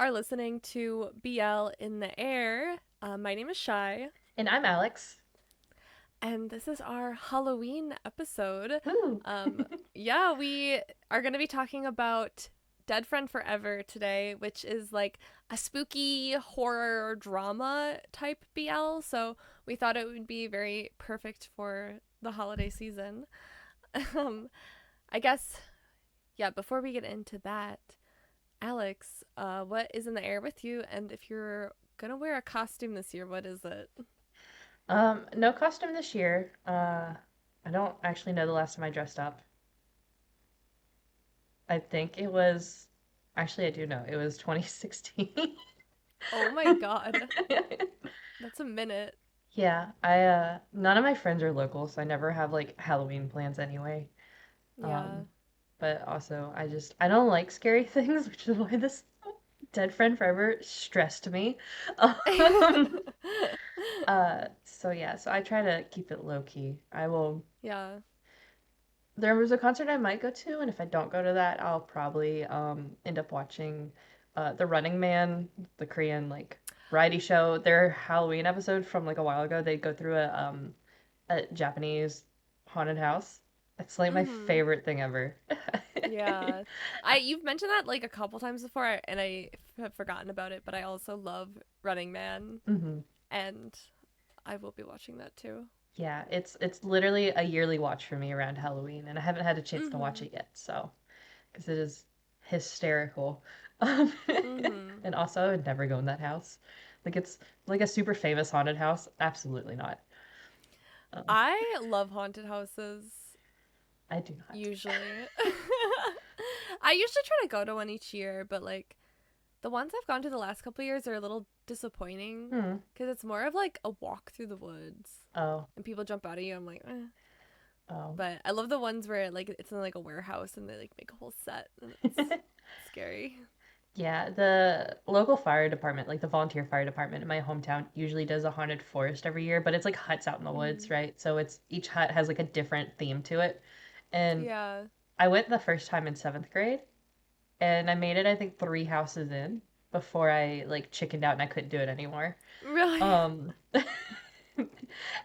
are listening to BL in the Air. My name is Chy, And I'm Alex. and this is our Halloween episode. Woo! Um, yeah, we are going to be talking about Dead Friend Forever today, which is like a spooky horror drama type BL. So we thought it would be very perfect for the holiday season. um, I guess, yeah, before we get into that, Alex, what is in the air with you? And if you're gonna wear a costume this year, what is it? No costume this year. I don't actually know the last time I dressed up. I think it was, actually I do know. It was 2016. Oh my god, that's a minute. Yeah, none of my friends are local, so I never have like Halloween plans anyway. Yeah. Um, but also I don't like scary things, which is why this Dead Friend Forever stressed me. Um, so yeah, so I try to keep it low key. Yeah. There was a concert I might go to, and if I don't go to that, I'll probably end up watching The Running Man, the Korean like variety show. Their Halloween episode from like a while ago, they go through a Japanese haunted house. It's like my Mhm. favorite thing ever. Yeah. You've mentioned that like a couple times before, and I have forgotten about it, but I also love Running Man, hmm and I will be watching that too. Yeah, it's literally a yearly watch for me around Halloween, and I haven't had a chance to watch Mhm. it yet, so because it is hysterical. Um, Mhm. and also, I would never go in that house. Like it's like a super famous haunted house. Absolutely not. Um, I love haunted houses. I do not. Usually. I usually try to go to one each year, but like the ones I've gone to the last couple years are a little disappointing Hmm. because it's more of like a walk through the woods Oh. and people jump out at you. I'm like, eh. Oh. But I love the ones where like it's in like a warehouse and they like make a whole set and it's scary. Yeah, the local fire department, like the volunteer fire department in my hometown, usually does a haunted forest every year, but it's like huts out in the woods, Mm. right? So it's each hut has like a different theme to it. And Yeah. I went the first time in seventh grade, and I made it, I think, three houses in before I like chickened out and I couldn't do it anymore. Really? Um,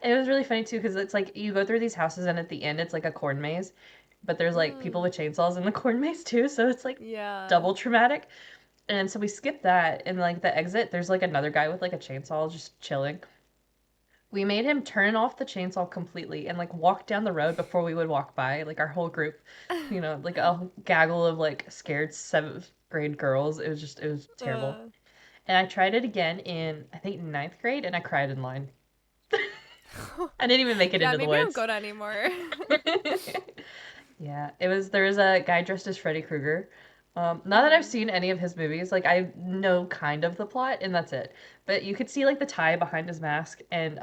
it was really funny too because it's like you go through these houses and at the end it's like a corn maze, but there's like people Mm. with chainsaws in the corn maze too, so it's like Yeah. double traumatic. And so we skipped that, and like the exit, there's like another guy with like a chainsaw just chilling. We made him turn off the chainsaw completely and like walk down the road before we would walk by, like our whole group, like a gaggle of like scared seventh grade girls. It was terrible. uh, And I tried it again in I think ninth grade, and I cried in line. I didn't even make it yeah, into the maybe I don't woods. go to anymore. Yeah, it was. There was a guy dressed as Freddy Krueger. Not that I've Mhm. seen any of his movies, like I know kind of the plot, and that's it. But you could see like the tie behind his mask, and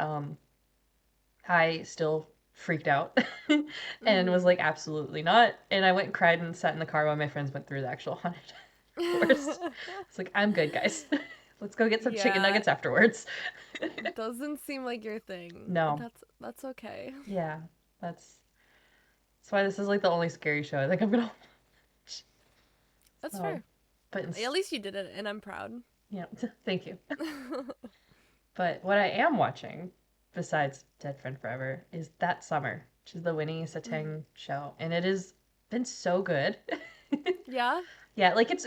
Ty still freaked out and was Mhm. like, absolutely not. And I went and cried and sat in the car while my friends went through the actual haunted forest. It's like, I'm good, guys. Let's go get some chicken yeah, nuggets afterwards. doesn't seem like your thing. No, That's okay. yeah, that's that's why this is like the only scary show I think I'm gonna watch. That's So, fair. but At least you did it, and I'm proud. yeah, thank you. But what I am watching, besides Dead Friend Forever, is That Summer, which is the Winnie Mm. Satang show, and it has been so good. Yeah. Yeah, like it's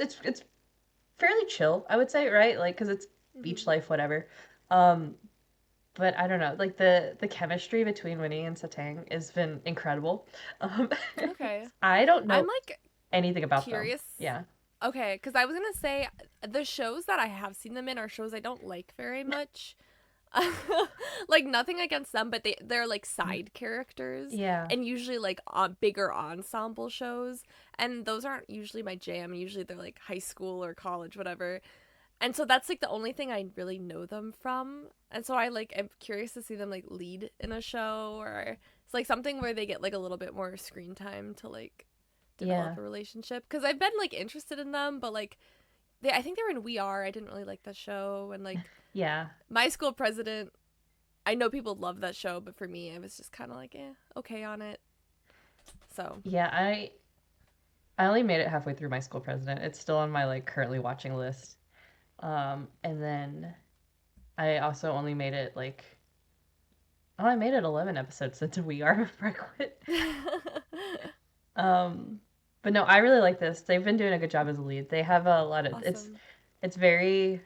fairly chill, I would say, right? Like, because it's beach Mhm. life, whatever. Um, but I don't know, like the chemistry between Winnie and Satang has been incredible. Um, Okay. I don't I'm know like anything about them. curious. Yeah, Okay, because I was gonna say the shows that I have seen them in are shows I don't like very much. Like nothing against them, but they're like side characters yeah, and usually like on bigger ensemble shows, and those aren't usually my jam. Usually they're like high school or college, whatever. And so that's like the only thing I really know them from. And so I like am curious to see them like lead in a show or it's like something where they get like a little bit more screen time to like yeah, develop a relationship because I've been like interested in them, but like I think they were in We Are. I didn't really like that show, and like yeah, my school president. I know people love that show, but for me, I was just kind of like, okay on it. So, yeah. I only made it halfway through my school president. It's still on my like currently watching list. And then I also only made it like, oh, I made it 11 episodes since we are before I quit. Um, but no, I really like this. They've been doing a good job as a lead. They have a lot of Awesome. it's very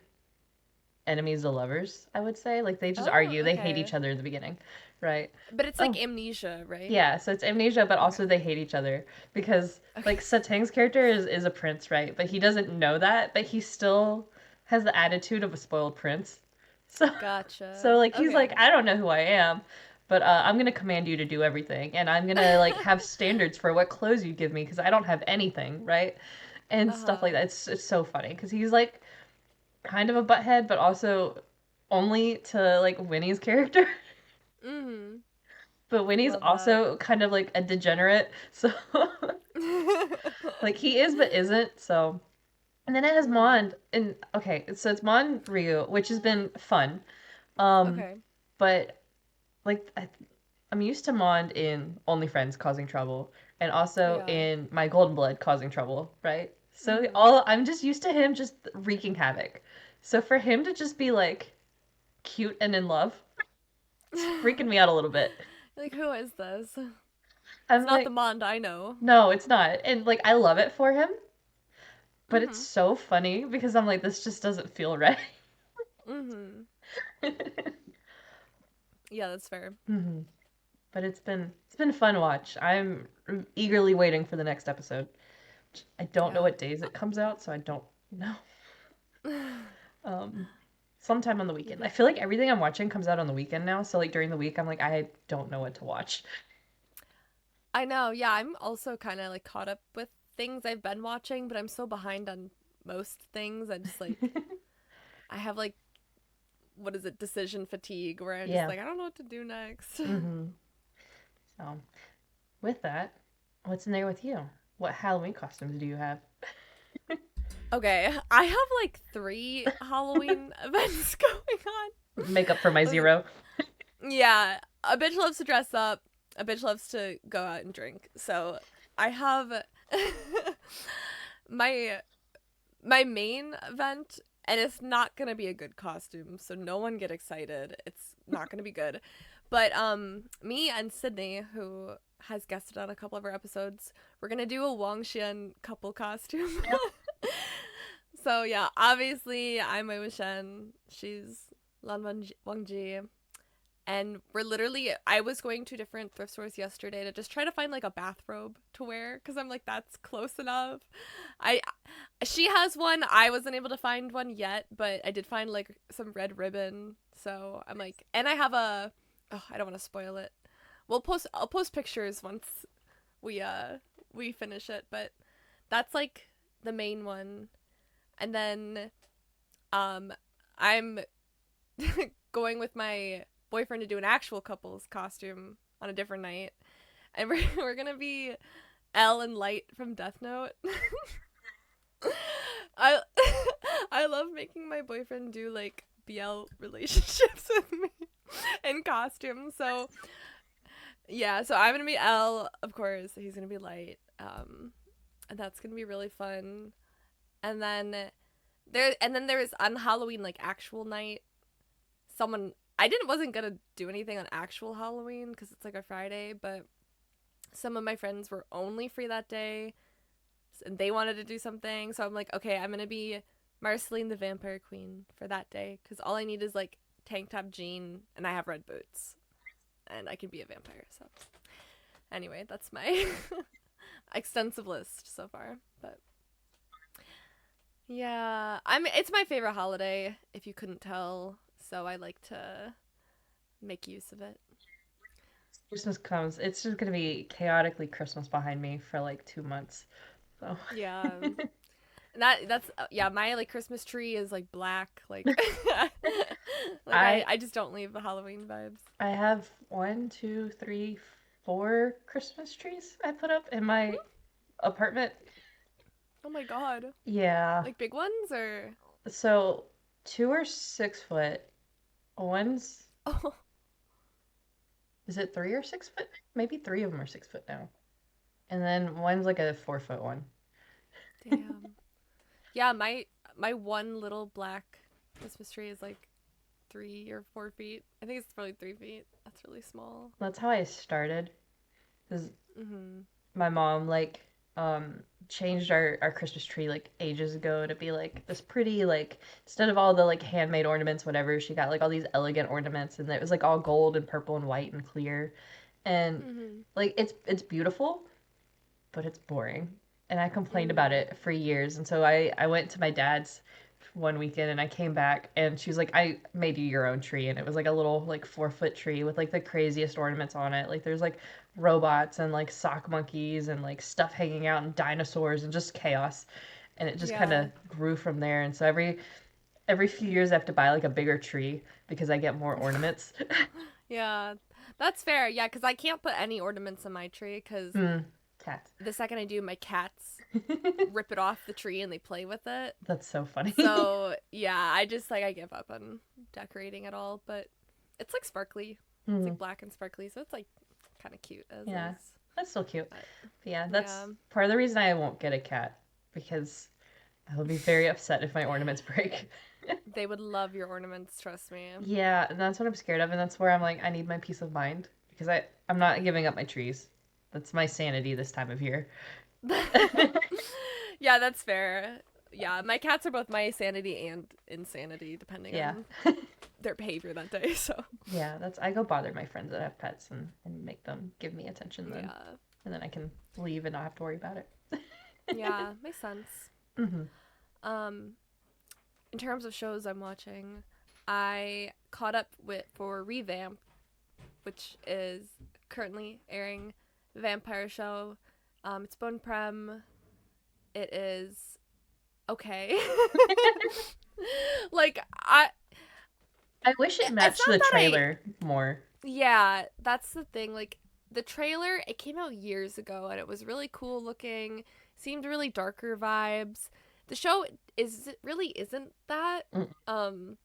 enemies to lovers, I would say. Like they just Oh, argue, they hate okay. each other in the beginning, right? But it's like Oh, amnesia, right? yeah, so it's amnesia, but Okay. also they hate each other because Okay. like Satang's character is a prince, right? But he doesn't know that, but he still has the attitude of a spoiled prince. So so Gotcha. like he's like, Okay. I don't know who I am, but I'm gonna command you to do everything, and I'm gonna like have standards for what clothes you give me because I don't have anything, right? And stuff like Uh-huh. that. It's so funny because he's like kind of a butthead, but also only to like Winnie's character. Mhm. But Winnie's Love that. also kind of like a degenerate, so like he is but isn't. So and then it has Mhm. Mon and okay, so it's Mon Ryu, which has been fun. Um, Okay. but like I'm used to Mon in Only Friends causing trouble, and also Yeah. in My Golden Blood causing trouble, right? So Mhm. all I'm just used to him just wreaking havoc. So for him to just be like cute and in love, it's freaking me out a little bit. Like, who is this? It's I'm not the like, Mond I know. no, it's not. And like I love it for him, but it's Mhm. so funny because I'm like, this just doesn't feel right. Mhm. Yeah, that's fair. hmm But it's been a fun watch. I'm eagerly waiting for the next episode. I don't know Yeah. what days it comes out, so I don't know. Um, sometime on the You'll weekend. I be feel like everything I'm watching comes out on the weekend now, so like during the week, I'm like, I don't know what to watch. I know. Yeah, I'm also kind of like caught up with things I've been watching, but I'm so behind on most things. I just like I have like what is it, decision fatigue where I'm just Yeah. like I don't know what to do next. hmm So with that, what's in there with you? What Halloween costumes do you have? Okay, I have like 3 Halloween events going Make up for my on. zero. Yeah, a bitch loves to dress up. A bitch loves to go out and drink. So I have my my main event, and it's not gonna be a good costume. So no one get excited. It's not gonna be good. But me and Sydney, who has guested on a couple of our episodes, we're gonna do a Wang Xian couple costume. So yeah, obviously I'm Wei Wuxian. She's Wang Ji. And we're literally I was going to different thrift stores yesterday to just try to find like a bathrobe to wear because I'm like that's close enough. I She has one. I wasn't able to find one yet, but I did find like some red ribbon. So I'm like, and I have a, oh, I don't want to spoil it. I'll post pictures once we we finish it, but that's like the main one. And then um I'm going with my boyfriend to do an actual couple's costume on a different night. And we're gonna be Elle and Light from Death Note. I I love making my boyfriend do like BL relationships with me in costume. So yeah, so I'm gonna be Elle, of course. He's gonna be Light. And that's gonna be really fun. And then there's on Halloween like actual night. Someone I didn't wasn't gonna do anything on actual Halloween because it's like a Friday, but some of my friends were only free that day and they wanted to do something. So I'm like, okay, I'm gonna be Marceline the Vampire Queen for that day because all I need is like tank top, jean, and I have red boots, and I can be a vampire. So anyway, that's my extensive list so far. But yeah, It's my favorite holiday if you couldn't tell, so I like to make use of it. Christmas comes, it's just gonna be chaotically Christmas behind me for like 2 months. So Yeah, and that's yeah. My like Christmas tree is like black, like like I I just don't leave the Halloween vibes. I have one, two, three, four Christmas trees I put up in my apartment. Oh my god, Yeah. like big ones or So two are 6 foot. One's oh is it 3 or 6 foot? Maybe three of them are 6 foot now. And then one's like a 4 foot one. damn. Yeah, my one little black Christmas tree is like 3 or 4 feet. I think it's probably 3 feet. That's really small. That's how I started. 'Cause Mm-hmm. my mom like um changed our Christmas tree like ages ago to be like this pretty like instead of all the like handmade ornaments whatever she got like all these elegant ornaments and it was like all gold and purple and white and clear and Mm-hmm. like it's beautiful but it's boring. And I complained about Mm. it for years. And so I went to my dad's one weekend and I came back and she was like, I made you your own tree. And it was like a little like 4 foot tree with like the craziest ornaments on it. Like there's like robots and like sock monkeys and like stuff hanging out and dinosaurs and just chaos. And it just kind Yeah. of grew from there. And so every few years I have to buy like a bigger tree because I get more ornaments. Yeah. That's fair. Yeah, because I can't put any ornaments in my tree because Hmm. Cats. the second I do, my cats rip it off the tree and they play with it. That's so funny. So yeah, I just like I give up on decorating it all. But it's like sparkly. It's Hmm. like black and sparkly, so it's like kind of cute as Yeah, is. that's still cute. But But yeah, yeah, that's part of the reason I won't get a cat because I will be very upset if my ornaments break. they would love your ornaments. Trust me. Yeah, and that's what I'm scared of, and that's where I'm like, I need my peace of mind because I'm not giving up my trees. That's my sanity this time of year. Yeah, that's fair. Yeah, my cats are both my sanity and insanity, depending Yeah. on their behavior that day. So Yeah, that's I go bother my friends that have pets and make them give me attention then. yeah, And then I can leave and not have to worry about it. yeah, makes sense. Hmm. Um, in terms of shows I'm watching, I caught up with for Revamp, which is currently airing the vampire show. It's Bon Prem. It is okay. like I wish it it's matched not the that I trailer more. yeah, that's the thing. Like the trailer, it came out years ago and it was really cool looking. Seemed really darker vibes. The show is really isn't that. Mm. Um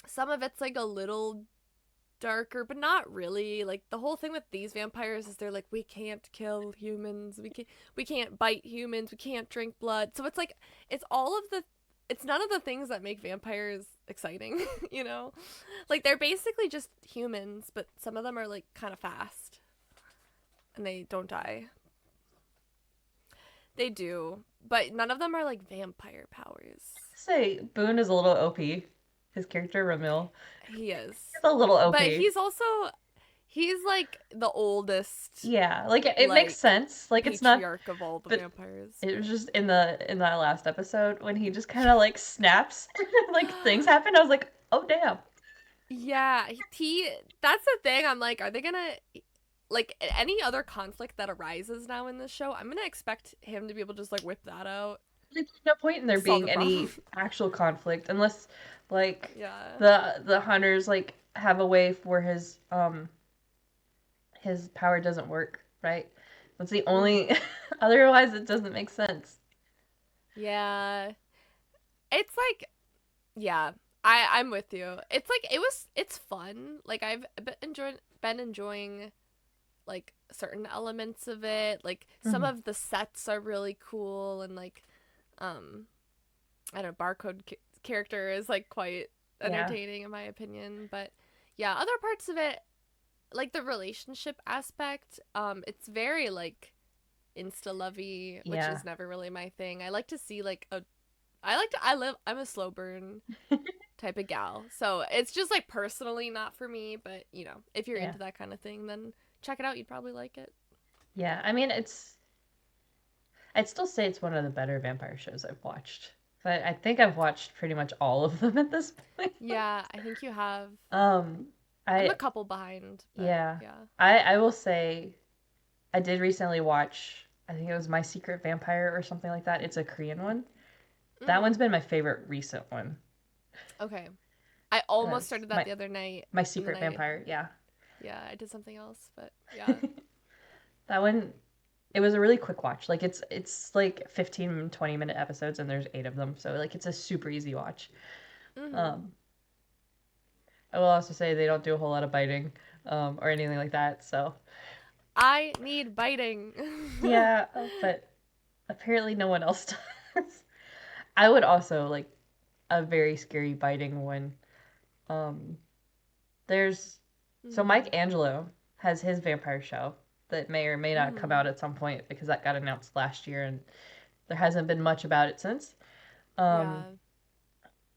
some of it's like a little darker, but not really. Like the whole thing with these vampires is they're like we can't kill humans. We can't bite humans. We can't drink blood. So it's like it's all of the it's none of the things that make vampires exciting, you know? Like they're basically just humans, but some of them are like kind of fast and they don't die. They do, but none of them are like vampire powers. Say Boone is a little OP. His character Ramil He is is. a little But OP. he's like the oldest Yeah, like it makes like sense. Like it's not, patriarch of all the but vampires. it was just in that last episode when he just kind of like snaps, like things happen. I was like, oh damn. Yeah, he that's the thing. I'm like, are they gonna like any other conflict that arises now in this show? I'm gonna expect him to be able to just like whip that out, There's no point in there solve being the problem. any actual conflict unless like Yeah. the hunters like have a way where his power doesn't work, right? That's the only. Mhm. Otherwise, it doesn't make sense. Yeah. It's like yeah. I'm with you. It's like it's fun. Like I've been enjoying like certain elements of it. Like some Hmm. of the sets are really cool and like um I don't know, character is like quite Yeah, entertaining in my opinion, but yeah, other parts of it like the relationship aspect, it's very like insta lovey, which yeah, is never really my thing. I like to see like a I'm a slow burn type of gal. So it's just like personally not for me, but you know, if you're yeah, into that kind of thing, then check it out. You'd probably like it. yeah. I mean, it's. I'd still say it's one of the better vampire shows I've watched. But I think I've watched pretty much all of them at this point. Yeah, I think you have. Um, I'm a I couple behind, but yeah, yeah. I will say I did recently watch. I think it was My Secret Vampire or something like that. It's a Korean one. That Mm, one's been my favorite recent one. okay. I almost That's started that the other night, My and then Secret Vampire. Yeah, yeah, I did something else, but yeah. that one. It was a really quick watch. Like it's like 15-20 minute episodes and there's 8 of them. So like it's a super easy watch. Mhm. Um, I will also say they don't do a whole lot of biting or anything like that. So I need biting. yeah, but apparently no one else does. I would also like. a very scary biting one. Um, there's so Mike Mm. Angelo has his vampire show that may or may not come Mm. out at some point because that got announced last year and there hasn't been much about it since. Um, Yeah.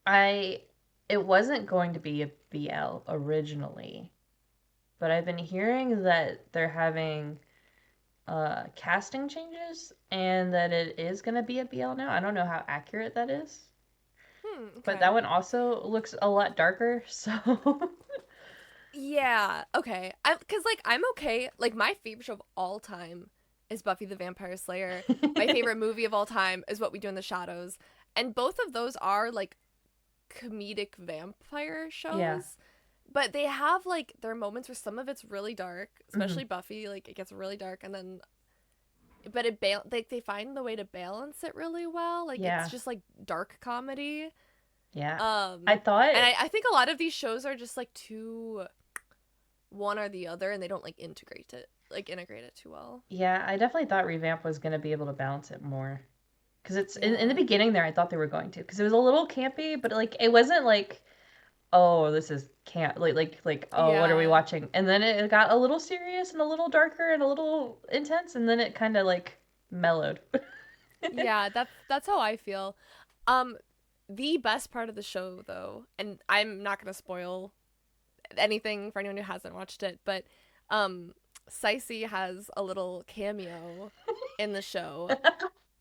I it wasn't going to be a BL originally, but I've been hearing that they're having casting changes and that it is going to be a BL now. I don't know how accurate that is, Hmm. but Okay. that one also looks a lot darker. So Yeah. Okay. Cause like I'm okay. Like my favorite show of all time is Buffy the Vampire Slayer. My favorite movie of all time is What We Do in the Shadows, and both of those are like comedic vampire yeah, shows. But they have like their moments where some of it's really dark, hmm especially Buffy. Like it gets really dark, and then but they find the way to balance it really well. Like it's yeah, just like dark comedy. yeah. I Um, thought, and I think a lot of these shows are just like too one or the other, and they don't like integrate it too well. yeah, I definitely thought Revamp was going to be able to balance it more. Because it's in the Yeah. beginning there, I thought they were going to. Because it was a little campy, but like it wasn't like, oh, this is camp, oh, what are we Yeah. watching? And then it got a little serious and a little darker and a little intense, and then it kind of like mellowed. Yeah, that's how I feel. Um the best part of the show though, and I'm not going to spoil anything for anyone who hasn't watched it, but um Cicey has a little cameo in the show.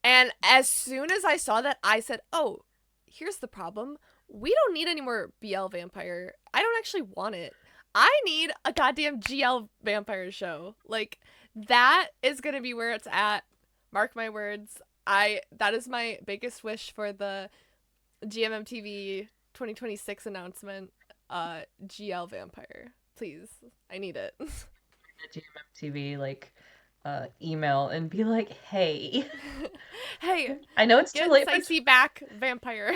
And as soon as I saw that, I said, "Oh, here's the problem. We don't need any more BL vampire. I don't actually want it. I need a goddamn GL vampire show. Like that is going to be where it's at. Mark my words. I That is my biggest wish for the GMMTV 2026 announcement. GL vampire. Please. I need it." GMMTV email and be like, hey, Hey, I know it's too get late for. Cicey back, vampire.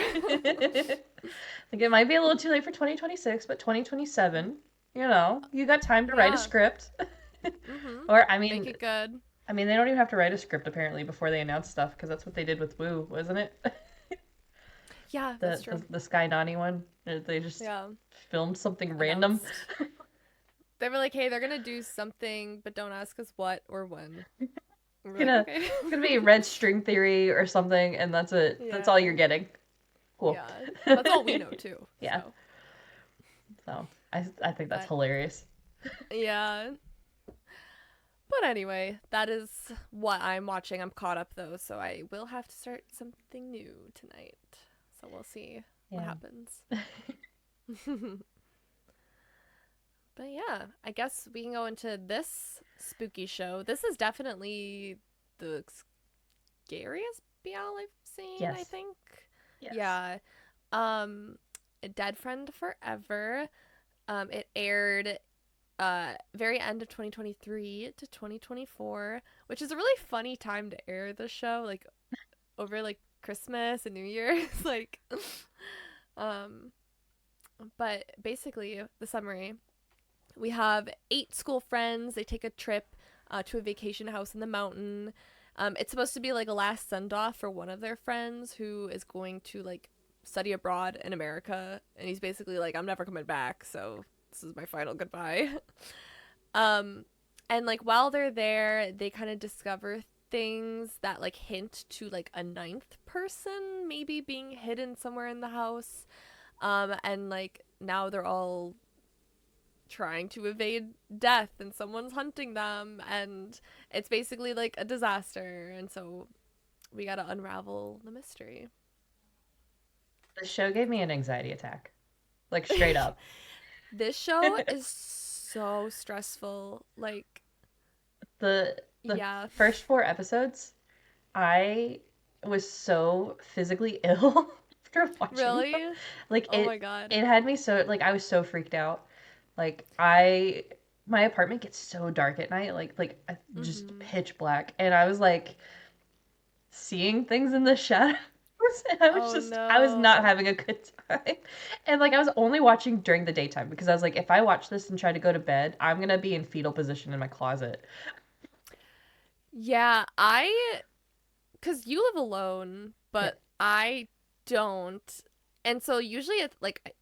Like it might be a little too late for 2026, but 2027, you got time to write a Yeah. script. Mm-hmm. Or Make it good. I mean, they don't even have to write a script apparently before they announce stuff because that's what they did with Woo, wasn't it? Yeah, that's the true. the Sky Nani one. They just Yeah. filmed something random. Announced. They were like, hey, they're gonna do something, but don't ask us what or when. And we're like, Gonna okay. it's gonna be red string theory or something, and that's it. That's all you're Yeah. getting. Cool. Yeah. That's all we know too. Yeah. So So I think that's but hilarious. yeah. But anyway, that is what I'm watching. I'm caught up though, so I will have to start something new tonight. So we'll see what Yeah. happens. But yeah, I guess we can go into this spooky show. This is definitely the scariest BL I've seen, I Yes. think. Yes. Yeah. Dead Friend Forever. It aired very end of 2023 to 2024, which is a really funny time to air the show, like over like Christmas and New Year's. Like um but basically the summary, we have 8 school friends. They take a trip to a vacation house in the mountain. It's supposed to be like a last send off for one of their friends who is going to like study abroad in America, and he's basically like, "I'm never coming back, so this is my final goodbye." um, and like while they're there, they kind of discover things that like hint to like a ninth person maybe being hidden somewhere in the house. And like now they're all trying to evade death and someone's hunting them, and it's basically like a disaster, and so we gotta unravel the mystery. The show gave me an anxiety attack. Like straight up. This show is so stressful, like The yeah. first 4 episodes, I was so physically ill after watching them. Really? Like Oh my god. it had me so like I was so freaked out. Like I my apartment gets so dark at night, just Mm-hmm. pitch black, and I was like seeing things in the shadows. And Oh I was not no. having a good time. And like I was only watching during the daytime because I was like, if I watch this and try to go to bed, I'm gonna be in fetal position in my closet. Yeah, cuz you live alone, Yeah. but I don't. And so usually it's like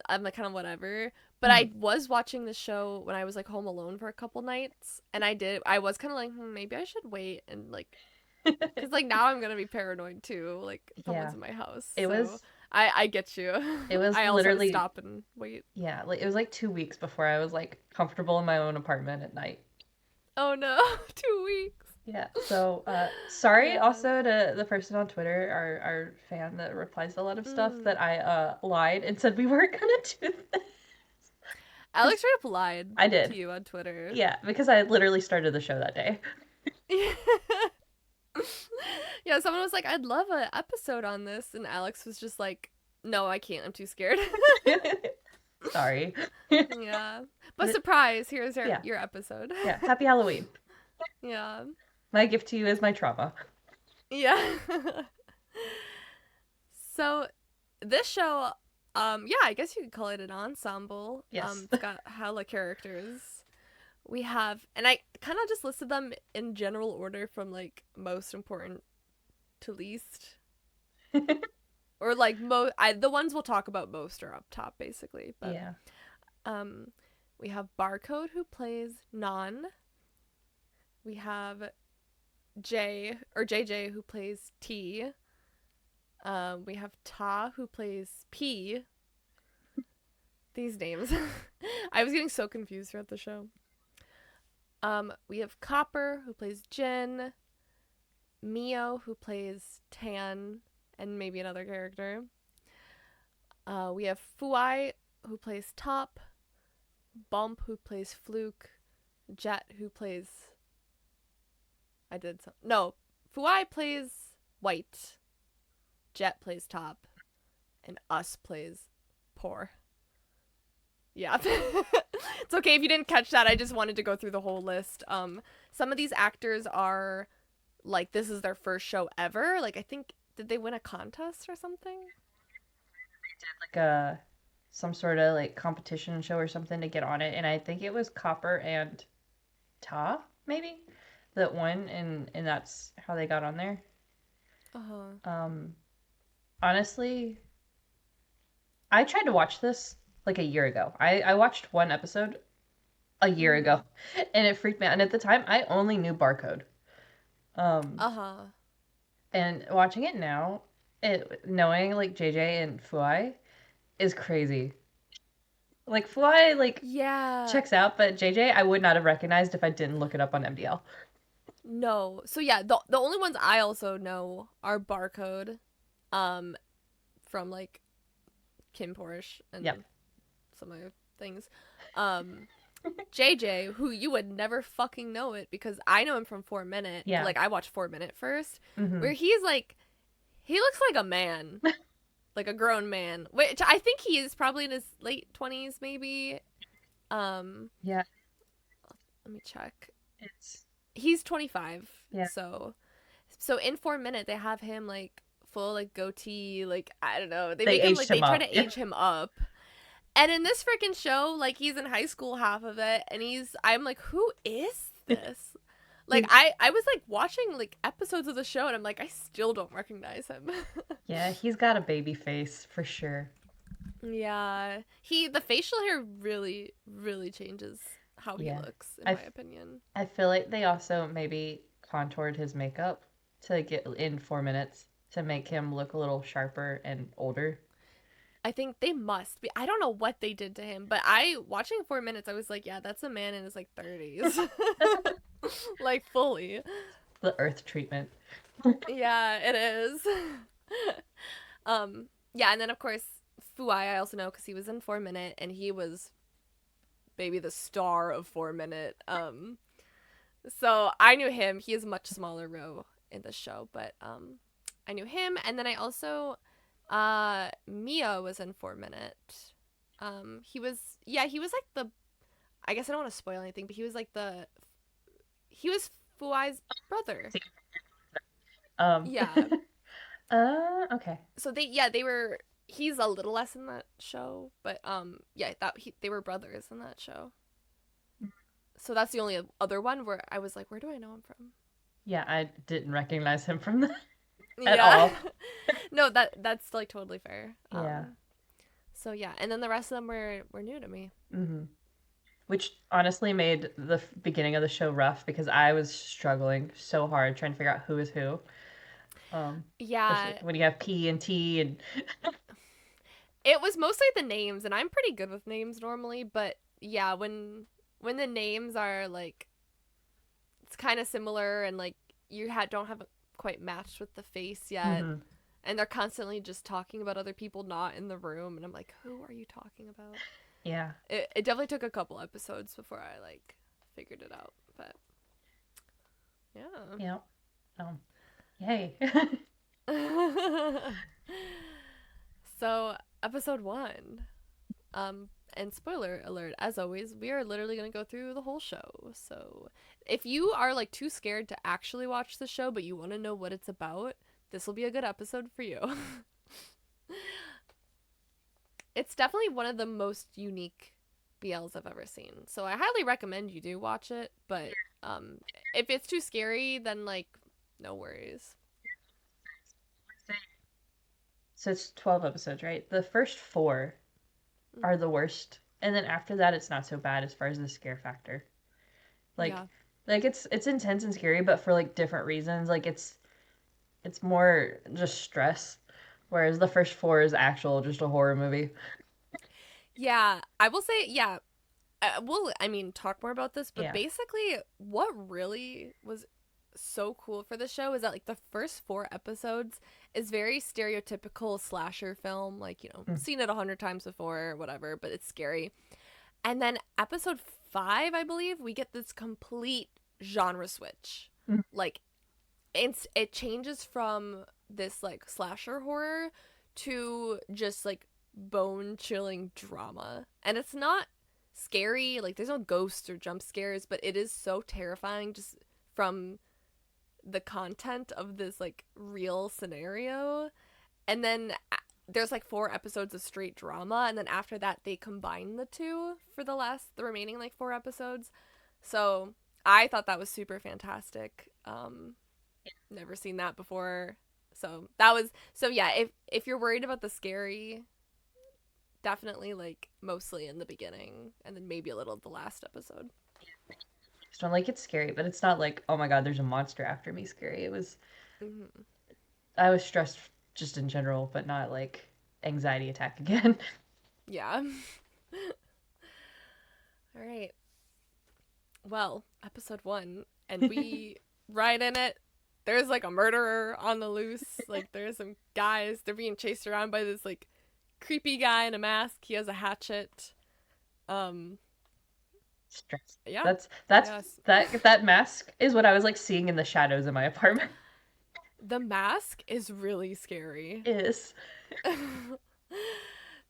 I'm like kind of whatever. But Mhm. I was watching the show when I was like home alone for a couple nights, and I was kind of like, maybe I should wait and like, cause like now I'm gonna be paranoid too, like if someone's Yeah. in my house. It So was I get you. it was I also had to literally stop and wait. yeah, like it was like 2 weeks before I was like comfortable in my own apartment at night. Oh no, 2 weeks. Yeah. So sorry Yeah. also to the person on Twitter, our fan that replies to a lot of stuff Mm. that I lied and said we weren't gonna do this. Because Alex straight up lied I to did. you on Twitter. Yeah, because I literally started the show that day. Yeah, someone was like, "I'd love an episode on this," and Alex was just like, "No, I can't. I'm too scared." Sorry. Yeah, but But surprise! Here's yeah, your episode. yeah. Happy Halloween. Yeah, My gift to you is my trauma. yeah. So this show, yeah, I guess you could call it an ensemble. Yes. It's got hella characters. We have, and I kind of just listed them in general order from like most important to least, or like the ones we'll talk about most are up top basically. But Yeah. um, we have Barcode who plays Non. We have J or JJ who plays T. We have Ta who plays P. These names, I was getting so confused throughout the show. We have Copper who plays Jin. Mio who plays Tan and maybe another character. We have Fuai who plays Top. Bump who plays Fluke. Jet who plays. I did some. No, Fuai plays White. Jet plays Top, and Us plays Poor. Yeah. It's okay if you didn't catch that. I just wanted to go through the whole list. Some of these actors are like this is their first show ever. Like I think did they win a contest or something? Like a some sort of like competition show or something to get on it, and I think it was Copper and Ta maybe that won, and that's how they got on there. Uh-huh. Um, honestly, I tried to watch this like a year ago. I watched one episode a year ago, Mhm. and it freaked me out. And at the time, I only knew Barcode. Um, Uh-huh. and watching it now, knowing like JJ and Fuai is crazy. Like Fuai like Yeah. checks out, but JJ I would not have recognized if I didn't look it up on MDL. No. So yeah, the only ones I also know are Barcode, um, from like Kim Porsche Yep. and some other things. Um, JJ, who you would never fucking know it because I know him from 4 Minute. Yeah. Like I watched 4 Minute first, Hmm. where he's like, he looks like a man, like a grown man, which I think he is probably in his late 20s, maybe. Um, Yeah. Let me check. It's He's 25, yeah. so in 4 Minute they have him like full like goatee, like I don't know. They They make him aged like they him try up. to Yeah. age him up. And in this freaking show, like he's in high school half of it, and I'm like, who is this? Like I was like watching like episodes of the show, and I'm like, I still don't recognize him. Yeah, he's got a baby face for sure. Yeah, the facial hair really changes how he Yeah. looks, in I, my f- opinion. I feel like they also maybe contoured his makeup to get in 4 minutes to make him look a little sharper and older. I think they must be. I don't know what they did to him, but I watching 4 minutes, I was like, yeah, that's a man in his like 30s, like fully. The earth treatment. Yeah, it is. Yeah, and then of course Fuai I also know because he was in 4 Minute and he was maybe the star of 4 Minute. So I knew him. He is a much smaller role in the show, but I knew him, and then I also Mia was in 4 Minute. He was like the I guess I don't want to spoil anything, but he was Fuai's brother. Um, Yeah. okay. So they were he's a little less in that show, but yeah, they were brothers in that show. So that's the only other one where I was like, where do I know him from? Yeah, I didn't recognize him from that. at Yeah. all. No, that's like totally fair. Yeah. So yeah, and then the rest of them were new to me. Hmm. Which honestly made the beginning of the show rough because I was struggling so hard trying to figure out who is who. Especially Yeah, when you have P and T and it was mostly the names, and I'm pretty good with names normally, but yeah, when the names are like it's kind of similar and like don't have it quite matched with the face yet, hmm. and they're constantly just talking about other people not in the room, and I'm like, who are you talking about? Yeah. It definitely took a couple episodes before I like figured it out, but Yeah. Um, Yay. yeah. So episode one. And spoiler alert, as always, we are literally going to go through the whole show. So if you are like too scared to actually watch the show, but you want to know what it's about, this will be a good episode for you. It's definitely one of the most unique BLs I've ever seen. So I highly recommend you do watch it, but um, if it's too scary, then like, no worries. So it's 12 episodes, right? The first four are Mm-hmm. the worst. And then after that it's not so bad as far as the scare factor. Like Yeah. it's intense and scary, but for like different reasons. Like it's more just stress. Whereas the first four is actual just a horror movie. Yeah, I will say, yeah, I mean, talk more about this, but Yeah. basically, what really was so cool for the show is that like the first four episodes is very stereotypical slasher film, like Mm, seen it 100 times before, or whatever, but it's scary. And then episode five, I believe, we get this complete genre switch. mm, Like it changes from this like slasher horror to just like bone chilling drama. And it's not scary, like there's no ghosts or jump scares, but it is so terrifying just from the content of this like real scenario. And then there's like four episodes of straight drama, and then after that they combine the two for the remaining like four episodes. So I thought that was super fantastic. Never seen that before. So yeah, if you're worried about the scary, definitely like mostly in the beginning and then maybe a little of the last episode. So I'm like it's scary, but it's not like, oh my god, there's a monster after me scary. It was Hmm. I was stressed just in general, but not like anxiety attack again. Yeah. All right. Well, episode one, and we right in it. There's like a murderer on the loose. Like there's some guys. They're being chased around by this like creepy guy in a mask. He has a hatchet. Um. Stress. Yeah. That's Yes. that mask is what I was like seeing in the shadows in my apartment. The mask is really scary. Is.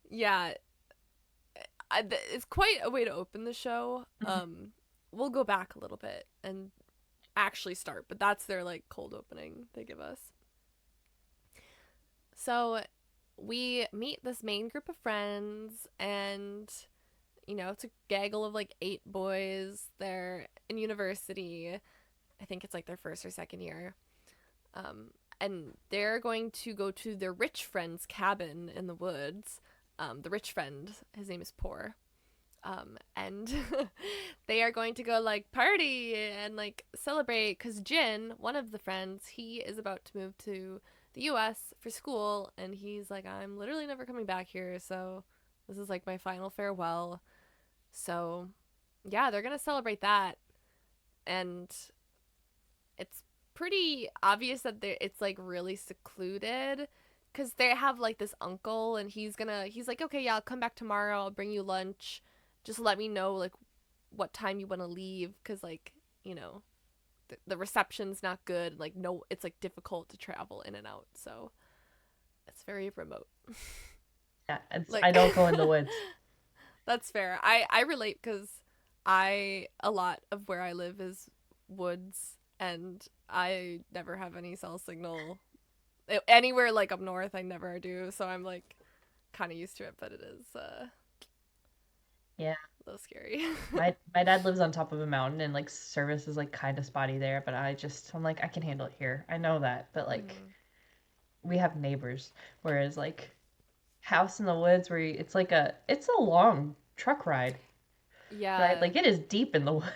Yeah, it's quite a way to open the show. We'll go back a little bit and actually start, but that's their like cold opening they give us. So we meet this main group of friends, and it's a gaggle of like eight boys. They're in university. I think it's like their first or second year. And they're going to go to their rich friend's cabin in the woods. The rich friend, his name is Poor. And they are going to go like party and like celebrate because Jin, one of the friends, he is about to move to the US for school, and he's like, I'm literally never coming back here, so this is like my final farewell. So yeah, they're gonna celebrate that, and it's pretty obvious that it's like really secluded because they have like this uncle, and he's like, okay, yeah, I'll come back tomorrow, I'll bring you lunch, just let me know like what time you want to leave, because like the reception's not good, like no, it's like difficult to travel in and out, so it's very remote. Yeah, I Like don't go in the woods. that's fair. I relate because I a lot of where I live is woods, and I never have any cell signal anywhere like up north. I never do, so I'm like kind of used to it, but it is Yeah. a little scary. My dad lives on top of a mountain and like service is like kind of spotty there, but I'm like I can handle it here. I know that, but like Mm-hmm. we have neighbors, whereas like House in the Woods, it's like it's a long truck ride, right? Yeah. Like it is deep in the woods.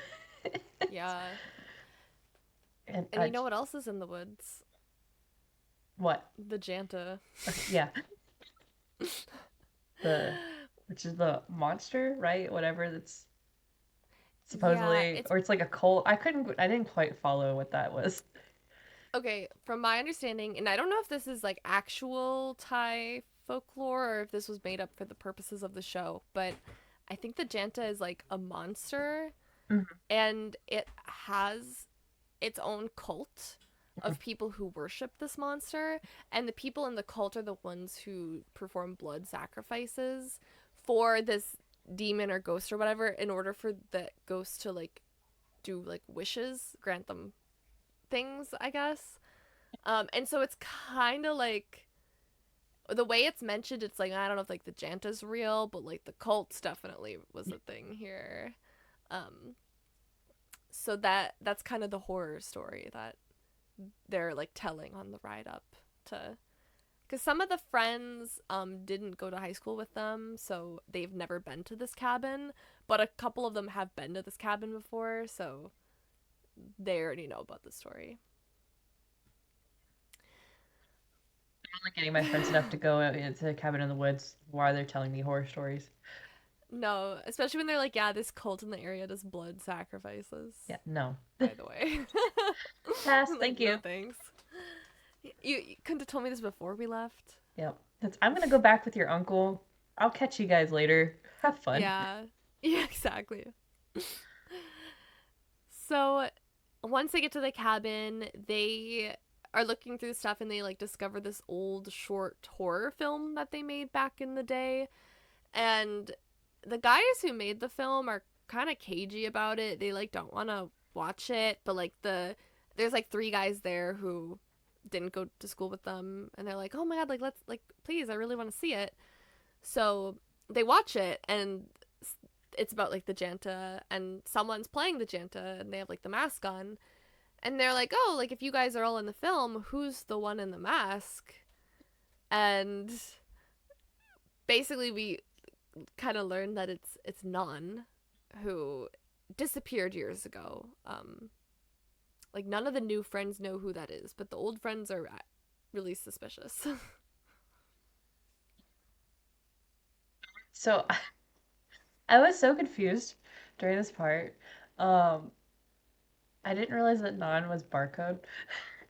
Yeah. And And you know what else is in the woods? what? The Janta. Yeah, the which is the monster, right? Whatever that's Yeah, supposedly, it's or it's like a cult. I didn't quite follow what that was. okay. From my understanding, and I don't know if this is like actual Thai folklore or if this was made up for the purposes of the show, but I think the Janta is like a monster Mhm. and it has its own cult of people who worship this monster, and the people in the cult are the ones who perform blood sacrifices for this demon or ghost or whatever in order for the ghost to like do like wishes, grant them things, I guess. And so it's kind of like the way it's mentioned, it's like I don't know if like the Janta's real, but like the cults definitely was a thing here. Um, so that's kind of the horror story that they're like telling on the ride up to, because some of the friends didn't go to high school with them, so they've never been to this cabin, but a couple of them have been to this cabin before, so they already know about the story. I'm only getting my friends enough to go into a cabin in the woods while they're telling me horror stories. No, especially when they're like, yeah, this cult in the area does blood sacrifices, Yeah, no. by the way. Pass, Like, thank no you. thanks. You couldn't have told me this before we left. Yep. I'm gonna go back with your uncle. I'll catch you guys later. Have fun. Yeah. Yeah, exactly. So once they get to the cabin, they are looking through stuff and they like discover this old short horror film that they made back in the day. And the guys who made the film are kind of cagey about it. They like don't want to watch it, but like there's like three guys there who didn't go to school with them and they're like, "Oh my god, like let's like please, I really want to see it." So they watch it and it's about like the Janta and someone's playing the Janta and they have like the mask on and they're like, "Oh, like if you guys are all in the film, who's the one in the mask?" And basically we kind of learned that it's Nan who disappeared years ago. Like none of the new friends know who that is, but the old friends are really suspicious. So I was so confused during this part. Um, I didn't realize that non was barcode.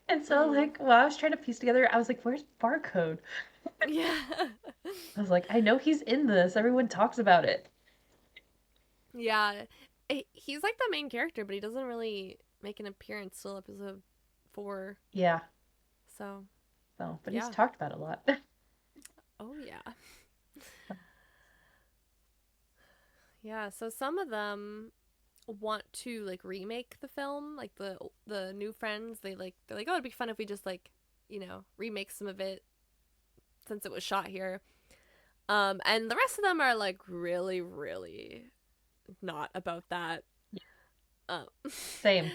And so Mm, like while I was trying to piece together, I was like, where's barcode? yeah. I was like, I know he's in this. Everyone talks about it. Yeah. He's like the main character, but he doesn't really make an appearance till episode 4. Yeah. So, So, but he's yeah. talked about a lot. Oh, yeah. Yeah, so some of them want to like remake the film, like the new friends, they're like, "Oh, it'd be fun if we just like, remake some of it since it was shot here." And the rest of them are like really really not about that. Um Same.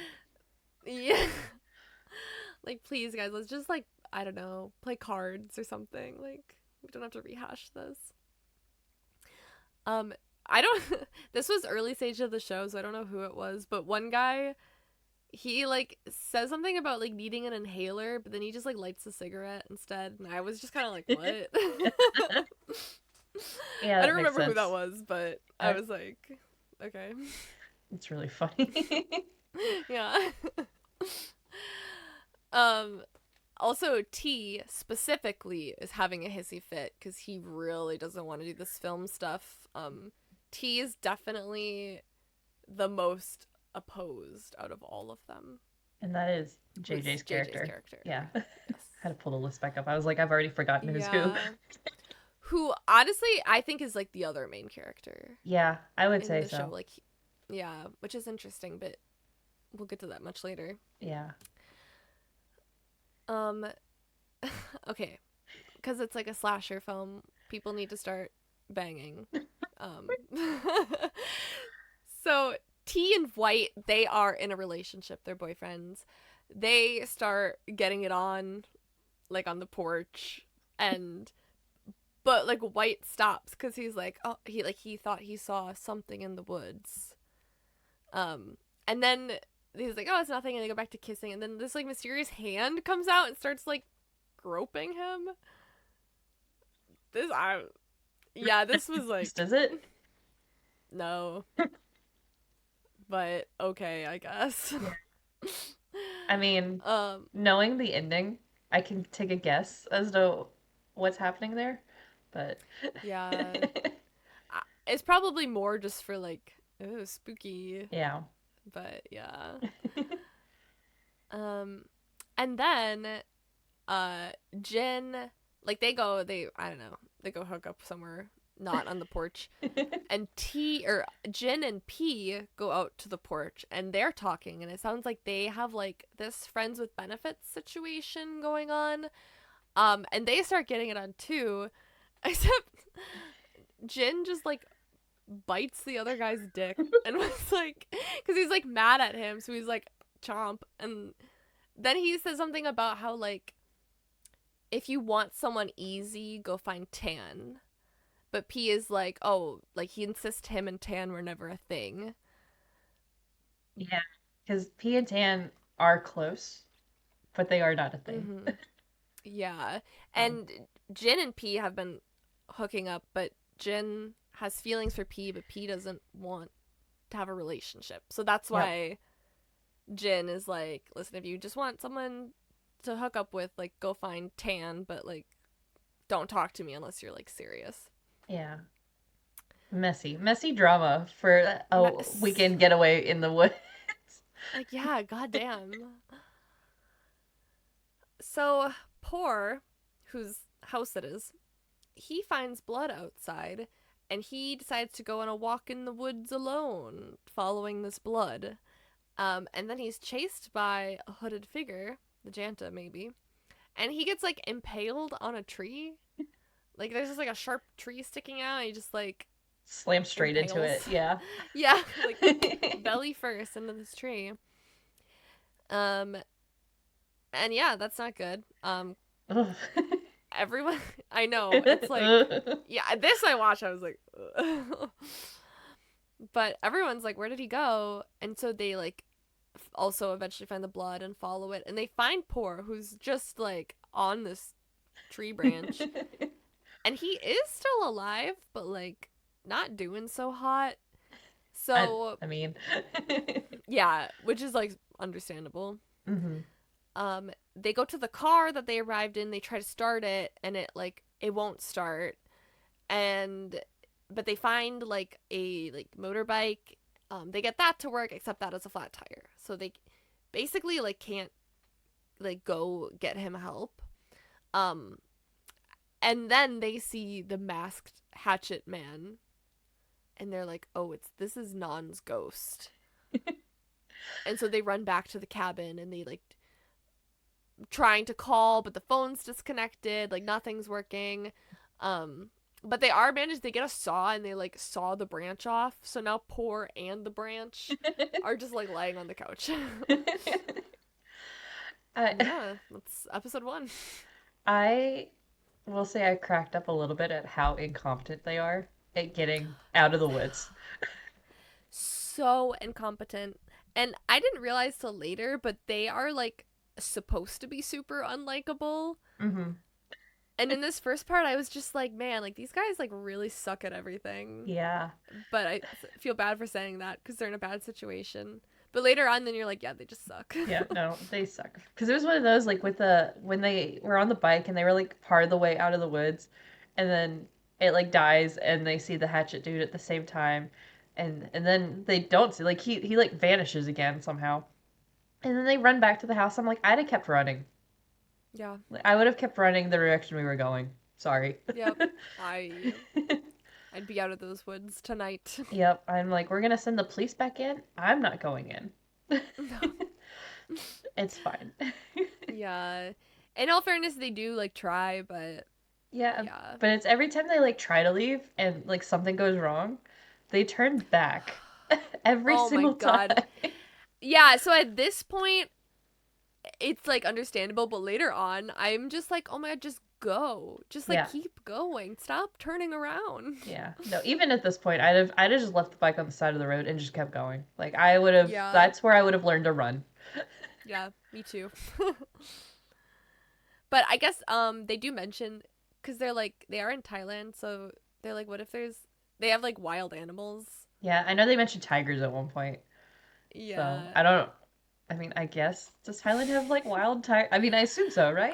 yeah. Like please guys, let's just like I don't know, play cards or something. Like we don't have to rehash this. Um I don't this was early stage of the show, so I don't know who it was, but one guy he like says something about like needing an inhaler, but then he just like lights a cigarette instead, and I was just kind of like, what? Yeah, I that don't makes remember who that sense. was, but I Uh, was like, okay. it's really funny. Yeah. um Also, T specifically is having a hissy fit because he really doesn't want to do this film stuff. T is definitely the most opposed out of all of them. And that is Who's JJ's JJ's character. character? Yeah. Yes. Had to pull the list back up. I was like, I've already forgotten who's who. Yeah. Who honestly I think is like the other main character Yeah, I would in say the show. so. Like, yeah, which is interesting, but we'll get to that much later. Yeah. Um, okay, because it's like a slasher film, people need to start banging. Um, so T and White, they are in a relationship. They're boyfriends. They start getting it on like on the porch, and but like White stops because he's like, oh, he thought he saw something in the woods. Um, and then he's like, oh, it's nothing, and they go back to kissing, and then this like mysterious hand comes out and starts like groping him. This I Yeah, this was like Does it? no, but okay, I guess. Yeah. I mean, um, knowing the ending, I can take a guess as to what's happening there, but yeah, it's probably more just for like, oh, spooky, yeah. but yeah. Um, and then uh Jin, like they I don't know, they go hook up somewhere not on the porch, and T or Jin and P go out to the porch and they're talking, and it sounds like they have like this friends with benefits situation going on. And they start getting it on too, except Jin just like bites the other guy's dick and was like, because he's like mad at him, so he's like chomp, and then he says something about how like if you want someone easy, go find Tan. But P is like, oh, like he insists him and Tan were never a thing. Yeah, because P and Tan are close, but they are not a thing. Mm-hmm. Yeah. So, And Jin and P have been hooking up, but Jin has feelings for P, but P doesn't want to have a relationship. So that's yep. why Jin is like, listen, if you just want someone to hook up with, like, go find Tan, but like, don't talk to me unless you're like serious. Yeah. Messy drama for a Mess. weekend getaway in the woods. Like, yeah, goddamn. So poor, whose house it is, he finds blood outside, and he decides to go on a walk in the woods alone, following this blood. And then he's chased by a hooded figure, the Janta maybe, and he gets like impaled on a tree. Like there's just like a sharp tree sticking out, and he just like Slam straight into it. impales. Yeah. Yeah, like belly first into this tree. Um, and yeah, that's not good. Ugh. Everyone, I know it's like, yeah, this I watched, I was like, but everyone's like, where did he go? And so they like also eventually find the blood and follow it, and they find Poor, who's just like on this tree branch, and he is still alive, but like not doing so hot. I, So I mean, yeah, which is like understandable. hmm They go to the car that they arrived in, they try to start it, and it won't start. And but they find like a like motorbike. They get that to work, except that is a flat tire, so they basically like can't like go get him help. um and then they see the masked hatchet man, and they're like, oh, it's this is Nan's ghost. And so they run back to the cabin, and they like trying to call, but the phone's disconnected, like nothing's working. But they are managed, they get a saw, and they like saw the branch off, so now Poor and the branch are just like laying on the couch. And I, yeah, that's episode 1. I will say I cracked up a little bit at how incompetent they are at getting out of the woods. So incompetent. And I didn't realize till later, but they are like supposed to be super unlikable. hmm And in this first part, I was just like, man, like these guys like really suck at everything. Yeah. But I feel bad for saying that because they're in a bad situation. But later on, then you're like, yeah, they just suck. Yeah, no, they suck. Because it was one of those like with the when they were on the bike and they were like part of the way out of the woods, and then it like dies and they see the hatchet dude at the same time, and then they don't see like he like vanishes again somehow, and then they run back to the house. I'm like, I'd have kept running. Yeah. Like, I would have kept running the direction we were going. Sorry. Yep. I I'd be out of those woods tonight. Yep, I'm like, we're gonna send the police back in. I'm not going in. No. It's fine. Yeah. In all fairness, they do like try, but Yeah, yeah. but it's every time they like try to leave and like something goes wrong, they turn back every Oh my single time. god. Yeah, so at this point, it's like understandable, but later on, I'm just like, oh my god, just go, just like Yeah. keep going, stop turning around. Yeah. No, even at this point, I'd have just left the bike on the side of the road and just kept going. Like I would have Yeah, that's where I would have learned to run. yeah, me too. But I guess they do mention because they're like they are in Thailand, so they're like, what if they have like wild animals? Yeah, I know they mentioned tigers at one point. So, Yeah, I don't I mean, I guess does Thailand have like wild tiger? I mean, I assume so, right?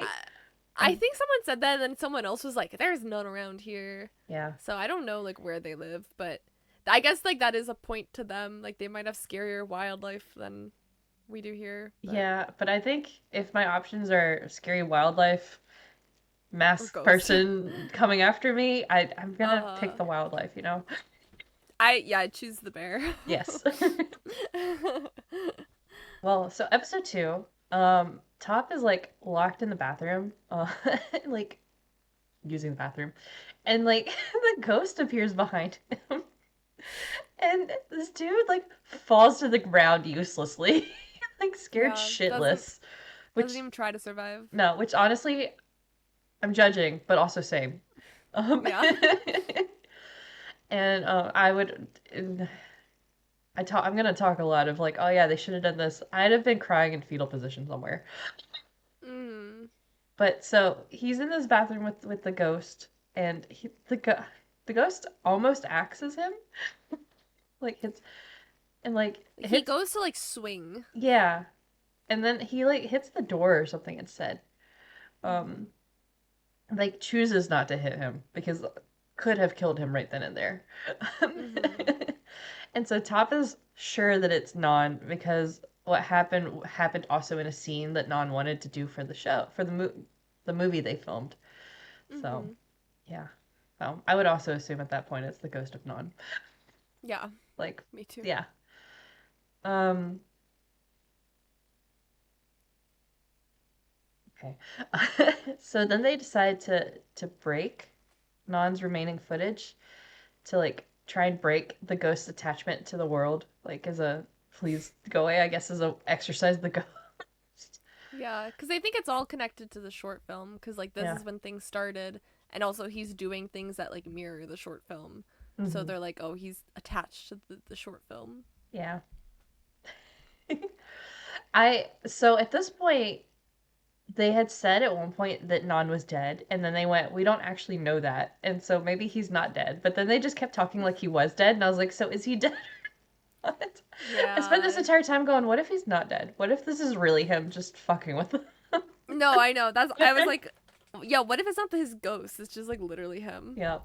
I, I And think someone said that, and then someone else was like, "There's none around here." yeah. So I don't know like where they live, but I guess like that is a point to them. Like they might have scarier wildlife than we do here, but Yeah, but I think if my options are scary wildlife, or masked ghost. person coming after me, I'm gonna pick uh, the wildlife, you know? I choose the bear. Yes. Well, so episode two, Top is like locked in the bathroom, like using the bathroom, and like the ghost appears behind him, and this dude like falls to the ground uselessly, like scared Yeah, shitless. doesn't Which even try to survive. no, which honestly I'm judging, but also same. Um, Yeah. and I would, and I'm gonna talk a lot of like, oh yeah, they should have done this. I'd have been crying in fetal position somewhere. Mm. But so he's in this bathroom with the ghost, and the ghost almost axes him, like hits and like He hits, goes to like swing. yeah, and then he like hits the door or something instead. Mhm. Um, like chooses not to hit him because could have killed him right then and there. Mhm. And so Top is sure that it's Non because what happened also in a scene that Non wanted to do for the show, for the movie they filmed. So, Mhm. yeah. I would also assume at that point it's the ghost of Non. Yeah, Like, me too. yeah. Um, okay. So then they decide to break Non's remaining footage to like try and break the ghost's attachment to the world, like as a please go away, I guess as a exercise the ghost. Yeah, because they think it's all connected to the short film. Because like this Yeah. is when things started, and also he's doing things that like mirror the short film. So Hmm. they're like, oh, he's attached to the short film. Yeah. So at this point they had said at one point that Non was dead, and then they went, we don't actually know that, and so maybe he's not dead. But then they just kept talking like he was dead, and I was like, so is he dead or not? I spent this Yeah. entire time going, what if he's not dead? What if this is really him just fucking with them? No, I know. That's I was like, yeah. What if it's not his ghost? It's just like literally him. Yeah.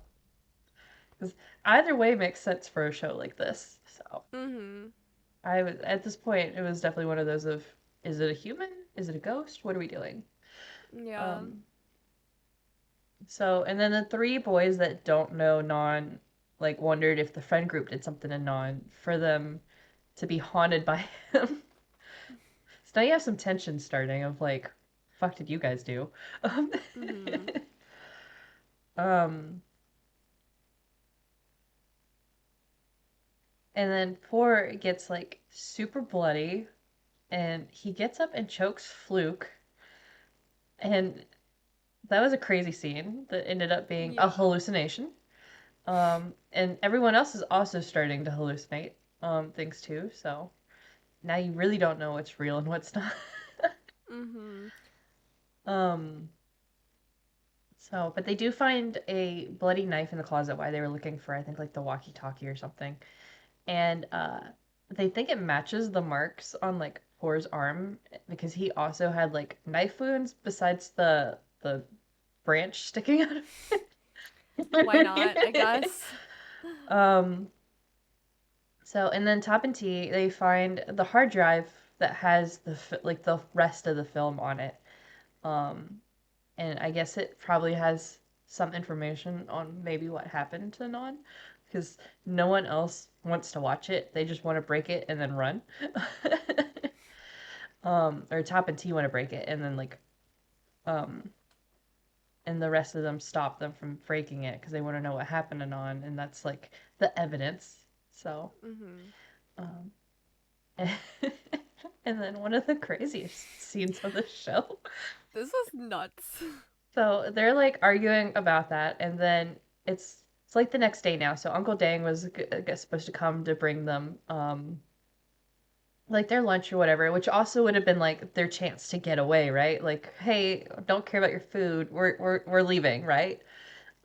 Because either way makes sense for a show like this. So Mhm. I was at this point, it was definitely one of those of, is it a human? Is it a ghost? What are we doing? Yeah. Um, so and then the three boys that don't know Non like wondered if the friend group did something to Non for them to be haunted by him. So now you have some tension starting of like, fuck did you guys do? Um, Mhm. um and then poor gets like super bloody and he gets up and chokes Fluke and that was a crazy scene that ended up being a Yeah. hallucination. And everyone else is also starting to hallucinate things too. So now you really don't know what's real and what's not. Mhm. um, but they do find a bloody knife in the closet while they were looking for, I think, like the walkie-talkie or something. And they think it matches the marks on like Poor's arm because he also had like knife wounds besides the branch sticking out of Why not? I it. guess. um, and then Top and T, they find the hard drive that has like the rest of the film on it. Um, and I guess it probably has some information on maybe what happened to Non, because no one else wants to watch it. They just want to break it and then run. Or Top and T want to break it and then like um and the rest of them stop them from breaking it because they want to know what happened to Non, and that's like the evidence. So Mhm. um And then one of the craziest scenes of the show. This was nuts. So they're like arguing about that, and then it's like the next day now. So Uncle Dang was I guess supposed to come to bring them like their lunch or whatever, which also would have been like their chance to get away, right? Like, hey, don't care about your food. We're leaving, right?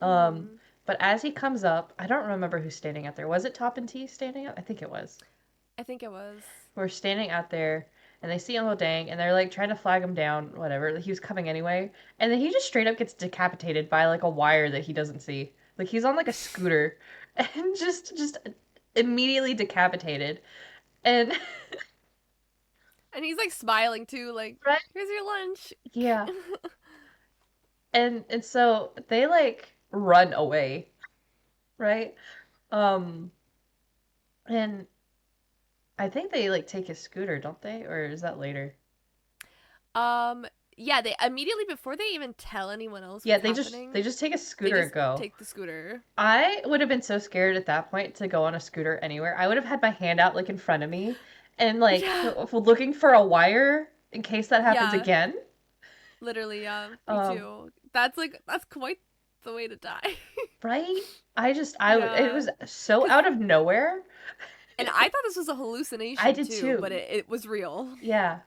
Um, Hmm. but as he comes up, I don't remember who's standing out there. Was it Top and T standing up? I think it was. I think it was. We're standing out there and they see Uncle Dang and they're like trying to flag him down, whatever. Like, he was coming anyway. And then he just straight up gets decapitated by like a wire that he doesn't see. Like he's on like a scooter and just immediately decapitated. And And he's like smiling too, like, right? here's your lunch. Yeah. And so they like run away, right? Um and I think they like take his scooter, don't they? Or is that later? um, yeah, they immediately before they even tell anyone else Yeah, what's they happening, just take a they scooter and just go. take the scooter. I would have been so scared at that point to go on a scooter anywhere. I would have had my hand out like in front of me and like Yeah. looking for a wire in case that happens Yeah. again. Literally, yeah. Me Um, too. That's quite the way to die. right? It Yeah. was so Cause out of nowhere. and I thought this was a I hallucination did too, but too. it was real. Yeah.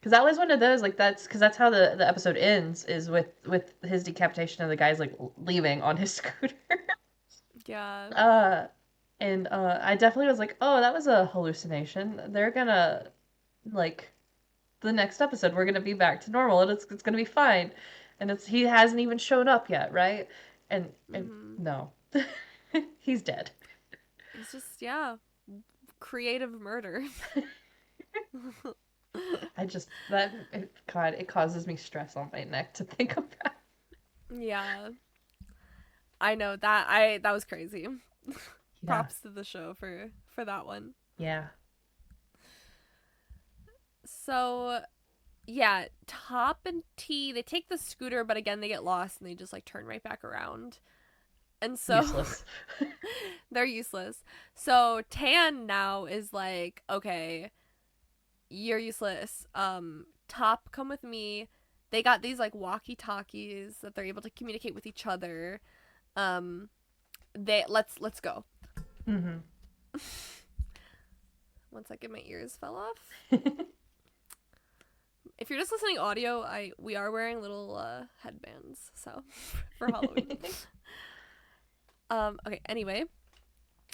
Because that was one of those like that's because that's how the episode ends is with his decapitation and the guy's like leaving on his scooter. Yeah. uh and I definitely was like, oh, that was a hallucination. They're gonna like the next episode we're gonna be back to normal and it's gonna be fine. And it's he hasn't even shown up yet, right? And Mhm. no. He's dead. It's just yeah, creative murder. I just God, it causes me stress on my neck to think about. Yeah. I know that was crazy. Yeah. Props to the show for that one. Yeah. So, yeah, Top and T, they take the scooter, but again they get lost and they just like turn right back around. And so Useless. they're useless. So Tan now is like, okay, you're useless. Top, come with me. They got these like walkie-talkies that they're able to communicate with each other. Um, they let's go. Hmm. One second, my ears fell off. If you're just listening audio, I we are wearing little headbands, so for Halloween. Okay, anyway.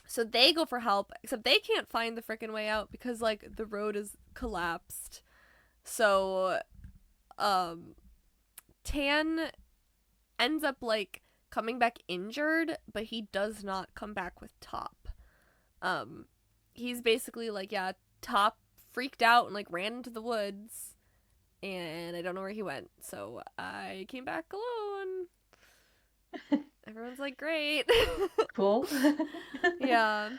So they go for help, except they can't find the freaking way out because like the road is collapsed. So um Tan ends up like coming back injured, but he does not come back with Top. Um he's basically like, yeah, Top freaked out and like ran into the woods and I don't know where he went. So I came back alone. Everyone's like, great. Cool. Yeah.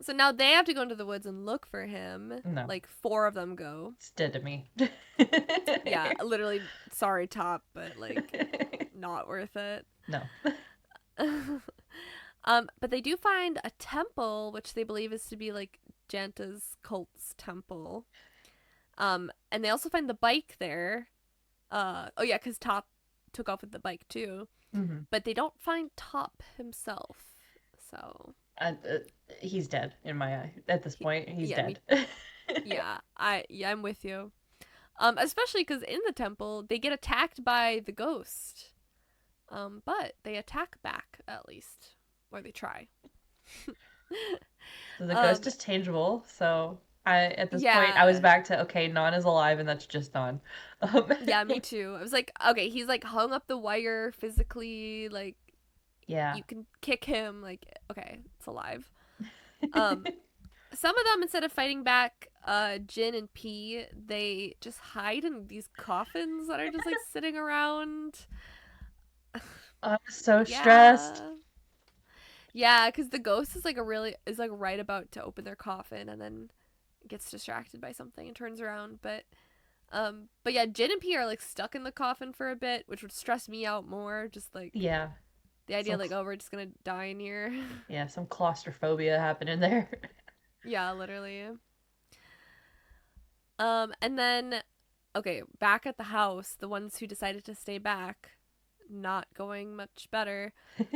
So now they have to go into the woods and look for him. No. Like four of them go. It's dead to me. Yeah, literally sorry Top, but like not worth it. No. But they do find a temple which they believe is to be like Janta's cult's temple. And they also find the bike there. Oh yeah, cuz Top took off with the bike too. Hmm. But they don't find Top himself. So, Uh, uh, he's dead in my eye. At this point, he's yeah, dead. me yeah, I'm with you. Especially because in the temple they get attacked by the ghost. But they attack back at least, or they try. So the ghost um, is tangible. So I, at this point, I was yeah, back to okay, Non is alive, and that's just Non. Um, yeah, me too. I was like, okay, he's like hung up the wire physically, like yeah. you can kick him, like okay, it's alive. Um, some of them instead of fighting back, Jin and P, they just hide in these coffins that are just like sitting around. I'm so stressed. Yeah. Yeah, because the ghost is like is like right about to open their coffin and then gets distracted by something and turns around. But yeah, Jin and P are like stuck in the coffin for a bit, which would stress me out more. Just like Yeah. the idea Some like, oh, we're just gonna die in here. yeah, some claustrophobia happening there. Yeah, literally. And then okay, back at the house, the ones who decided to stay back, not going much better.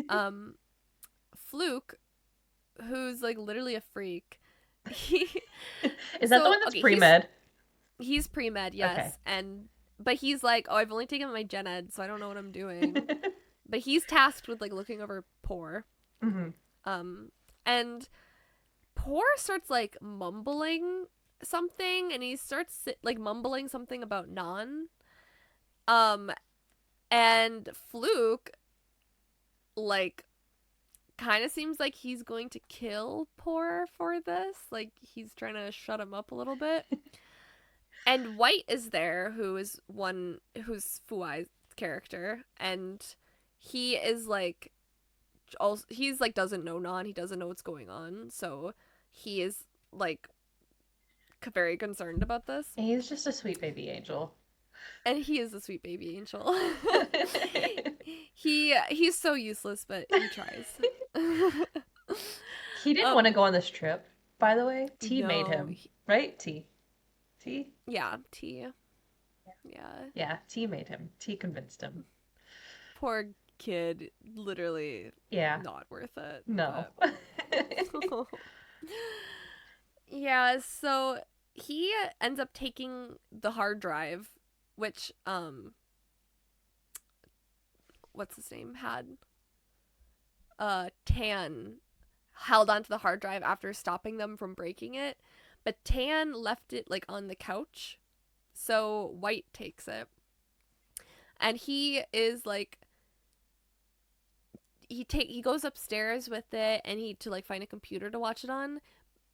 Um, Fluke, who's like literally a freak. He Is that the so one that's okay, he's pre-med? he's pre med, Okay. yes, and but he's like, oh, I've only taken my gen ed, so I don't know what I'm doing. But he's tasked with like looking over Poor, Hmm. um, and Poor starts like mumbling something, and he starts like mumbling something about non, um, and Fluke like kind of seems like he's going to kill Poor for this, like he's trying to shut him up a little bit. And White is there, who is one who's Fuai's character, and he is like also he's like doesn't know Non, he doesn't know what's going on, so he is like very concerned about this, He's just a sweet baby angel. and he is a sweet baby angel. He's so useless, but he tries. He didn't want to um, go on this trip, by the way. T made no, him, right? T. T? yeah, T, yeah, Yeah, T made him. T convinced him. poor kid, literally Yeah. not worth it, No. but yeah, so he ends up taking the hard drive, which what's his name had Tan held onto the hard drive after stopping them from breaking it, but Tan left it like on the couch. So White takes it. And he is like he goes upstairs with it and he to like find a computer to watch it on.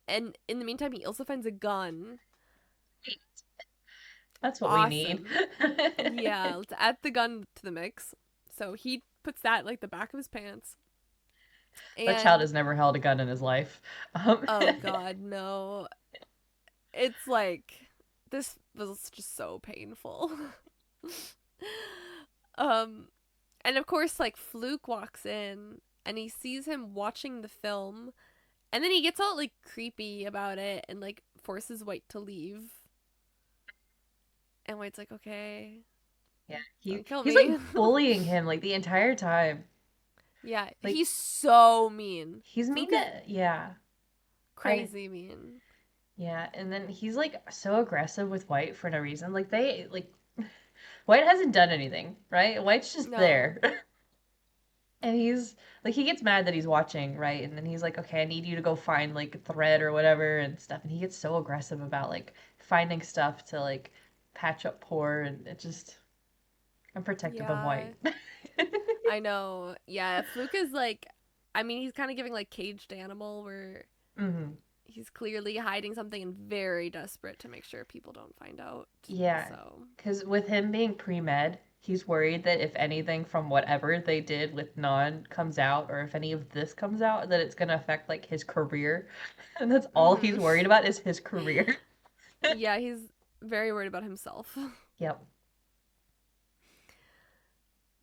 And in the meantime he also finds a gun. That's what we need. Awesome. Yeah, let's add the gun to the mix. So he puts that like the back of his pants. That child And has never held a gun in his life. oh god, no. It's like this was just so painful. um and of course like Fluke walks in and he sees him watching the film and then he gets all like creepy about it and like forces White to leave. And White's like, "Okay, Yeah, don't kill he's me." like bullying him like the entire time. Yeah, Like he's so mean. he's mean Fluke is to yeah. I crazy mean. yeah, and then he's like so aggressive with White for no reason. Like they like White hasn't done anything, right? White's just No. there. And he's like he gets mad that he's watching, right? And then he's like, "Okay, I need you to go find like a thread or whatever and stuff." And he gets so aggressive about like finding stuff to like patch up Poor and it just I'm protective of Yeah, White. I know. Yeah, Fluke is like, I mean, he's kind of giving like caged animal where Hmm. he's clearly hiding something and very desperate to make sure people don't find out. Yeah, So, because with him being pre-med, he's worried that if anything from whatever they did with Non comes out, or if any of this comes out, that it's gonna affect like his career. And that's all he's mm-hmm. worried about is his career. Yeah, he's very worried about himself. Yep.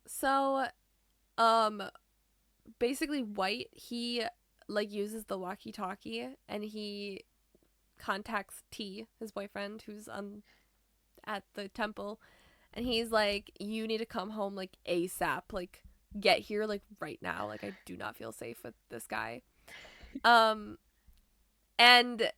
So, um, basically, White he like uses the walkie-talkie and he contacts T, his boyfriend, who's at the temple, and he's like, "You need to come home like ASAP. Like, get here like right now. Like, I do not feel safe with this guy." Um, and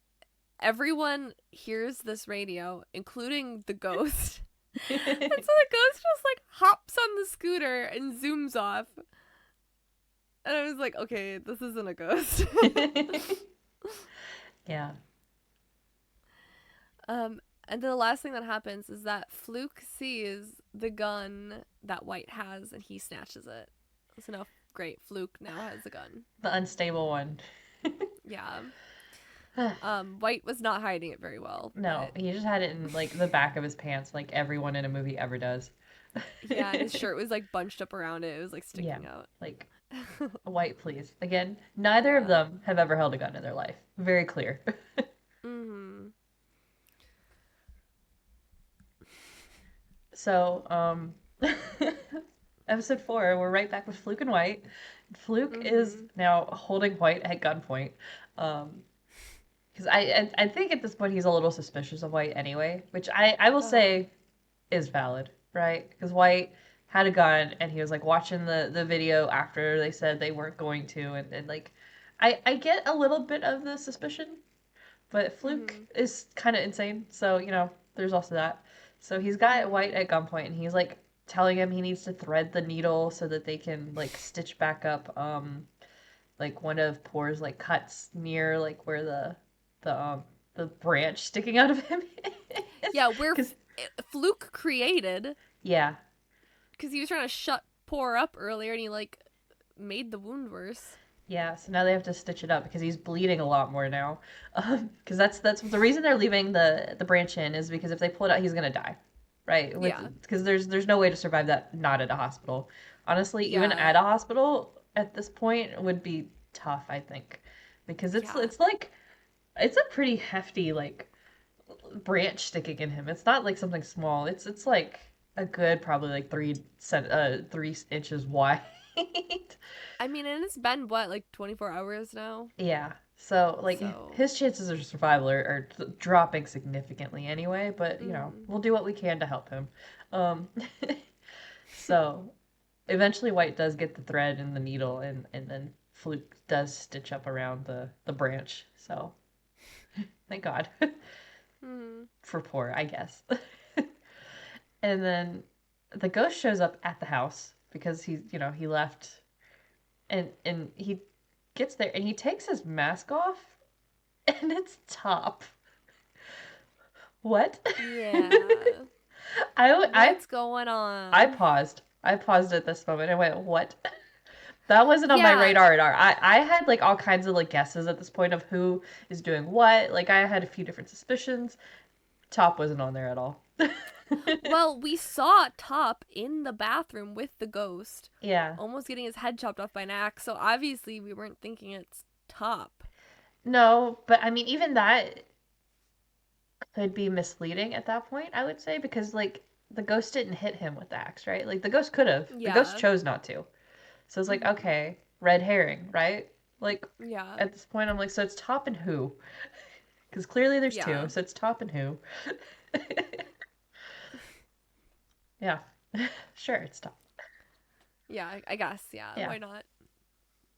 everyone hears this radio, including the ghost. And so the ghost just like hops on the scooter and zooms off. And I was like, okay, this isn't a ghost. Yeah. And then the last thing that happens is that Fluke sees the gun that White has and he snatches it. So now, great, Fluke now has a gun. The unstable one. Yeah. White was not hiding it very well, No, but he just had it in like the back of his pants, like everyone in a movie ever does. yeah, and his shirt was like bunched up around it. It was like Yeah, sticking out. like White, please. Again, neither of Yeah. them have ever held a gun in their life. Very clear. Mm-hmm. So, episode 4, we're right back with Fluke and White. Fluke is Mm-hmm. now holding White at gunpoint. Um, because I think at this point he's a little suspicious of White anyway, which I will Uh-huh. say is valid, right? Because White had a gun and he was like watching the video after they said they weren't going to, and like I get a little bit of the suspicion, but Fluke Mhm. is kind of insane, so there's also that. So he's got White Mhm. at gunpoint and he's like telling him he needs to thread the needle so that they can like stitch back up like one of Poor's like cuts near like where the branch sticking out of him is. Yeah, where Cause Fluke created yeah, because he was trying to shut Poor up earlier, and he like made the wound worse. yeah. So now they have to stitch it up because he's bleeding a lot more now. Because that's the reason they're leaving the branch in is because if they pull it out, he's gonna die, right? Yeah. With because there's no way to survive that not at a hospital. Honestly, even Yeah. at a hospital at this point would be tough, I think, because Yeah. it's like it's a pretty hefty like branch sticking in him. It's not like something small. It's like a good probably like 3 inches wide. I mean, and it's been what, like 24 hours now? Yeah. So like So, his chances of survival are dropping significantly anyway, but mhm. we'll do what we can to help him. Um so eventually White does get the thread and the needle and then Fluke does stitch up around the branch. So thank God Mhm. for poor, I guess. And then the ghost shows up at the house because he left and he gets there and he takes his mask off and it's Top. What? Yeah. I I What's going I on? paused. I paused at this moment and went, "What?" That wasn't on my Yeah. radar at all. I had like all kinds of like guesses at this point of who is doing what. Like I had a few different suspicions. Top wasn't on there at all. Well, we saw Top in the bathroom with the ghost, Yeah. almost getting his head chopped off by an axe. So obviously, we weren't thinking it's Top. No, but I mean even that could be misleading at that point, I would say, because like the ghost didn't hit him with the axe, right? Like the ghost could have. The ghost Yeah. chose not to. So it's like, Mhm. okay, red herring, right? Like Yeah. at this point I'm like, so it's Top and who? Because clearly there's two, Yeah. so it's Top and who? Yeah. Sure, it's Top. Yeah. I guess. Yeah. Yeah. Why not?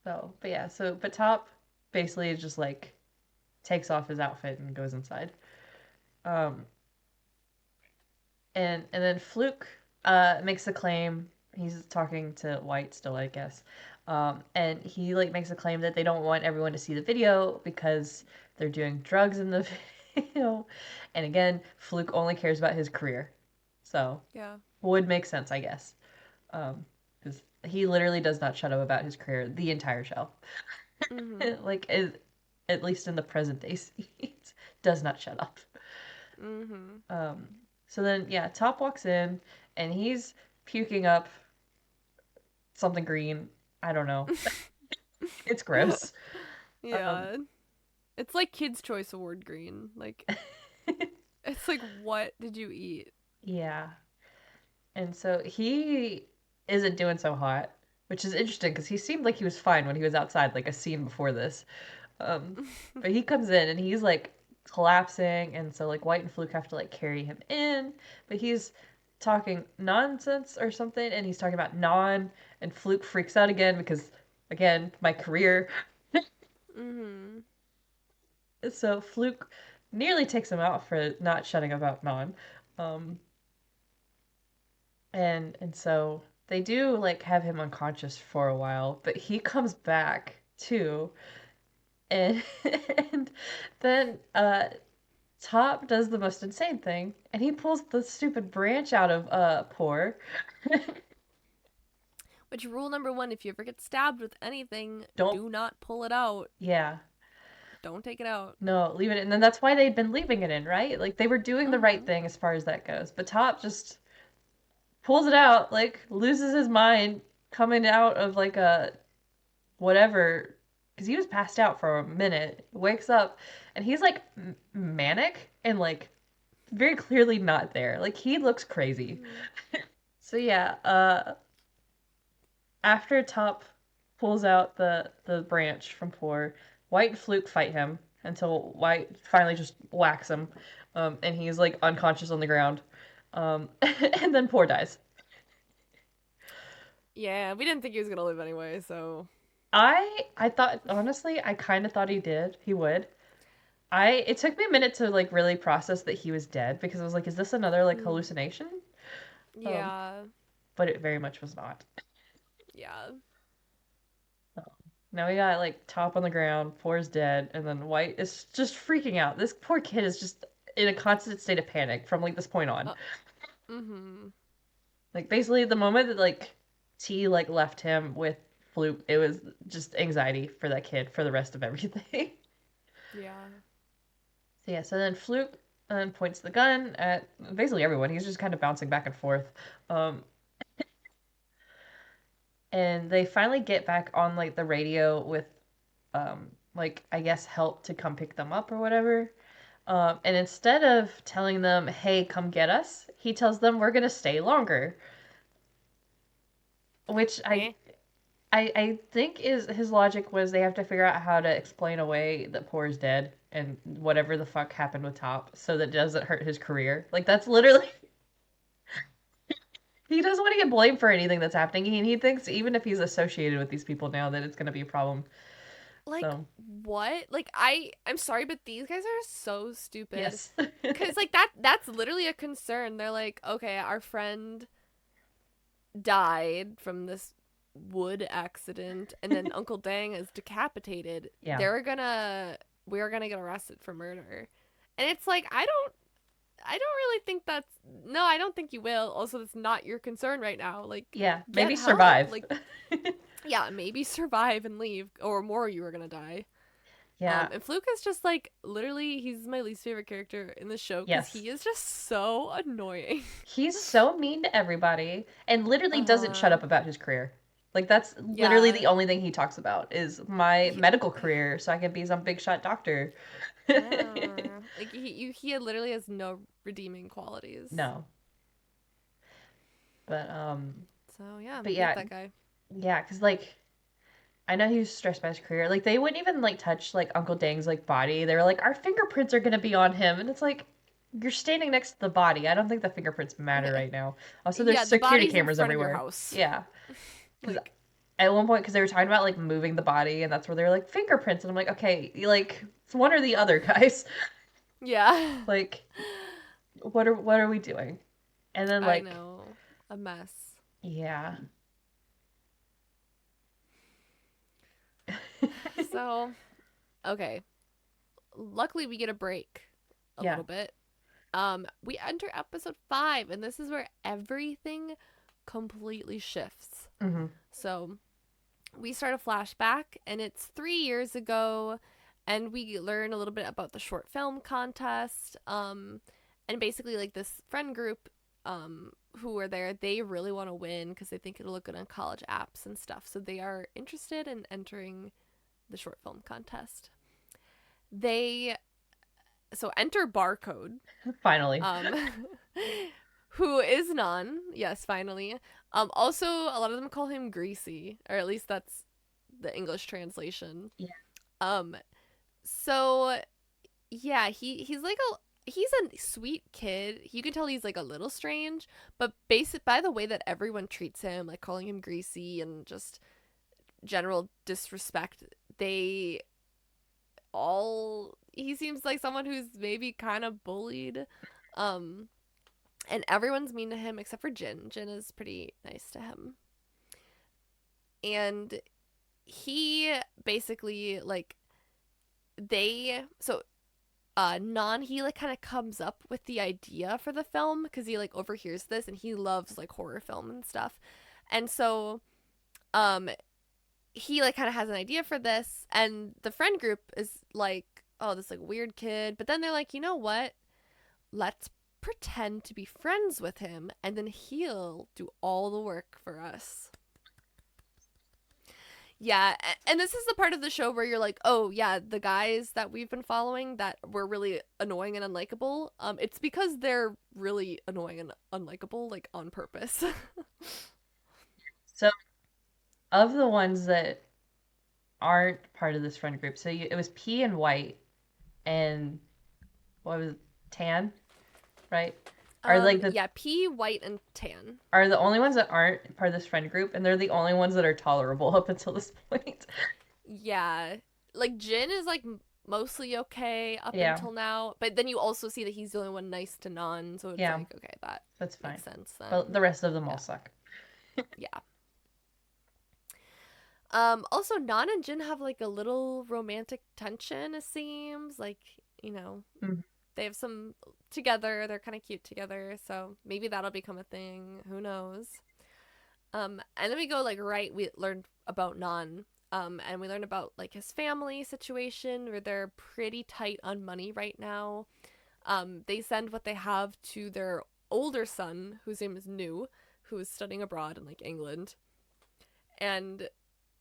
So, but yeah, but Top basically just like takes off his outfit and goes inside. Um, and then Fluke makes a claim. He's talking to White still, I guess. And he like makes a claim that they don't want everyone to see the video because they're doing drugs in the video. And again, Fluke only cares about his career. So, Yeah. would make sense, I guess. Because he literally does not shut up about his career the entire show. Mhm. Like, at least in the present day scenes, does not shut up. Mhm. Um, so then, yeah, Top walks in and he's puking up something green. I don't know. It's gross. Um, Yeah. It's like Kids' Choice Award green. Like, it's like, what did you eat? yeah. And so he isn't doing so hot, which is interesting because he seemed like he was fine when he was outside, like a scene before this. Um, but he comes in and he's like collapsing, and so like White and Fluke have to like carry him in, but he's talking nonsense or something, and he's talking about non, and Fluke freaks out again because, again, my career. Mhm. So Fluke nearly takes him out for not shutting up about non, um, and so they do like have him unconscious for a while, but he comes back too, and and then Top does the most insane thing, and he pulls the stupid branch out of Poor. Which rule number one: if you ever get stabbed with anything, Don't, do not pull it out. yeah, Don't take it out. no, leave it in. And then that's why they'd been leaving it in, right? Like they were doing the right Mhm. thing as far as that goes. But Top just pulls it out, like loses his mind coming out of like a whatever, because he was passed out for a minute, wakes up, and he's like manic and like very clearly not there. Like he looks crazy. Mhm. So yeah, after Top pulls out the branch from Poor, White and Fluke fight him. until White finally just whacks him, and he's like unconscious on the ground, and then Poor dies. Yeah, we didn't think he was gonna live anyway, so. I thought honestly, I kind of thought he would. I it took me a minute to like really process that he was dead because I was like, is this another like Mm, hallucination? Um, yeah, but it very much was not. yeah. Now we got like Top on the ground, Poor's dead, and then White is just freaking out. This poor kid is just in a constant state of panic from like this point on. Uh, mm-hmm. Like basically the moment that like T like left him with Floop, it was just anxiety for that kid for the rest of everything. Yeah. So yeah, so then Floop points the gun at basically everyone. He's just kind of bouncing back and forth. Um, and they finally get back on like the radio with like I guess help to come pick them up or whatever. And instead of telling them, "Hey, come get us," he tells them, "We're gonna stay longer," which Eh. I think is his logic was they have to figure out how to explain away that Poor is dead and whatever the fuck happened with Top so that it doesn't hurt his career. Like that's literally he doesn't want to get blamed for anything that's happening. He thinks even if he's associated with these people now that it's going to be a problem. Like So, what? Like I'm sorry, but these guys are so stupid. yes. Cause like that's literally a concern. They're like, okay, our friend died from this wood accident, and then Uncle Dang is decapitated. Yeah. We're gonna get arrested for murder, and it's like I don't really think that's no, I don't think you will. Also, that's not your concern right now. Like, Yeah, get maybe help. survive. Like, yeah, maybe survive and leave, or more you are gonna die. Yeah. And Fluke is just like literally, he's my least favorite character in the show because Yes. he is just so annoying. He's so mean to everybody and literally doesn't shut uh, up about his career. Like that's literally yeah, the only thing he talks about is my he, medical career so I can be some big shot doctor. like he literally has no redeeming qualities. No. But So yeah, but hate yeah, that guy. yeah, cuz like I know he was stressed by his career. Like they wouldn't even like touch like Uncle Dang's like body. They were like, our fingerprints are gonna be on him, and it's like you're standing next to the body. I don't think the fingerprints matter right now. Also, there's Yeah, the security body's in cameras front of your everywhere. house. Yeah, because Like, at one point, because they were talking about like moving the body, and that's where they were like fingerprints, and I'm like, okay, like it's one or the other, guys. yeah. Like, what are we doing? And then I like, know. A mess. yeah, So, okay. Luckily we get a break a yeah, little bit. We enter episode 5 and this is where everything completely shifts. hmm So, we start a flashback and it's 3 years ago and we learn a little bit about the short film contest and basically like this friend group who are there, they really want to win because they think it'll look good on college apps and stuff, so they are interested in entering the short film contest. They so enter Barcode, finally, um who is none, yes, finally. Also a lot of them call him Greasy, or at least that's the English translation. yeah. Um, so yeah, he's like he's a sweet kid. You can tell he's like a little strange, but basic by the way that everyone treats him, like calling him Greasy and just general disrespect, they all he seems like someone who's maybe kind of bullied. Um, and everyone's mean to him except for Jin. Jin is pretty nice to him. And he basically like they so non he like kind of comes up with the idea for the film because he like overhears this and he loves like horror film and stuff, and so um he like kind of has an idea for this, and the friend group is like, oh, this like weird kid, but then they're like, you know what, let's pretend to be friends with him and then he'll do all the work for us. Yeah, and this is the part of the show where you're like, oh yeah, the guys that we've been following that were really annoying and unlikable, it's because they're really annoying and unlikable, like on purpose. So of the ones that aren't part of this friend group, so it was P and White. and what was it? Tan, right? Are like the Yeah, pea, white, and tan. are the only ones that aren't part of this friend group, and they're the only ones that are tolerable up until this point. Yeah, like Jin is like mostly okay up Yeah, until now, but then you also see that he's the only one nice to Nan, so it's yeah, like okay, that that's fine. makes sense But then. the rest of them all Yeah, suck. yeah. Also, Nan and Jin have like a little romantic tension. It seems like you know Mhm. they have some together. They're kind of cute together, so maybe that'll become a thing. Who knows? And then we go like right. We learned about Nan. And we learn about like his family situation where they're pretty tight on money right now. They send what they have to their older son, whose name is New, who is studying abroad in like England. And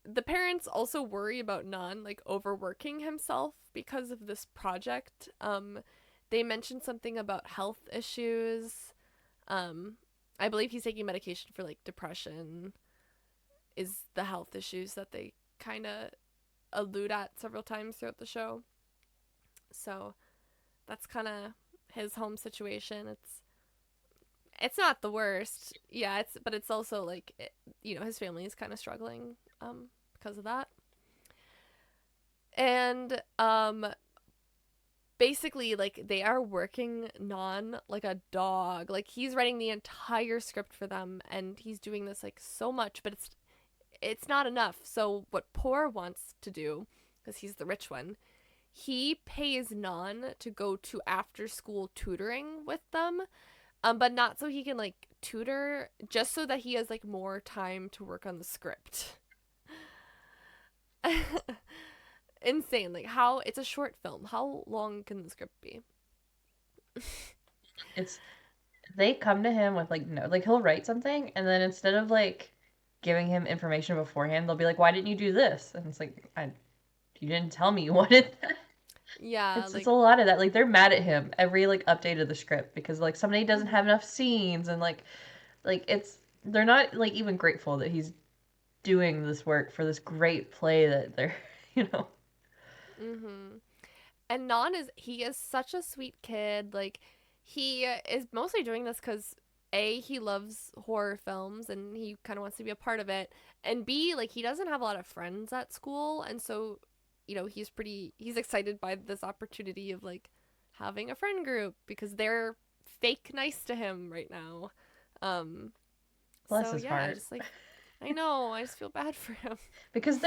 the parents also worry about Nan like overworking himself because of this project. They mentioned something about health issues. Um, I believe he's taking medication for like depression. Is the health issues that they kind of allude at several times throughout the show. So that's kind of his home situation. It's not the worst, yeah. But it's also like his family is kind of struggling because of that. And basically like they are working Nan like a dog. Like he's writing the entire script for them, and he's doing this like so much, but it's not enough. So what Poor wants to do, because he's the rich one, he pays Nan to go to after school tutoring with them, but not so he can like tutor, just so that he has like more time to work on the script. Insane. Like how it's a short film. How long can the script be? It's they come to him with like no, like he'll write something, and then instead of like giving him information beforehand, they'll be like, "Why didn't you do this?" And it's like, you didn't tell me you wanted that." Yeah, It's like a lot of that. Like they're mad at him every like update of the script because like somebody doesn't have mhm. enough scenes, and like it's they're not like even grateful that he's doing this work for this great play that they're you know. Mhm. And Nan he is such a sweet kid. Like he is mostly doing this cuz A, he loves horror films and he kind of wants to be a part of it. And B, like he doesn't have a lot of friends at school, and so he's excited by this opportunity of like having a friend group because they're fake nice to him right now. Um Bless so his yeah, heart. I know, I just feel bad for him. Because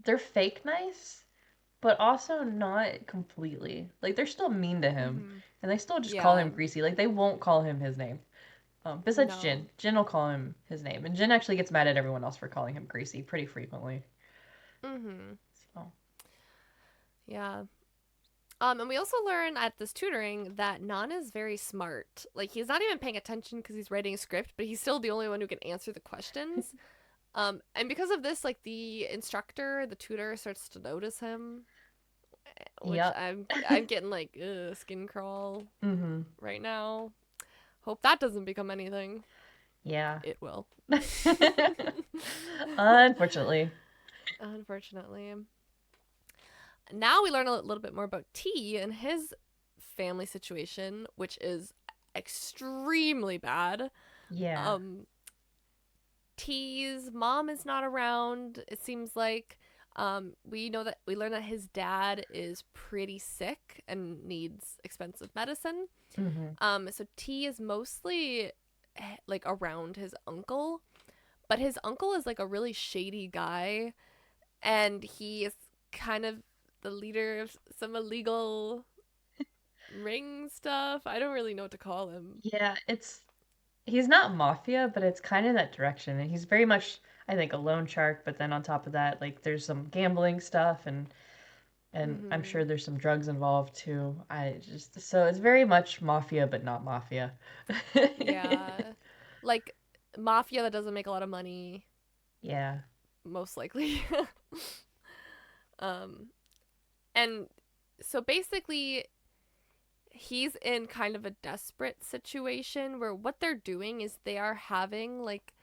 they're fake nice, but also not completely. Like they're still mean to him, Mhm. and they still just call him Yeah. Greasy. Like they won't call him his name. Besides No. Jin, Jin will call him his name, and Jin actually gets mad at everyone else for calling him Greasy pretty frequently. Mhm. So Yeah. And we also learn at this tutoring that Nan is very smart. Like he's not even paying attention because he's writing a script, but he's still the only one who can answer the questions. And because of this, like the instructor, the tutor, starts to notice him, which yep. I'm getting like skin crawl Mm-hmm. right now. Hope that doesn't become anything. Yeah. It will. Unfortunately. Unfortunately. Now we learn a little bit more about T and his family situation, which is extremely bad. Yeah. Um, T's mom is not around. It seems like we learn that his dad is pretty sick and needs expensive medicine. Mm-hmm. So T is mostly like around his uncle, but his uncle is like a really shady guy, and he is kind of the leader of some illegal ring stuff. I don't really know what to call him. Yeah, it's he's not mafia, but it's kind of that direction. And he's very much, I think, a loan shark. But then on top of that, like there's some gambling stuff, and I'm Mm-hmm. sure there's some drugs involved too. I just so it's very much mafia, but not mafia. Yeah, like mafia that doesn't make a lot of money, Yeah. most likely. um, and so basically, he's in kind of a desperate situation where what they're doing is they are having like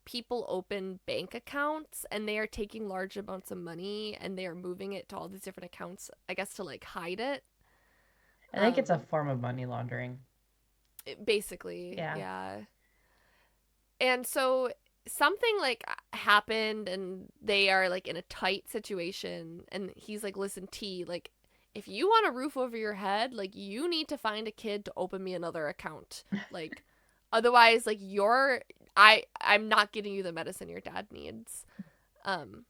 people open bank accounts and they are taking large amounts of money and they are moving it to all these different accounts, I guess to like hide it. I think it's a Um, form of money laundering. Basically, Yeah. yeah. And so something like happened and they are like in a tight situation and he's like, "Listen, T, like if you want a roof over your head, like you need to find a kid to open me another account. Like otherwise like I'm not getting you the medicine your dad needs." Um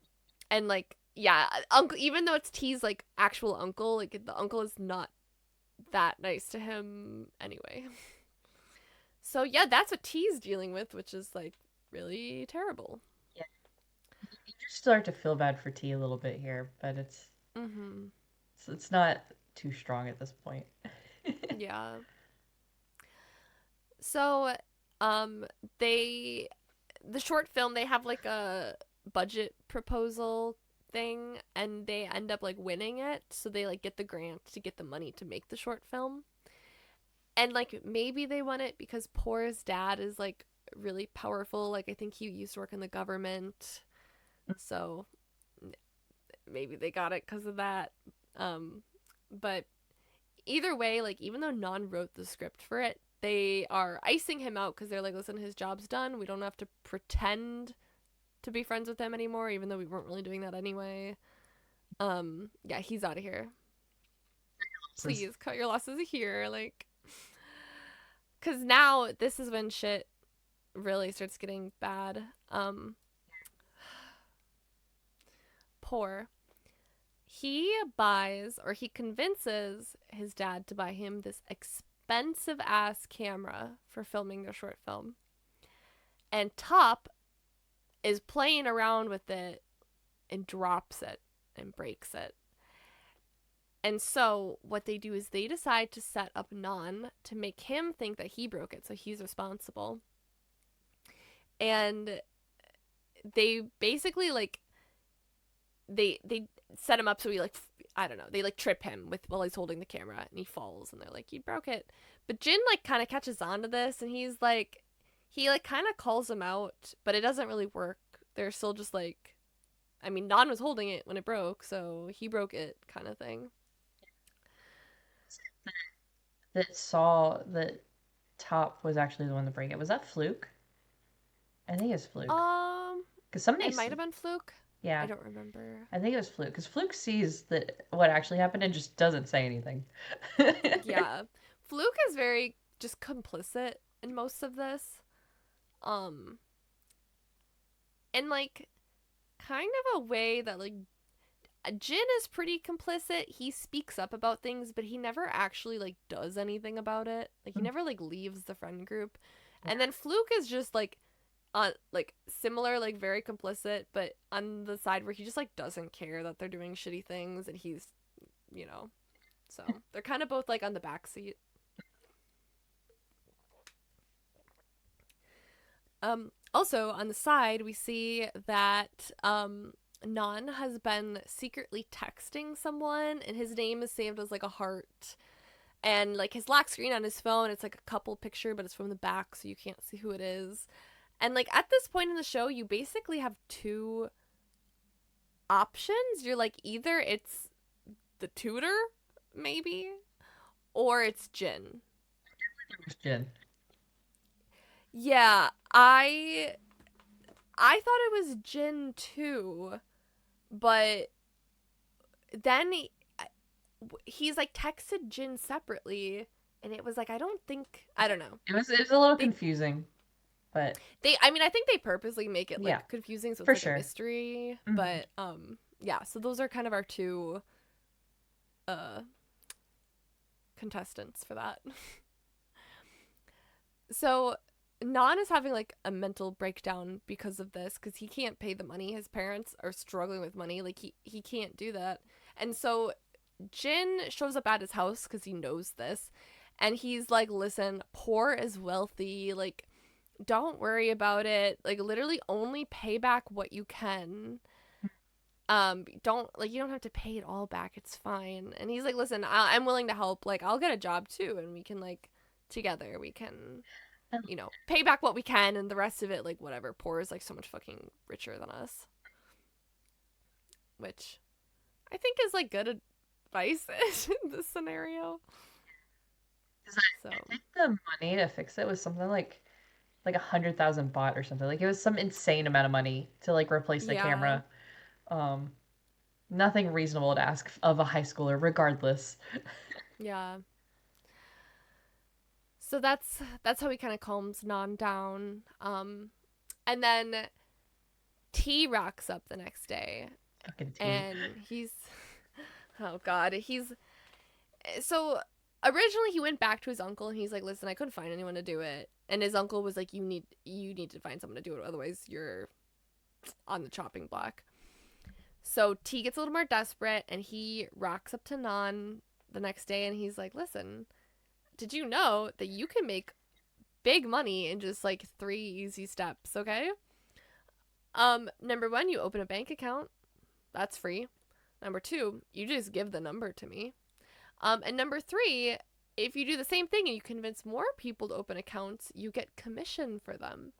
and like yeah, uncle, even though it's T's like actual uncle, like the uncle is not that nice to him anyway. So yeah, that's what T's dealing with, which is like really terrible. Yeah. You just start to feel bad for T a little bit here, but Mhm. it's not too strong at this point. Yeah. So um they the short film, they have like a budget proposal thing and they end up like winning it, so they like get the grant to get the money to make the short film. And like maybe they won it because Poor's dad is like really powerful. Like I think he used to work in the government. So maybe they got it because of that. Um, but either way, like even though Non wrote the script for it, they are icing him out because they're like, listen, his job's done. We don't have to pretend to be friends with him anymore, even though we weren't really doing that anyway. Yeah, he's out of here. Please cut your losses here, like, because now this is when shit really starts getting bad. Poor. He buys or he convinces his dad to buy him this expensive ass camera for filming their short film. And Top is playing around with it and drops it and breaks it. And so what they do is they decide to set up Non to make him think that he broke it, so he's responsible. And they basically like they set him up so he like I don't know, they like trip him with while he's holding the camera and he falls and they're like, you broke it. But Jin like kind of catches on to this and he's like he like kind of calls him out, but it doesn't really work. They're still just like, I mean, Non was holding it when it broke, so he broke it kind of thing. That saw that Top was actually the one to break it. Was that Fluke? I think it's Fluke. Um Because somebody, it might have been Fluke. I yeah, don't remember. I think it was Fluke. Because Fluke sees that what actually happened and just doesn't say anything. Yeah. Fluke is very just complicit in most of this. Um and like kind of a way that like Jin is pretty complicit. He speaks up about things, but he never actually like does anything about it. Like he never like leaves the friend group. And then Fluke is just like similar, like very complicit, but on the side where he just like doesn't care that they're doing shitty things and he's, you know. So, they're kind of both like on the back seat. Also on the side, we see that Non has been secretly texting someone, and his name is saved as like a heart. And like his lock screen on his phone, it's like a couple picture, but it's from the back, so you can't see who it is. And like at this point in the show, you basically have two options. You're like either it's the tutor, maybe, or it's Jin. Jen. Yeah, I thought it was Jin too, but then he's like texted Jin separately, and it was like I don't know. It was a little They confusing, but I mean I think they purposely make it yeah, like confusing so it's for like a sure. mystery, Hmm. but yeah, so those are kind of our two uh contestants for that. So Non is having like a mental breakdown because of this because he can't pay the money. His parents are struggling with money. Like he can't do that. And so Jin shows up at his house because he knows this. And he's like, listen, poor is wealthy. Like, don't worry about it. Like, literally only pay back what you can. Don't like you don't have to pay it all back. It's fine. And he's like, listen, I'm willing to help. Like, I'll get a job too, and we can like together we can. pay back what we can, and the rest of it, like, whatever. Poor is like so much fucking richer than us, which I think is like good advice in this scenario. 'Cause I So think the money to fix it was something like 100,000 baht or something. Like it was some insane amount of money to like replace the yeah, camera. Um, Nothing reasonable to ask of a high schooler, regardless. yeah. So that's how he kind of calms Non down. And then T rocks up the next day, Fucking tea. and he's oh god, he's so originally he went back to his uncle and he's like, listen, I couldn't find anyone to do it, and his uncle was like, you need to find someone to do it, otherwise you're on the chopping block. So T gets a little more desperate and he rocks up to Non the next day and he's like, listen, did you know that you can make big money in just like 3 easy steps? Okay. Number one, you open a bank account. That's free. Number two, you just give the number to me. And number three, if you do the same thing and you convince more people to open accounts, you get commission for them.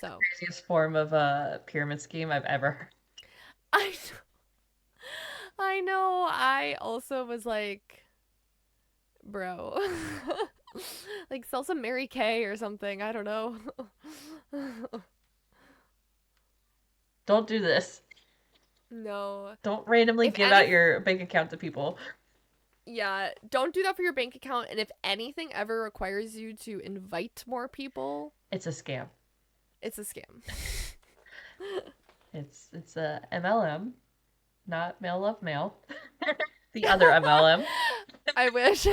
So Craziest form of a pyramid scheme I've ever heard. I I know. I also was like, bro, like sell some Mary Kay or something. I don't know. Don't do this. No. Don't randomly If give any, out your bank account to people. yeah, don't do that for your bank account. And if anything ever requires you to invite more people, It's a scam. it's a scam. It's a MLM, not male love male. The other MLM, I wish.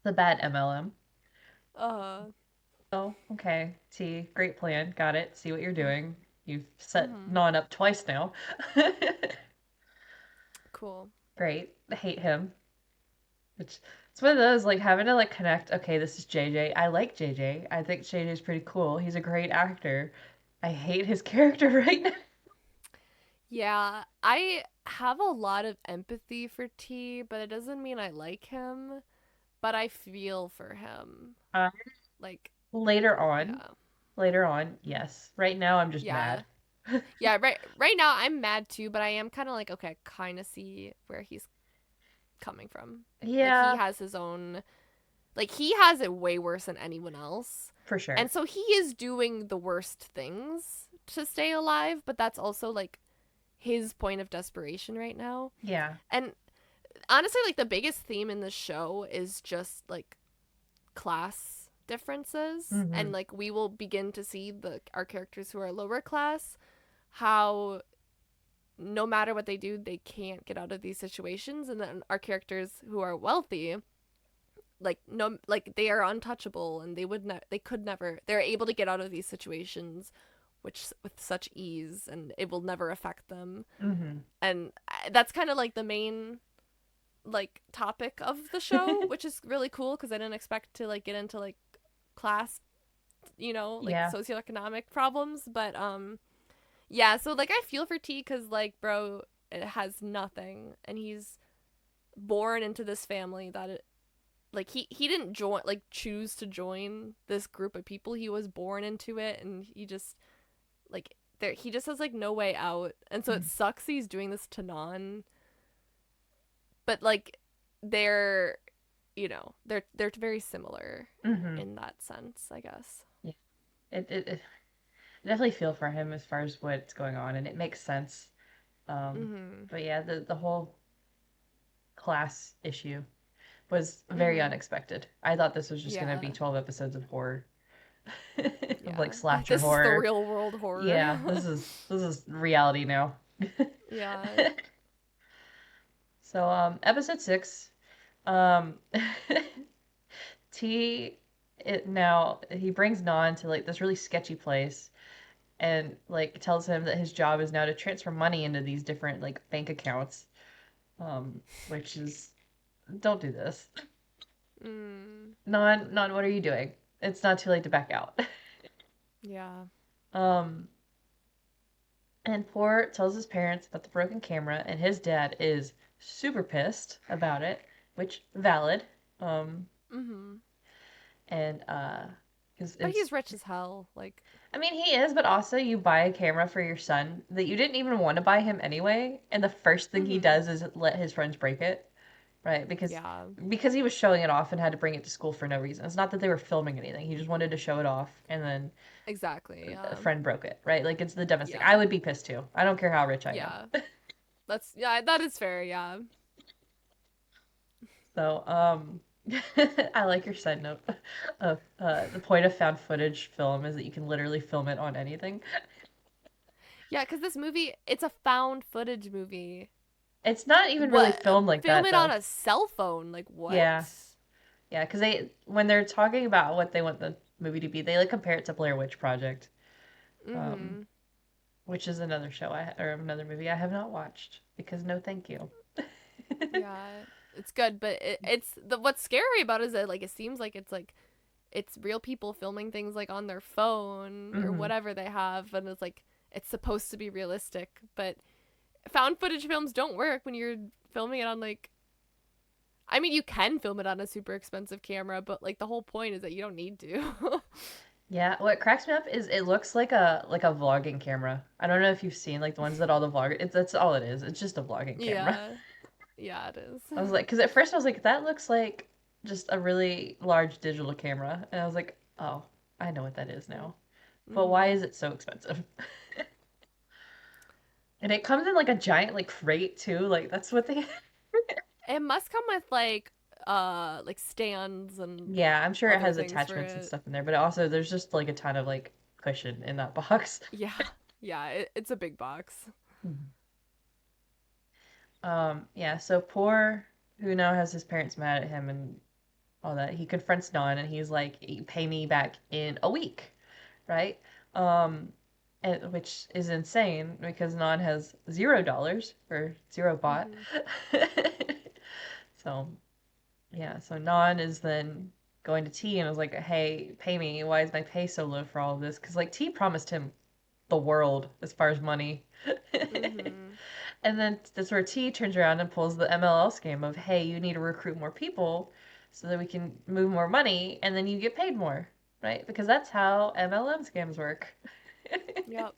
the bad MLM. uh, Oh, okay. T, great plan. Got it. See what you're doing. You've set mm-hmm. Non up twice now. Cool. Great. I hate him. Which it's one of those like having to like connect. Okay, this is JJ. I like JJ. I think JJ's pretty cool. He's a great actor. I hate his character right now. Yeah, I have a lot of empathy for T, but it doesn't mean I like him. But I feel for him. Uh, Like, later on, yeah, later on, yes. Right now, I'm just yeah, mad. yeah. Right now, I'm mad too, but I am kind of like, okay, I kind of see where he's coming from. Like, he Yeah, has his own. Like, he has it way worse than anyone else, for sure. and so he is doing the worst things to stay alive. But that's also like his point of desperation right now. Yeah. And honestly, like the biggest theme in the show is just like class differences, Mm-hmm. and like we will begin to see the our characters who are lower class, how no matter what they do they can't get out of these situations, and then our characters who are wealthy, like no, like they are untouchable and they could never, they're able to get out of these situations which with such ease, and it will never affect them. Mm-hmm. And that's kind of like the main like topic of the show, which is really cool because I didn't expect to like get into like class, like Yeah. socioeconomic problems. But yeah, so like I feel for T because like bro, it has nothing, and he's born into this family that like he didn't join, like choose to join this group of people. He was born into it, and he just like there he just has like no way out, and so it sucks he's doing this to Non. But like they're they're very similar Mm-hmm. in that sense, I guess. Yeah. It I definitely feel for him as far as what's going on, and it makes sense. Mhm. But yeah, the whole class issue was very Mhm. unexpected. I thought this was just gonna be Yeah. 12 episodes of horror, of like Yeah. slasher This is the horror. real world horror. Yeah, this is reality now. Yeah. So episode 6, um, T, it now he brings Non to like this really sketchy place and like tells him that his job is now to transfer money into these different like bank accounts. Which is don't do this. Mm. Non, what are you doing? It's not too late to back out. Yeah. um, and Poor tells his parents about the broken camera, and his dad is super pissed about it, which valid. Um, Mhm. and because But it's he's rich as hell. Like, I mean, he is, but also you buy a camera for your son that you didn't even want to buy him anyway, and the first thing he mm-hmm. does is let his friends break it, right? Yeah, Because he was showing it off and had to bring it to school for no reason. It's not that they were filming anything. He just wanted to show it off, and then exactly. a friend broke it, right? Like it's the dumbest thing. I Yeah. would be pissed too. I don't care how rich I am. Yeah. Yeah, that is fair. Yeah. So, I like your side note of the point of found footage film is that you can literally film it on anything. Yeah, because this movie, it's a found footage movie. It's not even really What? filmed like Film that it on though. a cell phone? Like, Yeah. what? Yeah, because they when they're talking about what they want the movie to be, they like compare it to Blair Witch Project, um, Mm-hmm. which is another show or another movie I have not watched because no, thank you. Yeah. It's good, but it's what's scary about it is that like it seems like it's real people filming things like on their phone or Hmm. whatever they have, and it's like it's supposed to be realistic, but found footage films don't work when you're filming it on like I mean, you can film it on a super expensive camera, but like the whole point is that you don't need to. Yeah, what cracks me up is it looks like a vlogging camera. I don't know if you've seen like the ones that all the vloggers. That's all it is. It's just a vlogging camera. Yeah. Yeah, it is. I was like, because at first I was like, that looks like just a really large digital camera, and I was like, oh, I know what that is now. But why Mhm. is it so expensive? And it comes in like a giant like crate too. Like that's what they. It must come with like stands and Yeah, I'm sure it other has things for attachments and it. stuff in there, but also there's just like a ton of like cushion in that box. Yeah. Yeah, it's a big box. Mhm. Yeah, so poor who now has his parents mad at him and all that. He confronts Don and he's like, "You pay me back in a week," right? Um, which is insane because Non has $0 or zero bot. Mhm. So yeah, so Non is then going to T and was like, "Hey, pay me. Why is my pay so low for all of this?" Because like T promised him the world as far as money. Mhm. And then that's where T turns around and pulls the MLL scam of, "Hey, you need to recruit more people so that we can move more money and then you get paid more," right? Because that's how MLM scams work. Yep.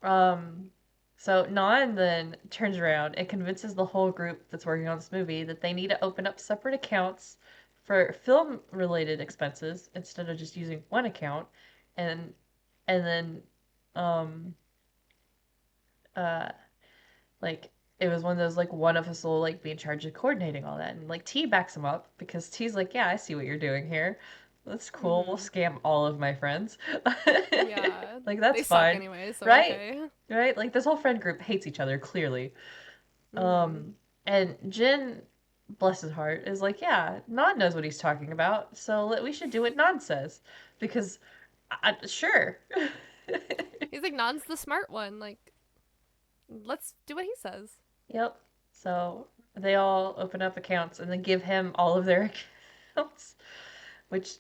Um, so Nan then turns around and convinces the whole group that's working on this movie that they need to open up separate accounts for film related expenses instead of just using one account, and and then um uh like it was one of those like one of us will like be in charge of coordinating all that, and like T backs him up because T's like, yeah, I see what you're doing here. That's cool. We'll Mhm. scam all of my friends. Yeah. Like They that's suck fine, anyway, so right? okay. Right? Like this whole friend group hates each other clearly. Mhm. Um, and Jin, bless his heart, is like, yeah, Nan knows what he's talking about, so we should do what Nan says because, sure. He's like Non's the smart one. Like, let's do what he says. Yep. So they all open up accounts and then give him all of their accounts, which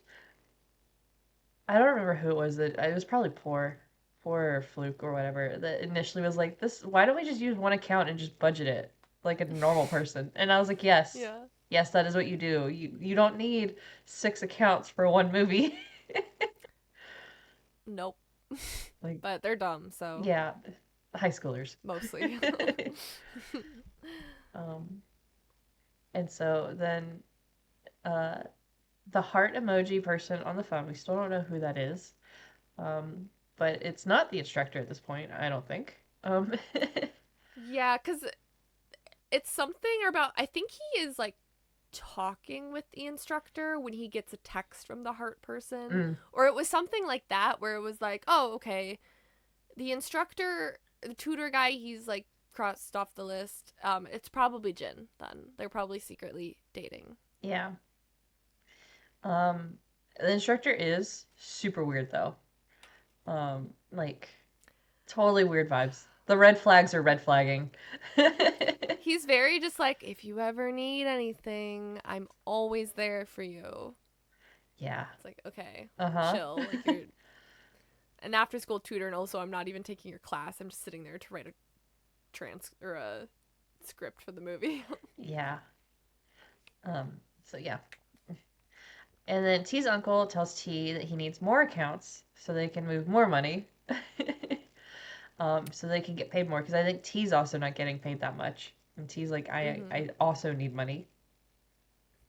I don't remember who it was that it was probably poor or Fluke or whatever that initially was like, this. Why don't we just use one account and just budget it like a normal person? And I was like, yes, Yeah. yes, that is what you do. You don't need six accounts for one movie. Nope. Like, But they're dumb, so yeah, high schoolers. mostly. um, and so then uh, the heart emoji person on the phone, we still don't know who that is. But it's not the instructor at this point, I don't think. Yeah, cuz it's something about I think he is like talking with the instructor when he gets a text from the heart person mm, or it was something like that where it was like, "Oh, okay. The instructor, the tutor guy, he's like crossed off the list. It's probably Jin then. They're probably secretly dating." yeah. Um, the instructor is super weird though. Like totally weird vibes. The red flags are red flagging. He's very just like, "If you ever need anything, I'm always there for you." Yeah. It's like, "Okay, Uh-huh. chill. Like you're an after school tutor and also I'm not even taking your class. I'm just sitting there to write a or a script for the movie." Yeah. So yeah. And then T's uncle tells T that he needs more accounts so they can move more money. So they can get paid more because I think T's also not getting paid that much. And T's like, Mm-hmm. I also need money.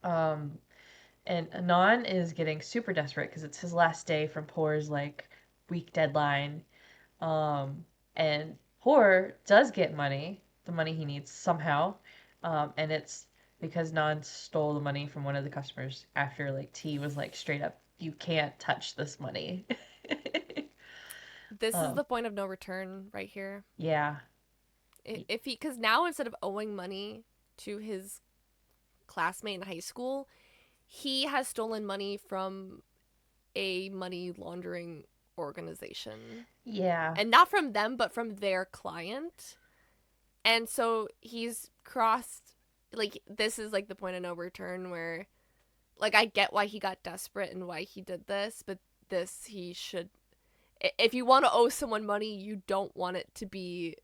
Um, and Anon is getting super desperate because it's his last day from Poor's like week deadline. Um, and Poor does get money, the money he needs somehow. And it's because Non stole the money from one of the customers after like T was like straight up, you can't touch this money. This is um, the point of no return right here. yeah. If he, because now instead of owing money to his classmate in high school, he has stolen money from a money laundering organization. Yeah. And not from them, but from their client. And so he's crossed, like, this is like the point of no return where, like, I get why he got desperate and why he did this, but this, he should, if you want to owe someone money, you don't want it to be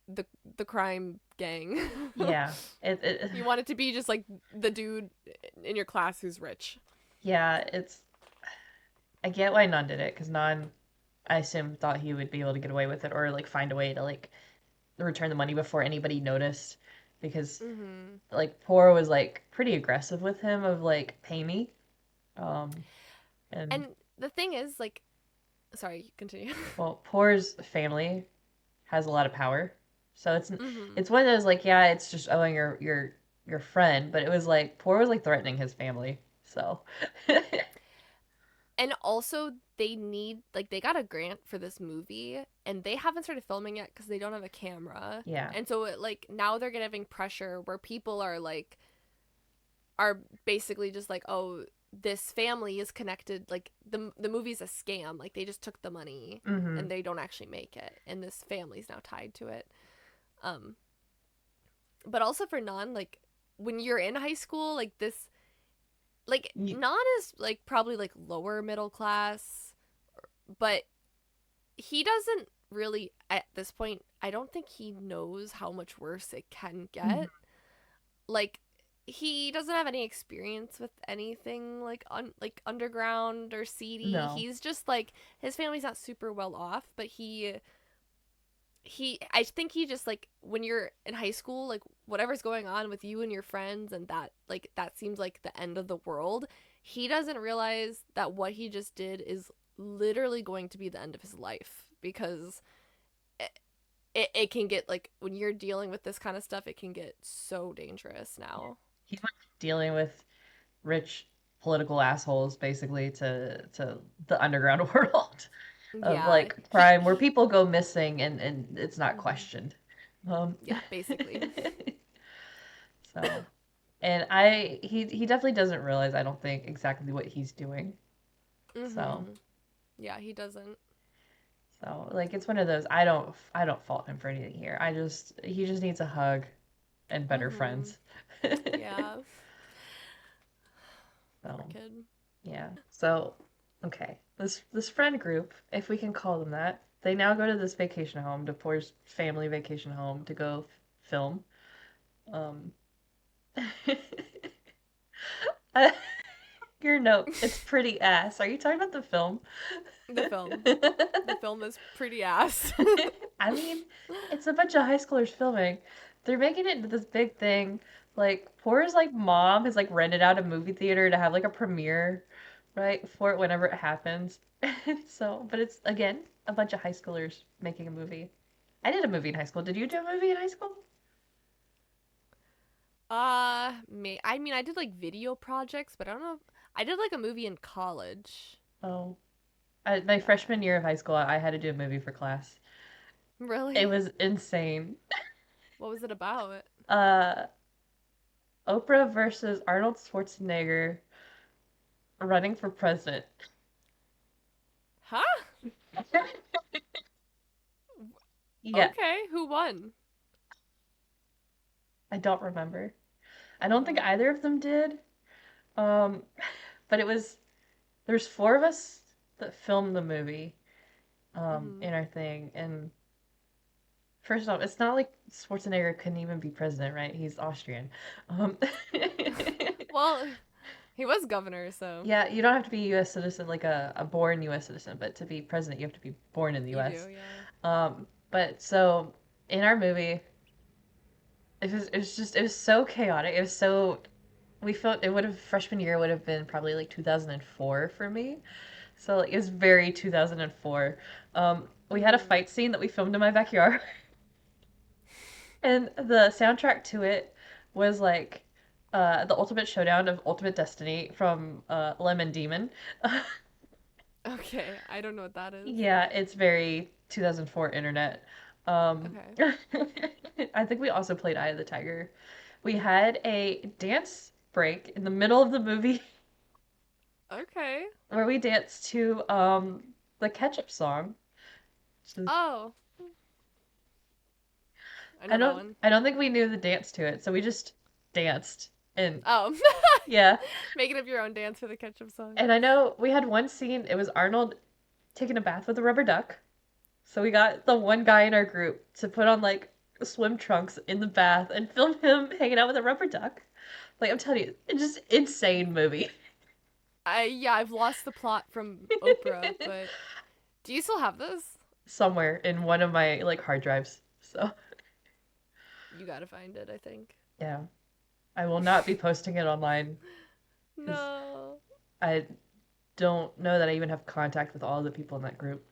the the crime gang. Yeah. It You want it to be just like the dude in your class who's rich. yeah, it's I get why Non did it because Non I assume thought he would be able to get away with it or like find a way to like return the money before anybody noticed because Mm-hmm. like Poor was like pretty aggressive with him of like pay me. Um and And the thing is, like, sorry, continue. well, Poor's family has a lot of power. So Mm-hmm. it's one of those like yeah, it's just owing your friend, but it was like Poor was like threatening his family. So And also, they need, like, they got a grant for this movie, and they haven't started filming yet because they don't have a camera. yeah. And so, like, now they're getting pressure where people are like, are basically just like, oh, this family is connected. Like, the movie's a scam. Like, they just took the money Mhm. and they don't actually make it, and this family's now tied to it. Um, but also for Non, like, when you're in high school, like this, like Y- Non is like probably like lower middle class, but he doesn't really at this point. I don't think he knows how much worse it can mhm. get. Like, he doesn't have any experience with anything like like underground or seedy. No. He's just like, his family's not super well off, but he I think he just, like, when you're in high school, like, whatever's going on with you and your friends, and that, like, that seems like the end of the world. He doesn't realize that what he just did is literally going to be the end of his life, because it can get, like, when you're dealing with this kind of stuff, it can get so dangerous Yeah. now. He's like dealing with rich political assholes basically to the underground world of Yeah, like crime where people go missing and it's not mhm. questioned. Um Yeah, basically. so and he definitely doesn't realize I don't think exactly what he's doing. So Mhm. Yeah, he doesn't. so like it's one of those I don't fault him for anything here. I just he just needs a hug and better Mhm. friends. Yeah. Poor So kid. yeah. So, okay. This friend group, if we can call them that, they now go to this vacation home, DePore's family vacation home, to go film. Um, uh, your note, it's pretty ass. Are you talking about the film? The film. The film is pretty ass. I mean, it's a bunch of high schoolers filming. They're making it into this big thing. Like, Poor's like mom has like rented out a movie theater to have like a premiere, right, for it whenever it happens. So, but it's again a bunch of high schoolers making a movie. I did a movie in high school. Did you do a movie in high school? Me. I mean, I did like video projects, but I don't know. I did like a movie in college. Oh, my Yeah. freshman year of high school, I had to do a movie for class. It Really? was insane. What was it about? Uh, Oprah versus Arnold Schwarzenegger running for president. Huh? Yeah, Okay. Who won? I don't remember. I don't think Oh. either of them did. Um, but there's four of us that filmed the movie Mhm. in our thing. And first off, it's not like Schwarzenegger couldn't even be president, right? He's Austrian. Um, Well, He was governor, so Yeah, you don't have to be a U.S. citizen, like a born U.S. citizen, but to be president, you have to be born in the you do, U.S. yeah. But so in our movie, it was so chaotic. It was so we felt it would have freshman year would have been probably like 2004 for me. So like, it was very 2004. We had a Mhm. fight scene that we filmed in my backyard, and the soundtrack to it was like the Ultimate Showdown of Ultimate Destiny from Lemon Demon. Okay, I don't know what that is. Yeah, it's very 2004 internet. Um, Okay. I think we also played Eye of the Tiger. We had a dance break in the middle of the movie Okay. where we danced to the Ketchup song. Which is- Oh, I know that one. I don't think we knew the dance to it, so we just danced. And Oh, yeah, making up your own dance for the ketchup song. and I know we had one scene, it was Arnold taking a bath with a rubber duck. So we got the one guy in our group to put on like swim trunks in the bath and film him hanging out with a rubber duck. Like I'm telling you, it's just insane movie. I've lost the plot from Oprah, but do you still have this? Somewhere in one of my like hard drives. So You gotta find it, I think. yeah, I will not be posting it online because No, I don't know that I even have contact with all the people in that group.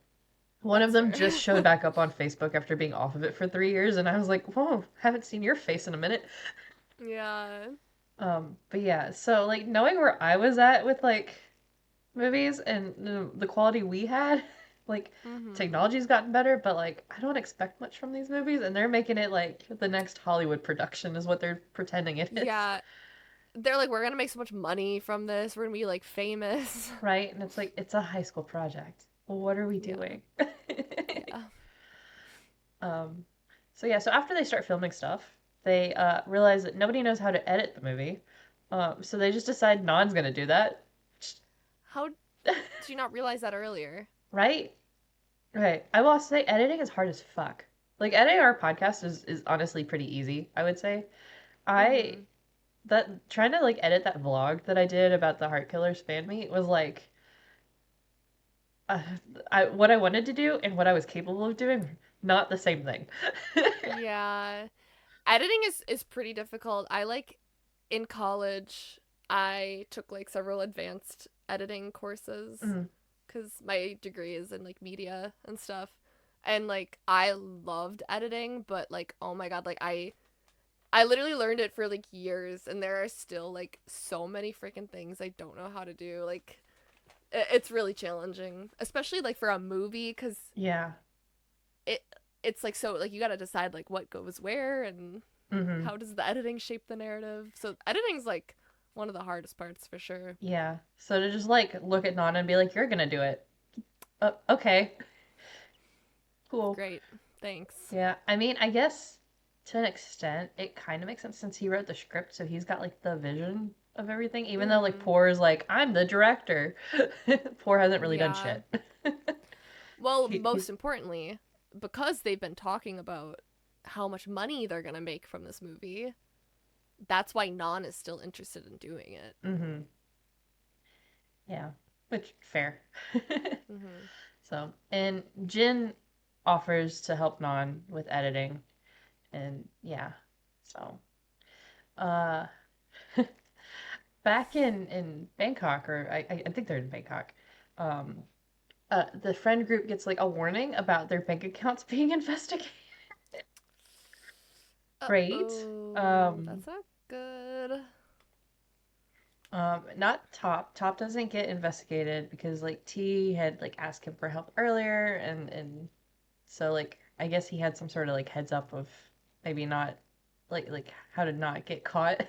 One of that's them fair. just showed back up on Facebook after being off of it for 3 years, and I was like, "Whoa, haven't seen your face in a minute." Yeah. But yeah, so like knowing where I was at with like movies and the quality we had, like Mhm. technology's gotten better, but like I don't expect much from these movies, and they're making it like the next Hollywood production is what they're pretending it is, Yeah, they're like, we're gonna make so much money from this. We're gonna be like famous. right? And it's like it's a high school project. Well, what are we Yeah. doing? Yeah. um, so yeah, so after they start filming stuff, they realize that nobody knows how to edit the movie. So they just decide Non's gonna do that. How did you not realize that earlier? Right? Right. I will say editing is hard as fuck. Like editing our podcast is honestly pretty easy, I would say. I Mhm. that trying to like edit that vlog that I did about the Heart Killers fan meet was like uh, what I wanted to do and what I was capable of doing, not the same thing. Yeah. Editing is pretty difficult. I like in college I took like several advanced editing courses Mm, cuz my degree is in like media and stuff. And like I loved editing, but like oh my god, like I literally learned it for like years and there are still like so many freaking things I don't know how to do. Like it's really challenging, especially like for a movie cuz yeah. it it's like so like you got to decide like what goes where and Hmm. how does the editing shape the narrative. So editing's like one of the hardest parts for sure. Yeah. So to just like look at Nana and be like, "You're gonna do it." Okay. Cool. Great. Thanks. Yeah, I mean, I guess to an extent, it kind of makes sense since he wrote the script, so he's got like the vision of everything. Even though like Mhm. Poor is like, I'm the director. Poor hasn't really done Yeah. shit. Well, He's most importantly, because they've been talking about how much money they're going to make from this movie, that's why Non is still interested in doing it. mm-hmm. Yeah, which fair. Mhm. So, and Jin offers to help Non with editing, and yeah, so uh, back in Bangkok, or I think they're in Bangkok. Um, the friend group gets like a warning about their bank accounts being investigated. Great. Uh-oh. That's not good. Not Top. Top doesn't get investigated because like T had like asked him for help earlier, and so like I guess he had some sort of like heads up of maybe not like how to not get caught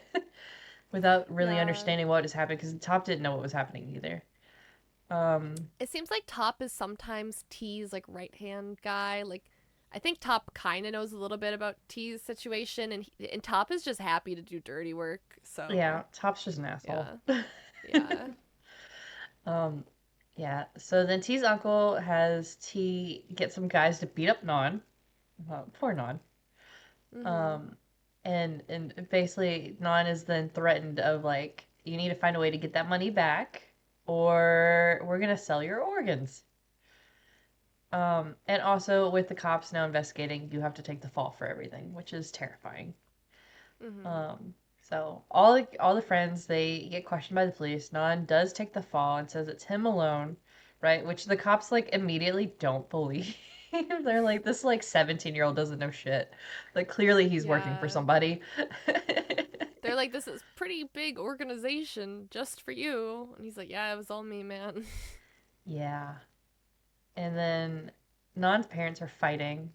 without really Yeah. understanding what has happened because Top didn't know what was happening either. Um, It seems like Top is sometimes T's like right hand guy. Like I think Top kind of knows a little bit about T's situation, and Top is just happy to do dirty work. So yeah, Top's just an asshole. yeah, yeah. Um, yeah. So then T's uncle has T get some guys to beat up Non. Poor Non. Mhm. Um, and basically Non is then threatened of like You need to find a way to get that money back, or we're gonna sell your organs. And also with the cops now investigating, you have to take the fall for everything, which is terrifying. Mhm. Um, so all the friends they get questioned by the police. Nan does take the fall and says it's him alone, right? Which the cops like immediately don't believe. They're like, this like 17-year-old doesn't know shit. Like clearly he's working for Yeah. somebody. They're like, this is pretty big organization just for you. And he's like, yeah, it was all me, man. Yeah. And then Nan's parents are fighting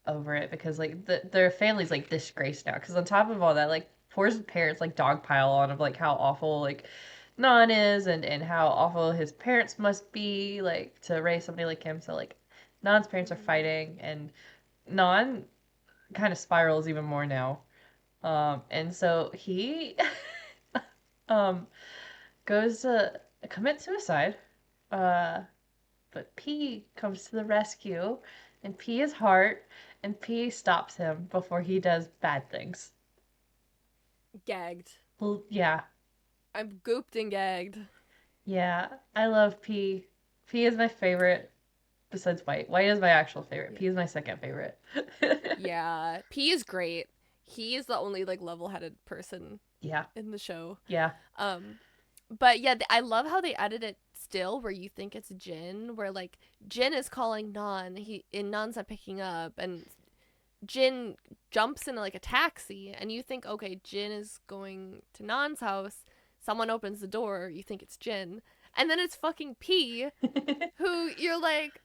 over it because like their family's like disgraced now. Because on top of all that, like Poor's parents like dogpile on of like how awful like Nan is and how awful his parents must be like to raise somebody like him. So like Nan's parents are Mhm. fighting and Nan kind of spirals even more now. And so he um goes to commit suicide. Uh but P comes to the rescue, and P is heart, and P stops him before he does bad things. Gagged. Well, yeah, I'm gooped and gagged. yeah, I love P. P is my favorite besides White. White is my actual favorite. Yeah. P is my second favorite. Yeah. P is great. He is the only like level-headed person Yeah, in the show. yeah. Um but yeah, I love how they edit it still where you think it's Jin, where like Jin is calling Nan, and Nan's not picking up, and Jin jumps into like a taxi, and you think, okay, Jin is going to Nan's house. Someone opens the door, you think it's Jin, and then it's fucking P, who you're like,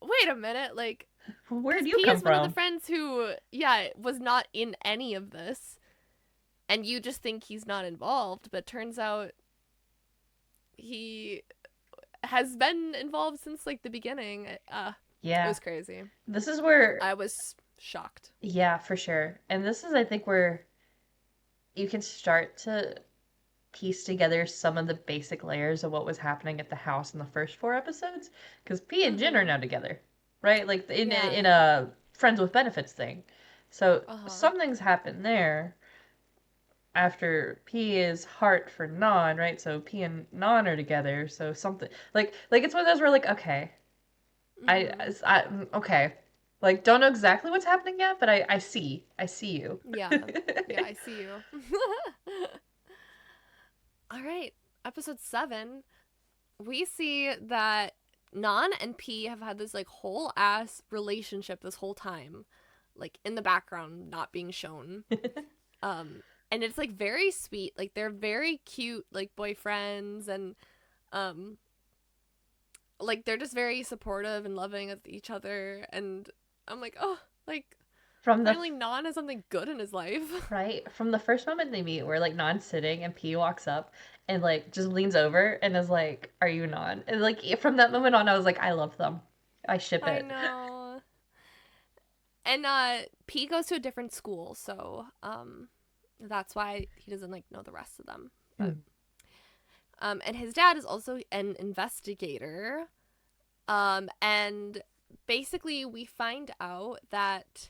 wait a minute, like, Where'd because you P come is one of the from? friends who, yeah, was not in any of this, and you just think he's not involved, but turns out he has been involved since like the beginning. It Yeah, was crazy. this is where, I was shocked. yeah, for sure. And this is, I think, where you can start to piece together some of the basic layers of what was happening at the house in the first four episodes because P and Jin are Mm-hmm. now together, right? Like in Yeah. a friends with benefits thing. So Uh huh. something's happened there after P is heart for Non, right? So P and Non are together. So something like it's one of those where like okay, Mm-hmm. okay, like don't know exactly what's happening yet, but I see you. Yeah. Yeah, I see you. All right. Episode 7, we see that Nan and P have had this like whole ass relationship this whole time, like in the background, not being shown. Um, and it's like very sweet. Like they're very cute, like boyfriends, and um, like they're just very supportive and loving of each other. And I'm like, oh, like From the finally Nan has something good in his life. Right? From the first moment they meet, where like Non's sitting and P walks up and like just leans over and is like, "Are you Non?" And like from that moment on, I was like, I love them. I ship I it. know. And P goes to a different school, so that's why he doesn't like know the rest of them. But Mm. and his dad is also an investigator. And basically we find out that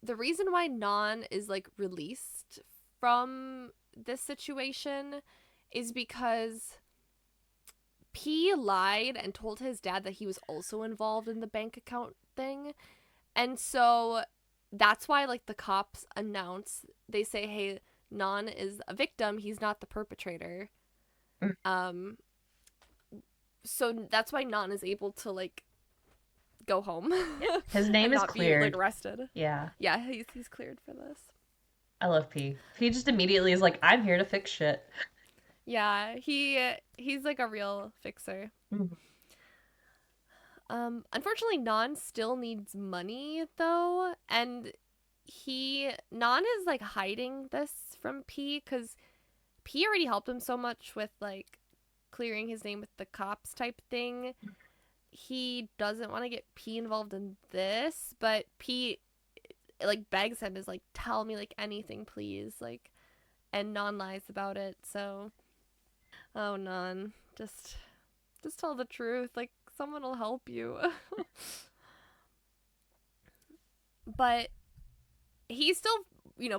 the reason why Non is like released from this situation is because P lied and told his dad that he was also involved in the bank account thing. And so that's why like the cops announce, they say, "Hey, Non is a victim, he's not the perpetrator." Mm. Um so that's why Non is able to like go home Yeah. His name and is not be like cleared. arrested. Yeah. Yeah, he's cleared for this. I love P. P just immediately is like, I'm here to fix shit. Yeah, he's like a real fixer. Mhm. Unfortunately, Non still needs money though, and Non is like hiding this from P because P already helped him so much with like clearing his name with the cops type thing. He doesn't want to get P involved in this, but P like begs him, is like, tell me like anything please, like, and Non lies about it. So oh Non, just tell the truth, like someone will help you. But he's still,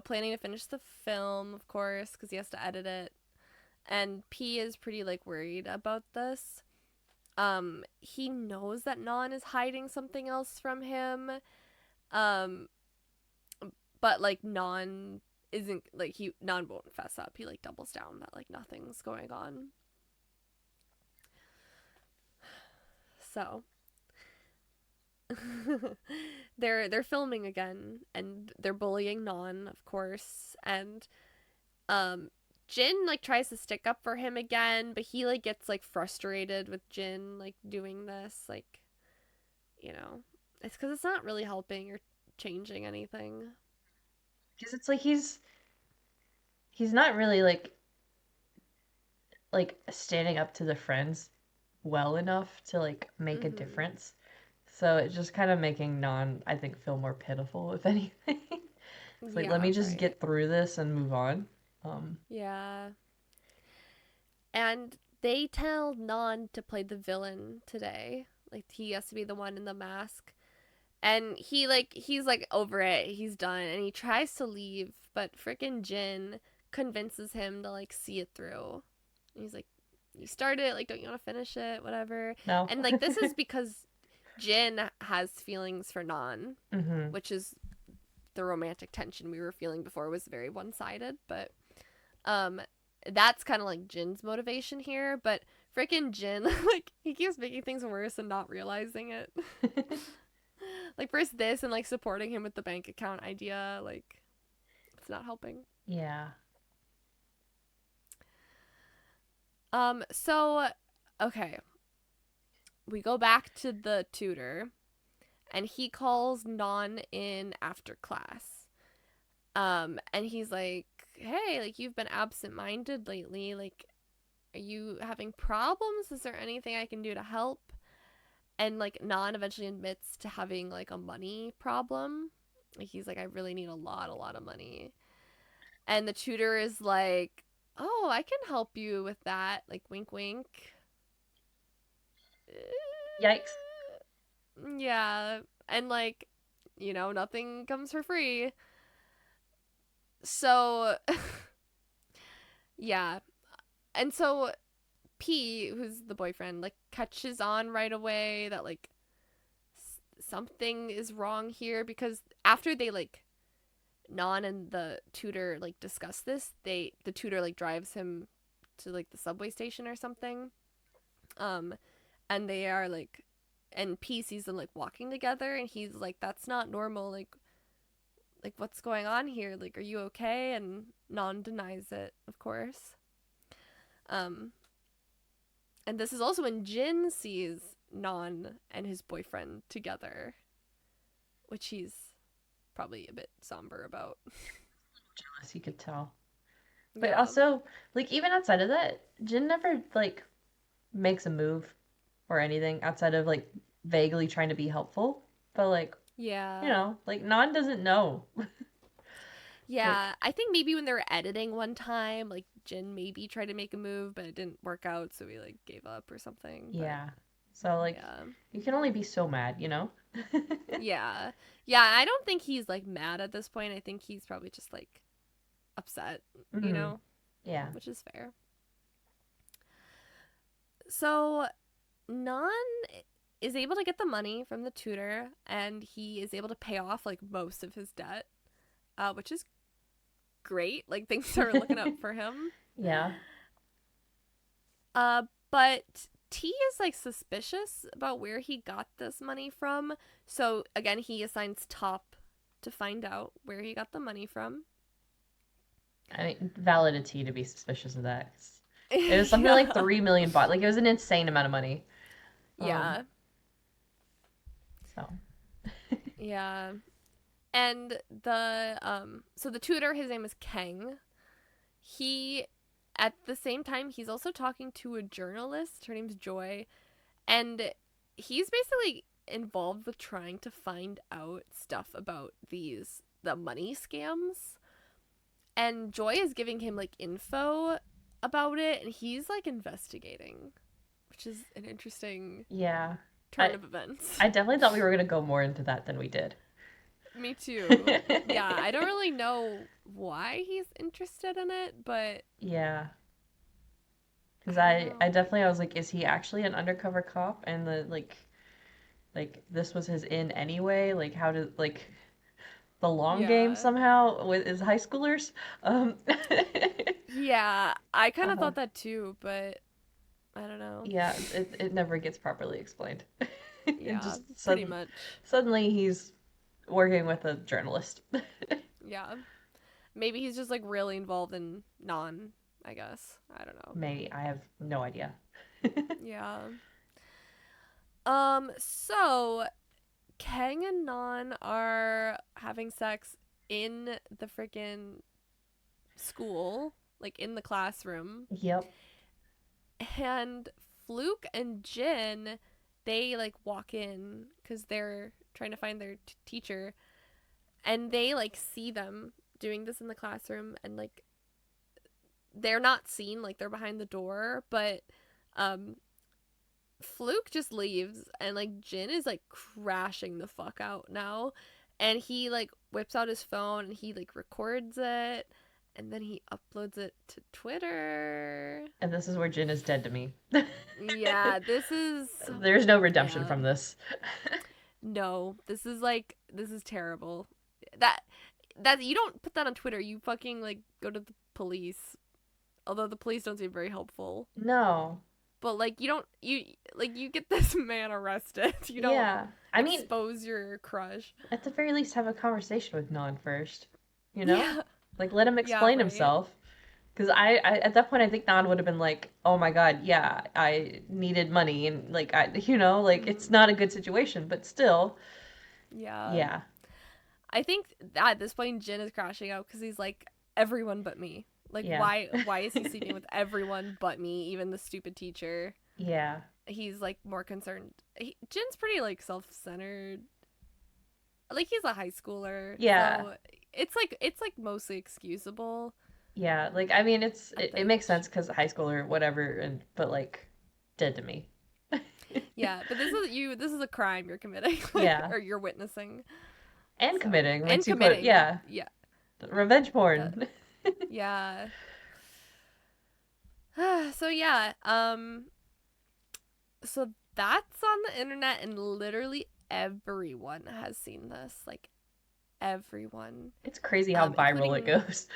planning to finish the film, of course, because he has to edit it. And P is pretty like worried about this. He knows that Non is hiding something else from him. Um, but like Non isn't like he Non won't fess up. He like doubles down that like nothing's going on. So they're filming again and they're bullying Non, of course, and um Jin like tries to stick up for him again, but he like gets like frustrated with Jin like doing this, like, you know, it's because it's not really helping or changing anything. Because it's like he's not really like standing up to the friends well enough to like make a Mm-hmm. difference. So it's just kind of making Non, I think, feel more pitiful, if anything. It's like, let Yeah, me just right. get through this and move on. Um, Yeah. And they tell Non to play the villain today. Like he has to be the one in the mask. And he's like over it. He's done and he tries to leave, but freaking Jin convinces him to like see it through. And he's like, "You started it, like don't you want to finish it? Whatever." no. And like this is because Jin has feelings for Non, hmm which is the romantic tension we were feeling before was very one-sided, but um that's kind of like Jin's motivation here, but freaking Jin like he keeps making things worse and not realizing it. Like first this and like supporting him with the bank account idea, like it's not helping. Yeah. So okay, we go back to the tutor and he calls Non in after class. And he's like, "Hey, like you've been absent-minded lately. Like are you having problems? Is there anything I can do to help?" And like Non eventually admits to having like a money problem. Like he's like, "I really need a lot of money." And the tutor is like, "Oh, I can help you with that." Like wink wink. Yikes. Yeah. And like, you know, nothing comes for free. So yeah. And so P, who's the boyfriend, like catches on right away that like something is wrong here because after they like Non and the tutor like discuss this, the tutor like drives him to like the subway station or something. Um and they are like and P sees them like walking together and he's like, "That's not normal, like what's going on here? Like are you okay?" And Non denies it, of course. Um and this is also when Jin sees Non and his boyfriend together, which he's probably a bit somber about. Jealous, you could tell. But Yeah. also, like, even outside of that, Jin never, like, makes a move or anything outside of, like, vaguely trying to be helpful. But, like, Yeah. like, Non doesn't know. Like, Yeah, I think maybe when they were editing one time, like Jin maybe tried to make a move, but it didn't work out, so he like gave up or something. But yeah. So, like, yeah, you can only be so mad? yeah, yeah. I don't think he's like mad at this point. I think he's probably just like upset, you hmm know, Yeah. which is fair. So Non is able to get the money from the tutor, and he is able to pay off like most of his debt, which is great. Like things are looking up for him. Yeah. But T is like suspicious about where he got this money from. So again, he assigns Top to find out where he got the money from. I mean, validity to be suspicious of that. 'Cause it was something like Yeah. 3 million baht. Like, it was an insane amount of money. Um, Yeah. so. Yeah. And the so the tutor, his name is Kang. He at the same time he's also talking to a journalist. Her name's Joy, and he's basically involved with trying to find out stuff about the money scams, and Joy is giving him like info about it and he's like investigating, which is an interesting Yeah. turn I of events. I definitely thought we were gonna go more into that than we did. Me too. Yeah, I don't really know why he's interested in it, but Yeah. Because I don't I know. definitely I was like, is he actually an undercover cop? And the like this was his in anyway. Like how did like the long game Yeah. somehow with his high schoolers? Um, Yeah, I kind of uh, thought that too, but I don't know. yeah, it never gets properly explained. It Yeah, just pretty much. suddenly he's working with a journalist. Yeah. Maybe he's just like really involved in non, I guess. I don't know. Maybe I have no idea. Yeah. So Kang and Non are having sex in the freaking school, like in the classroom. Yep. And Fluke and Jin, they like walk in because they're trying to find their teacher, and they like see them doing this in the classroom, and like they're not seen, like they're behind the door, but um Fluke just leaves, and like Jin is like crashing the fuck out now, and he like whips out his phone and he like records it, and then he uploads it to Twitter. And this is where Jin is dead to me. Yeah, this is, There's no redemption yeah. from this. No, this is like, this is terrible. That that you don't put that on Twitter. You fucking like go to the police. Although the police don't seem very helpful. No. But like you don't, you like, you get this man arrested. You don't Yeah. I mean, expose your crush. at the very least, have a conversation with Non first. You know? Yeah. Like, let him Yeah, explain right. himself. Because at that point, I think Non would have been like, oh my God, yeah, I needed money. And, like, like, it's Mm, not a good situation, but still, yeah. yeah, I think at this point Jin is crashing out because he's like, everyone but me. Like, yeah, why is he sleeping with everyone but me, even the stupid teacher? yeah, He's like more concerned. Jin's pretty like self-centered. Like he's a high schooler, yeah, so it's like mostly excusable yeah. Like, I mean, at it that makes age. sense because high school or whatever, and but like, dead to me. Yeah, but this is you. This is a crime you're committing, Yeah, or you're witnessing. and So, committing and once you put, committing. yeah, Yeah, revenge that. porn. Yeah. So yeah. So that's on the internet, and literally everyone has seen this. Like everyone. It's crazy how viral it Including, goes.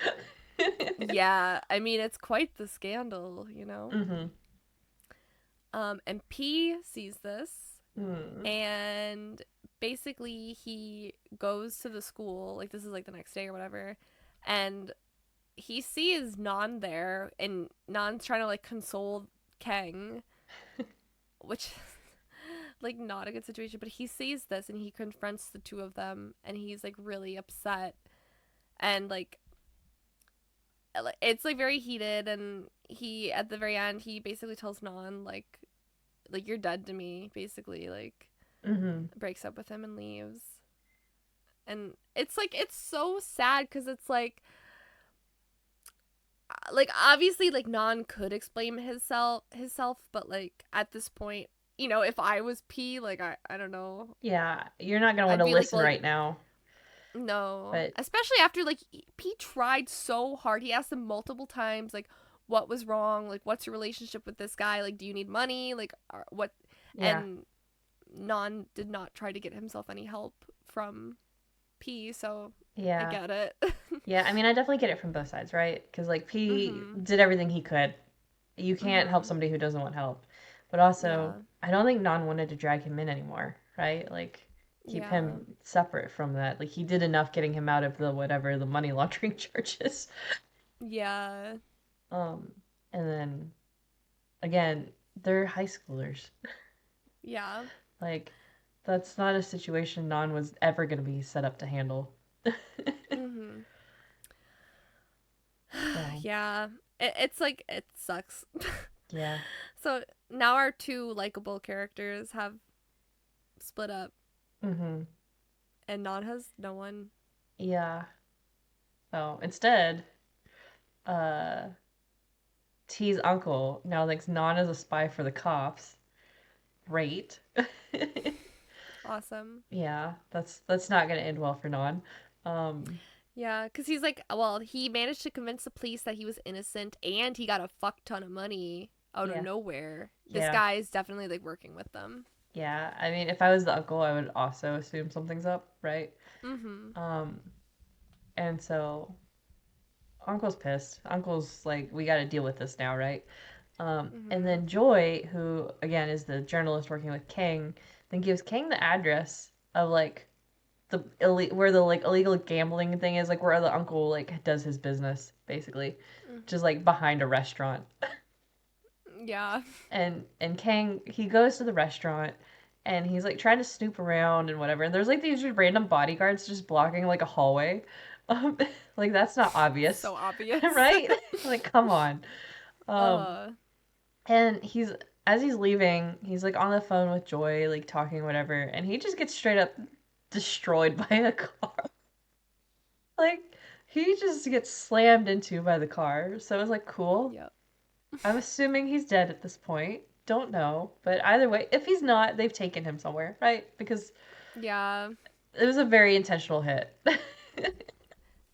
yeah. I mean, it's quite the scandal, you know. Mm-hmm. And P sees this, Mm. and basically he goes to the school, like this is like the next day or whatever, and he sees Non there, and Non's trying to like console Kang, which is like not a good situation, but he sees this and he confronts the two of them, and he's like really upset, and like it's like very heated, and he at the very end he basically tells Non like you're dead to me, basically, like Mm-hmm. breaks up with him and leaves. And it's like it's so sad because it's like obviously like Non could explain himself, but like at this point, if I was P, like I don't know, Yeah, you're not gonna want I'd to be like, listen well, right now, no, but especially after like P tried so hard. He asked him multiple times like what was wrong, like what's your relationship with this guy, like do you need money, like what, yeah, and Non did not try to get himself any help from P, so I yeah, get it. yeah. I mean, I definitely get it from both sides, right? Because like P Mhm. did everything he could. You can't help Mhm. somebody who doesn't want help, but also Yeah. I don't think Non wanted to drag him in anymore, right? Like keep Yeah. him separate from that. Like he did enough getting him out of the whatever the money laundering charges. Yeah. Um, and then again, they're high schoolers. Yeah. Like that's not a situation Non was ever going to be set up to handle. Mhm. So, Yeah. It's like it sucks. yeah. So now our two likable characters have split up, Mhm. and Non has no one. Yeah. So, instead, uh T's uncle now thinks Non is a spy for the cops. Great. Awesome. Yeah, that's not going to end well for Non. Um Yeah, because he's like, well, he managed to convince the police that he was innocent, and he got a fuck ton of money out of Yeah. nowhere. This Yeah. guy is definitely like working with them. Yeah. I mean, if I was the uncle, I would also assume something's up, right? Mm-hmm. Um, and so Uncle's pissed. Uncle's like, we got to deal with this now, right? And Mm-hmm. then Joy, who again is the journalist working with King, then gives King the address of like where the like illegal gambling thing is, like where the uncle like does his business basically, just like behind a restaurant. Yeah. And Kang, he goes to the restaurant and he's like trying to snoop around and whatever. And there's like these random bodyguards just blocking like a hallway. Um, like that's not obvious, So obvious. right? Like come on. Um, uh and as he's leaving, he's like on the phone with Joy, like talking whatever, and he just gets straight up destroyed by a car. Like he just gets slammed into by the car. So it was like cool. Yep. I'm assuming he's dead at this point. Don't know. But either way, if he's not, they've taken him somewhere, right? Because Yeah. it was a very intentional hit.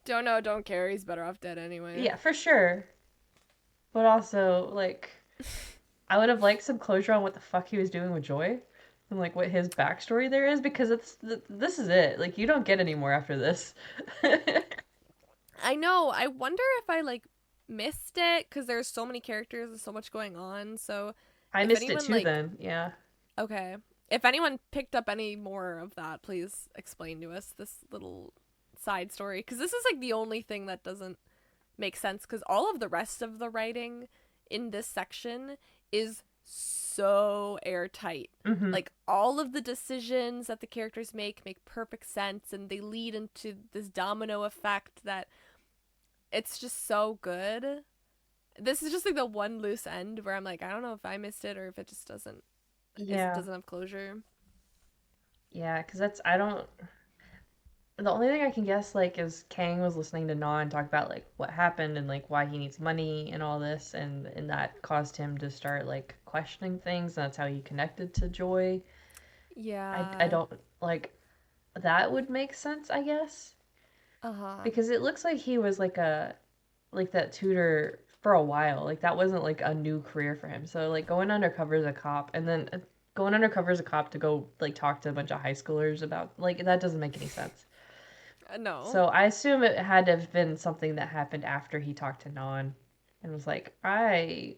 Don't know, don't care. He's better off dead anyway. Yeah, for sure. But also, like, I would have liked some closure on what the fuck he was doing with Joy and, like, what his backstory there is because this is it. Like, you don't get any more after this. I know. I wonder if I like missed it because there's so many characters and so much going on. So I if missed it anyone too like then. Yeah. okay, if anyone picked up any more of that, please explain to us this little side story because this is like the only thing that doesn't make sense because all of the rest of the writing in this section is so airtight. Mm-hmm. Like all of the decisions that the characters make perfect sense and they lead into this domino effect that it's just so good. This is just like the one loose end where I'm like, I don't know if I missed it or if it just Yeah. doesn't have closure. Yeah, because I don't, the only thing I can guess like is Kang was listening to Na and talk about like what happened and like why he needs money and all this and that caused him to start like questioning things and that's how he connected to Joy. I Yeah. don't like that would make sense, I guess, Uh huh. because it looks like he was like that tutor for a while. Like that wasn't like a new career for him. So like going undercover as a cop and then going undercover as a cop to go like talk to a bunch of high schoolers about like that doesn't make any sense. No. So I assume it had to have been something that happened after he talked to Non and was like, want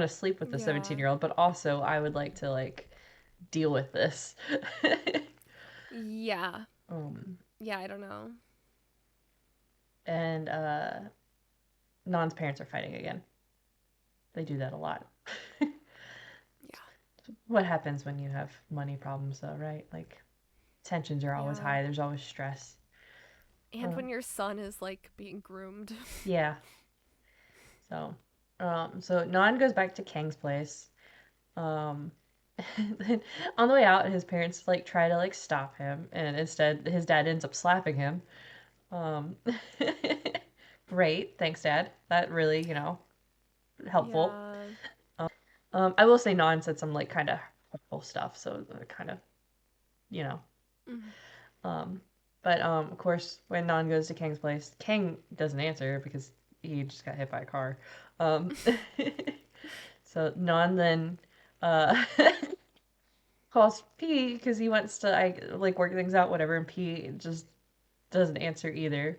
to sleep with the Yeah. 17-year-old, but also I would like to like deal with this. Yeah. um, Yeah, I don't know. and Non's parents are fighting again. They do that a lot. Yeah. What happens when you have money problems, though, right? Like tensions are always Yeah. high. There's always stress. And Um, when your son is like being groomed. yeah. So, so Non goes back to Kang's place. Um, then on the way out, his parents like try to like stop him, and instead his dad ends up slapping him. Um, great, thanks, Dad. That really, helpful. Yeah. I will say Non said some like kind of hurtful stuff, so kind of, you know. Mm. Um, but of course, when Non goes to Kang's place, Kang doesn't answer because he just got hit by a car. Um, so Non then uh, calls P because he wants to like work things out, whatever, and P just doesn't answer either.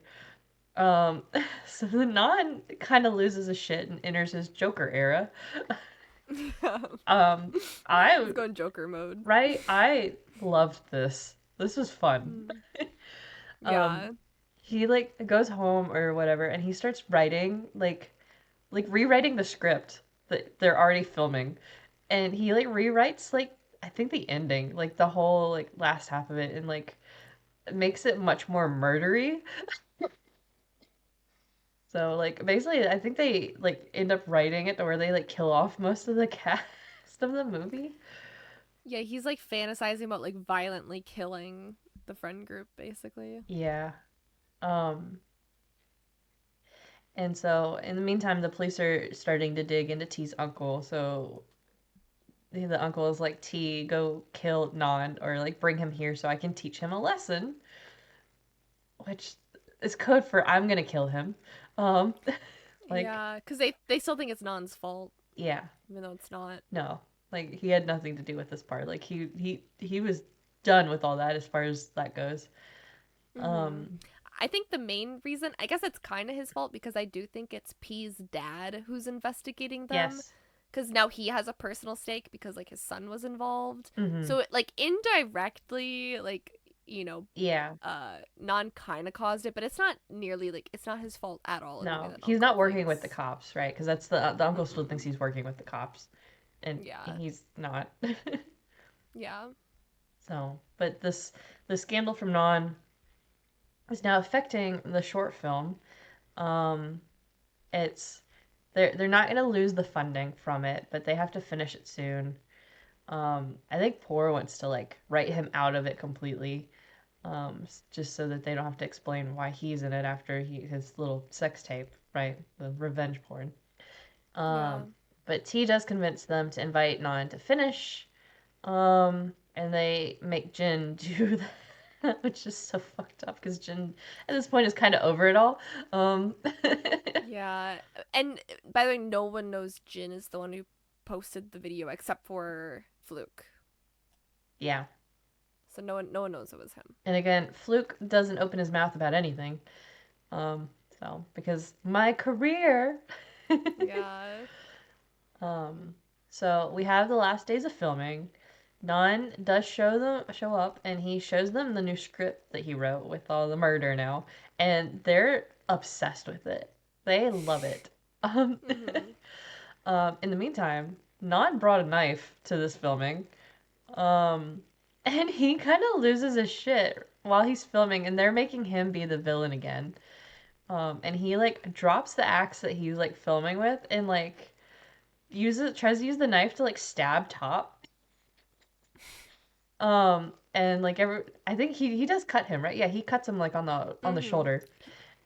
Um, so the Non kind of loses his shit and enters his Joker era. Yeah. Um, He's I going Joker mode. right, I loved this. This was fun. Mm. Um, Yeah. he like goes home or whatever, and he starts writing like rewriting the script that they're already filming, and he like rewrites like I think the ending, like the whole like last half of it, and like makes it much more murdery. So like basically, I think they like end up writing it to where they like kill off most of the cast of the movie. Yeah, he's like fantasizing about like violently killing the friend group basically. Yeah. Um, and so in the meantime, the police are starting to dig into T's uncle. So the uncle is like, T, go kill Non or like bring him here so I can teach him a lesson, which is code for I'm gonna kill him. Um, Like, Yeah, because they still think it's Nan's fault, yeah, even though it's not. no. Like he had nothing to do with this part. Like he was done with all that as far as that goes. Mm-hmm. Um, I think the main reason, I guess it's kind of his fault because I do think it's P's dad who's investigating them. yes. Because now he has a personal stake because, like, his son was involved. Mhm. So, like, indirectly, like, Yeah. Non kind of caused it, but it's not nearly, like, it's not his fault at all in the way No, that he's Uncle not working with the thinks. cops, right? Because that's the uncle still thinks Mm-mm. he's working with the cops, and Yeah. he's not. Yeah. So, but the scandal from Non is now affecting the short film. Um, it's they're not going to lose the funding from it, but they have to finish it soon. I think Poor wants to like write him out of it completely, just so that they don't have to explain why he's in it after his little sex tape, right? The revenge porn. Yeah. Um, but T does convince them to invite Non to finish. And they make Jin do that, which is so fucked up because Jin at this point is kind of over it all. Um, Yeah. And by the way, no one knows Jin is the one who posted the video except for Fluke. yeah. So no one knows it was him. And again, Fluke doesn't open his mouth about anything. So because my career. Yeah. Um, so we have the last days of filming. Nan does show up and he shows them the new script that he wrote with all the murder now, and they're obsessed with it. They love it. Um, Mhm. in the meantime, Nan brought a knife to this filming. Um, and he kind of loses his shit while he's filming, and they're making him be the villain again. And he like drops the axe that he's like filming with and like tries to use the knife to like stab Top. And like I think he does cut him, right? Yeah, he cuts him like on the Mhm. shoulder.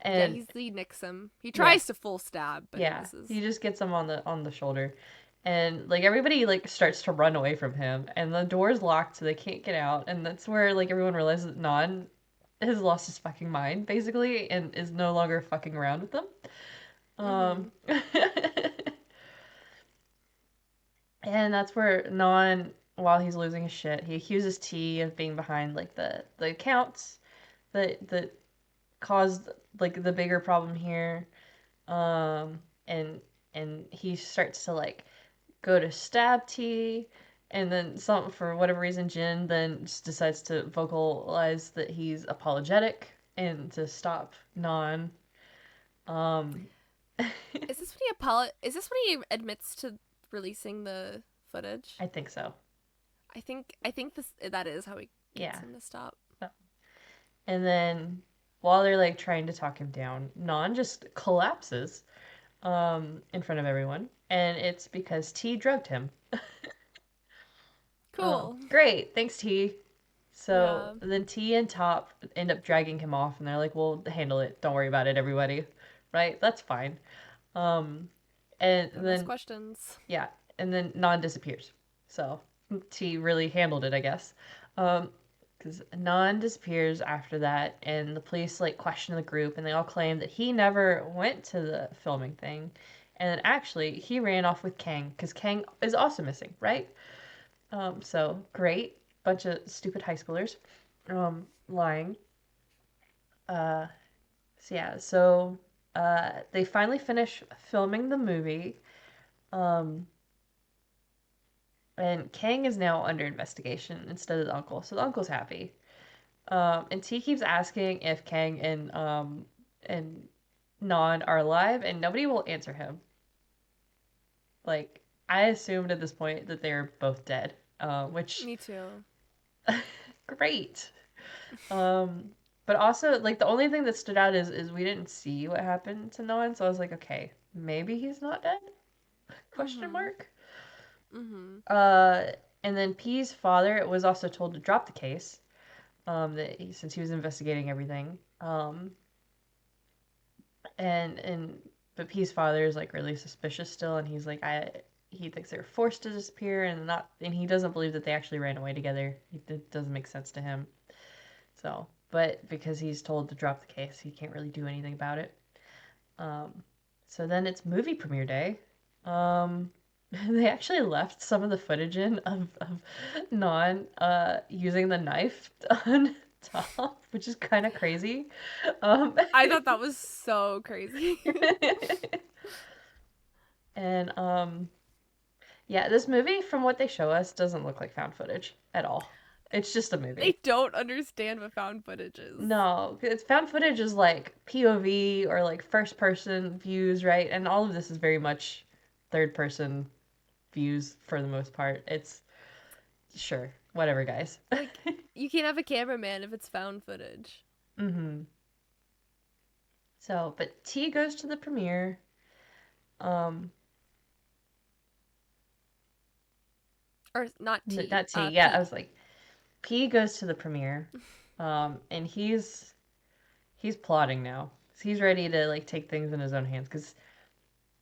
Yeah, And he nicks him. He yeah, tries to full stab, but he yeah, misses. he just gets him on the shoulder. And like everybody like starts to run away from him and the door's locked so they can't get out. And that's where like everyone realizes that Non has lost his fucking mind basically and is no longer fucking around with them. Um Mhm. And that's where Non, while he's losing his shit, he accuses T of being behind like the accounts that caused like the bigger problem here. Um, and and he starts to like go to stab T, and then some for whatever reason Jin then just decides to vocalize that he's apologetic and to stop Non. Um, Is this when he admits to releasing the footage? I think so. I think that is how he gets Yeah. him to stop. And then while they're like trying to talk him down, Non just collapses in front of everyone, and it's because T drugged him. Cool. Great, thanks T. So Yeah. then T and Top end up dragging him off, and they're like, "We'll handle it. Don't worry about it, everybody." Right? That's fine. Um, and Don't ask then questions. yeah, and then Non disappears. So T really handled it, I guess. Um, because Non disappears after that, and the police like question the group, and they all claim that he never went to the filming thing, and then actually he ran off with Kang because Kang is also missing, right? So great, bunch of stupid high schoolers, lying. Uh, so they finally finish filming the movie. Um, and Kang is now under investigation instead of the uncle, so the uncle's happy. And T keeps asking if Kang and Non are alive, and nobody will answer him. Like I assumed at this point that they're both dead, which Me too. great. Um, but also like the only thing that stood out is we didn't see what happened to Non, so I was like, okay, maybe he's not dead? Question Mhm. mark. Mhm. Uh, and then P's father was also told to drop the case. Since he was investigating everything. And but P's father is like really suspicious still, and he's like he thinks they were forced to disappear and he doesn't believe that they actually ran away together. It doesn't make sense to him. So, but because he's told to drop the case, he can't really do anything about it. Um, So then it's movie premiere day. Um, they actually left some of the footage in of Non using the knife on top, which is kind of crazy. Um, I thought that was so crazy. and yeah, this movie, from what they show us, doesn't look like found footage at all. It's just a They movie. don't understand what found footage is. No, it's found footage is like POV or like first person views, right? And all of this is very much third person views for the most part. It's sure, whatever, guys. Like, you can't have a cameraman if it's found footage. hmm So, but T goes to the premiere. Um, Or not T, Not T. Yeah, I P. was like, P goes to the premiere. And he's plotting now. He's ready to like take things in his own hands because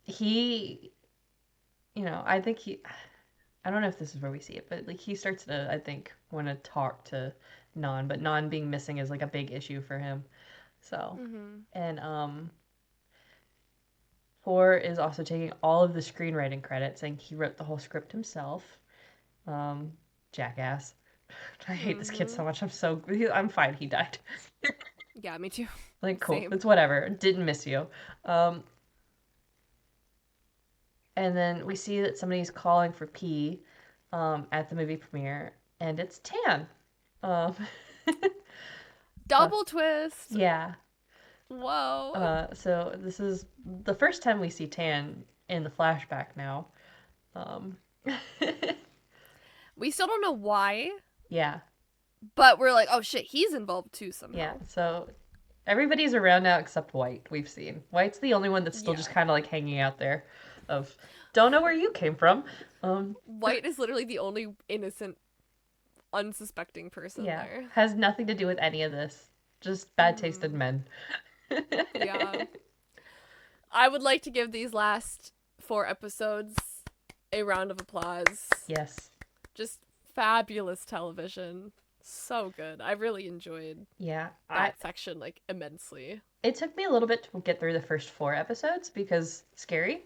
he, I think I don't know if this is where we see it, but like he starts to, I think, want to talk to Non, but Non being missing is like a big issue for him. So, Mm-hmm. and Four is also taking all of the screenwriting credit, saying he wrote the whole script himself. Um, Jackass. I hate this kid Mm-hmm. so much. I'm fine. He died. Yeah, me too. Like, cool. Same. It's whatever. Didn't miss you. Um, and then we see that somebody's calling for P at the movie premiere, and it's Tan. Um, uh, Double twist. yeah. Whoa. So this is the first time we see Tan in the flashback now. Um, We still don't know why, yeah, but we're like, oh shit, he's involved too yeah. somehow. So everybody's around now except White. We've seen White's the only one that's still just Yeah. kind of like hanging out there. Of don't know where you came from. Um, White is literally the only innocent, unsuspecting person yeah, there. has nothing to do with any of this. Just bad taste in Mm-hmm. men. Yeah. I would like to give these last 4 episodes a round of applause. Yes. Just fabulous television. So good. I really enjoyed Yeah. I that section like immensely. It took me a little bit to get through the first 4 episodes because scary.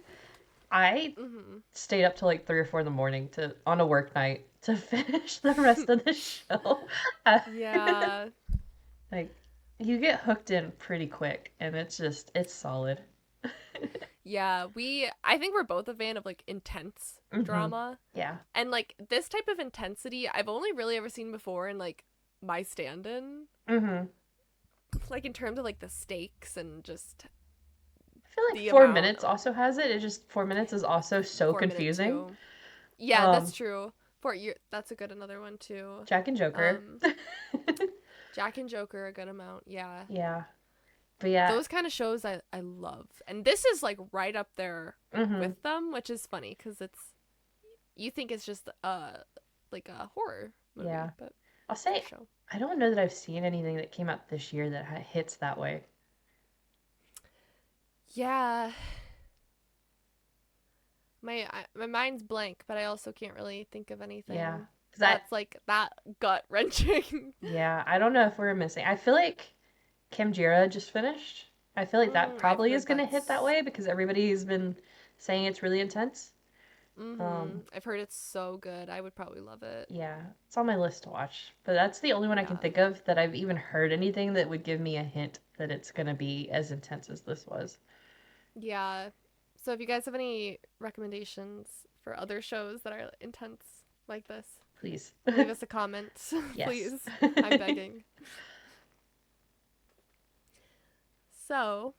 I Mm-hmm. stayed up till like 3 or 4 in the morning to on a work night to finish the rest of the show. Uh, Yeah. like you get hooked in pretty quick, and it's solid. Yeah, I think we're both a fan of like intense hmm drama. Yeah. And like this type of intensity I've only really ever seen before in like My Stand-In. I Like in terms of like the stakes and just feel like the Four amount Minutes of also has it. It just 4 minutes is also so 4 minute confusing. too. Yeah, that's Um, true. For you, that's a good another one too. Jack and Joker. Um, Jack and Joker a good amount. Yeah, Yeah. But yeah. those kind of shows I love, and this is like right up there hmm with them, which is funny because it's you think it's just like a horror Yeah. movie, but I'll it's a say show. I don't know that I've seen anything that came out this year that hits that way. Yeah, my mind's blank, but I also can't really think of Yeah. anything Cause that's like that gut wrenching. yeah, I don't know if we're missing. I feel like Kim Jira just finished. I feel like that I've probably is heard gonna hit that that's way because everybody's been saying it's really intense. Um, I've heard it's so good. I would probably love it. yeah, it's on my list to watch, but that's the only one I can Yeah. think of that I've even heard anything that would give me a hint that it's gonna be as intense as this was. Yeah. So if you guys have any recommendations for other shows that are intense like this, Please. leave us a comment, Yes. please. I'm begging. So,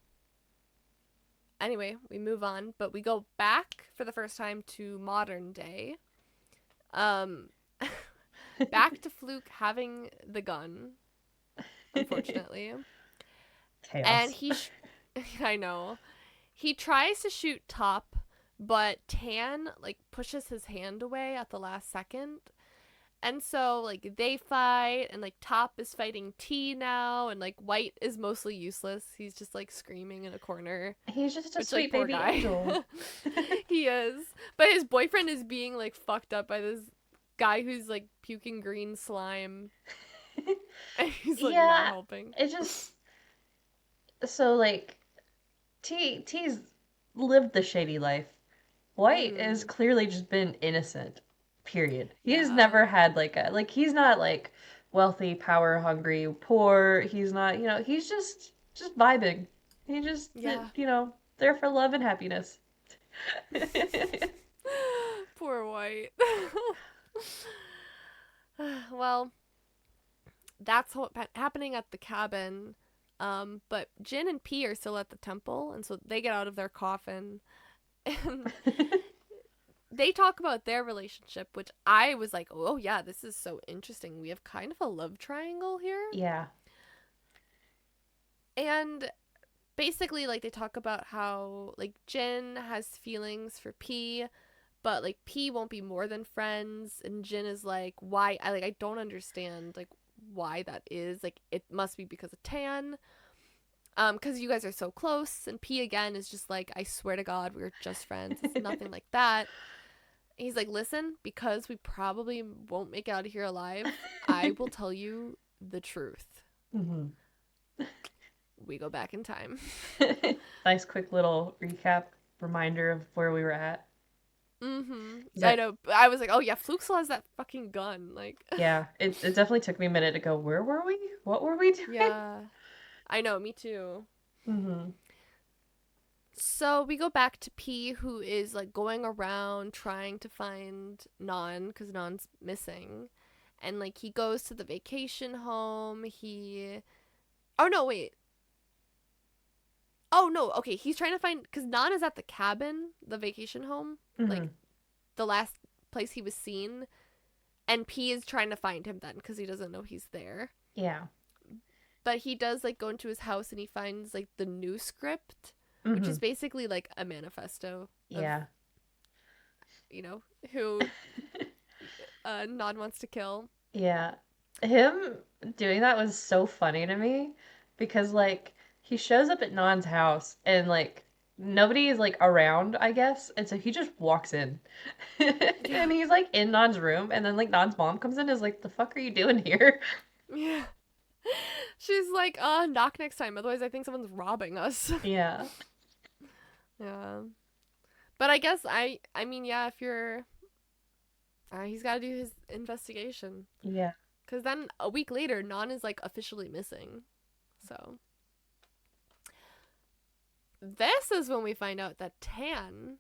anyway, we move on, but we go back for the first time to modern day. Um back to Fluke having the gun, unfortunately. And Chaos. I know. He tries to shoot Top, but Tan like pushes his hand away at the last second. And so like they fight and like Top is fighting T now and like White is mostly useless. He's just like screaming in a corner, He's just a which like sweet poor baby guy. angel. He is. But his boyfriend is being like fucked up by this guy who's like puking green slime and he's like not Yeah, helping. it just so like T's lived the shady life. White has Mhm. clearly just been innocent. Period. He's Yeah. never had like a like he's not like wealthy, power hungry, poor. He's not, he's just vibing. He just Yeah. there for love and happiness. Poor White. Well, that's what happening at the cabin. But Jin and P are still at the temple, and so they get out of their coffin, and they talk about their relationship, which I was like, oh yeah, this is so interesting. We have kind of a love triangle here, Yeah. and basically, like they talk about how like Jin has feelings for P, but like P won't be more than friends, and Jin is like, why? I don't understand like why that is. Like it must be because of Tan. Because you guys are so close, and P again is just like, I swear to God, we were just friends. It's nothing like that. He's like, listen, because we probably won't make it out of here alive, I will tell you the truth. hmm We go back in time. Nice quick little recap reminder of where we were at. Mm-hmm. Is I that know. I was like, oh yeah, Fluke still has that fucking gun. Like, Yeah, it definitely took me a minute to go, where were we? What were we doing? yeah, I know. Me too. hmm So we go back to P, who is like going around trying to find Non because Non's missing, and like he goes to the vacation home. Oh no, wait. Oh no, okay. He's trying to find because Non is at the cabin, the vacation home, hmm like the last place he was seen, and P is trying to find him then because he doesn't know he's there. Yeah. But he does like go into his house and he finds like the new script, which hmm is basically like a manifesto of Yeah. who Non wants to kill. Yeah. Him doing that was so funny to me because like he shows up at Nan's house and like nobody is like around, I guess. And so he just walks in. Yeah, And he's like in Nan's room and then like Nan's mom comes in and is like, "The fuck are you doing here?" yeah. She's like, knock next time, otherwise I think someone's robbing us. Yeah. Yeah, but I guess I mean, yeah, if you're, he's got to do his investigation, Yeah. because then a week later, Non is like officially missing. So this is when we find out that Tan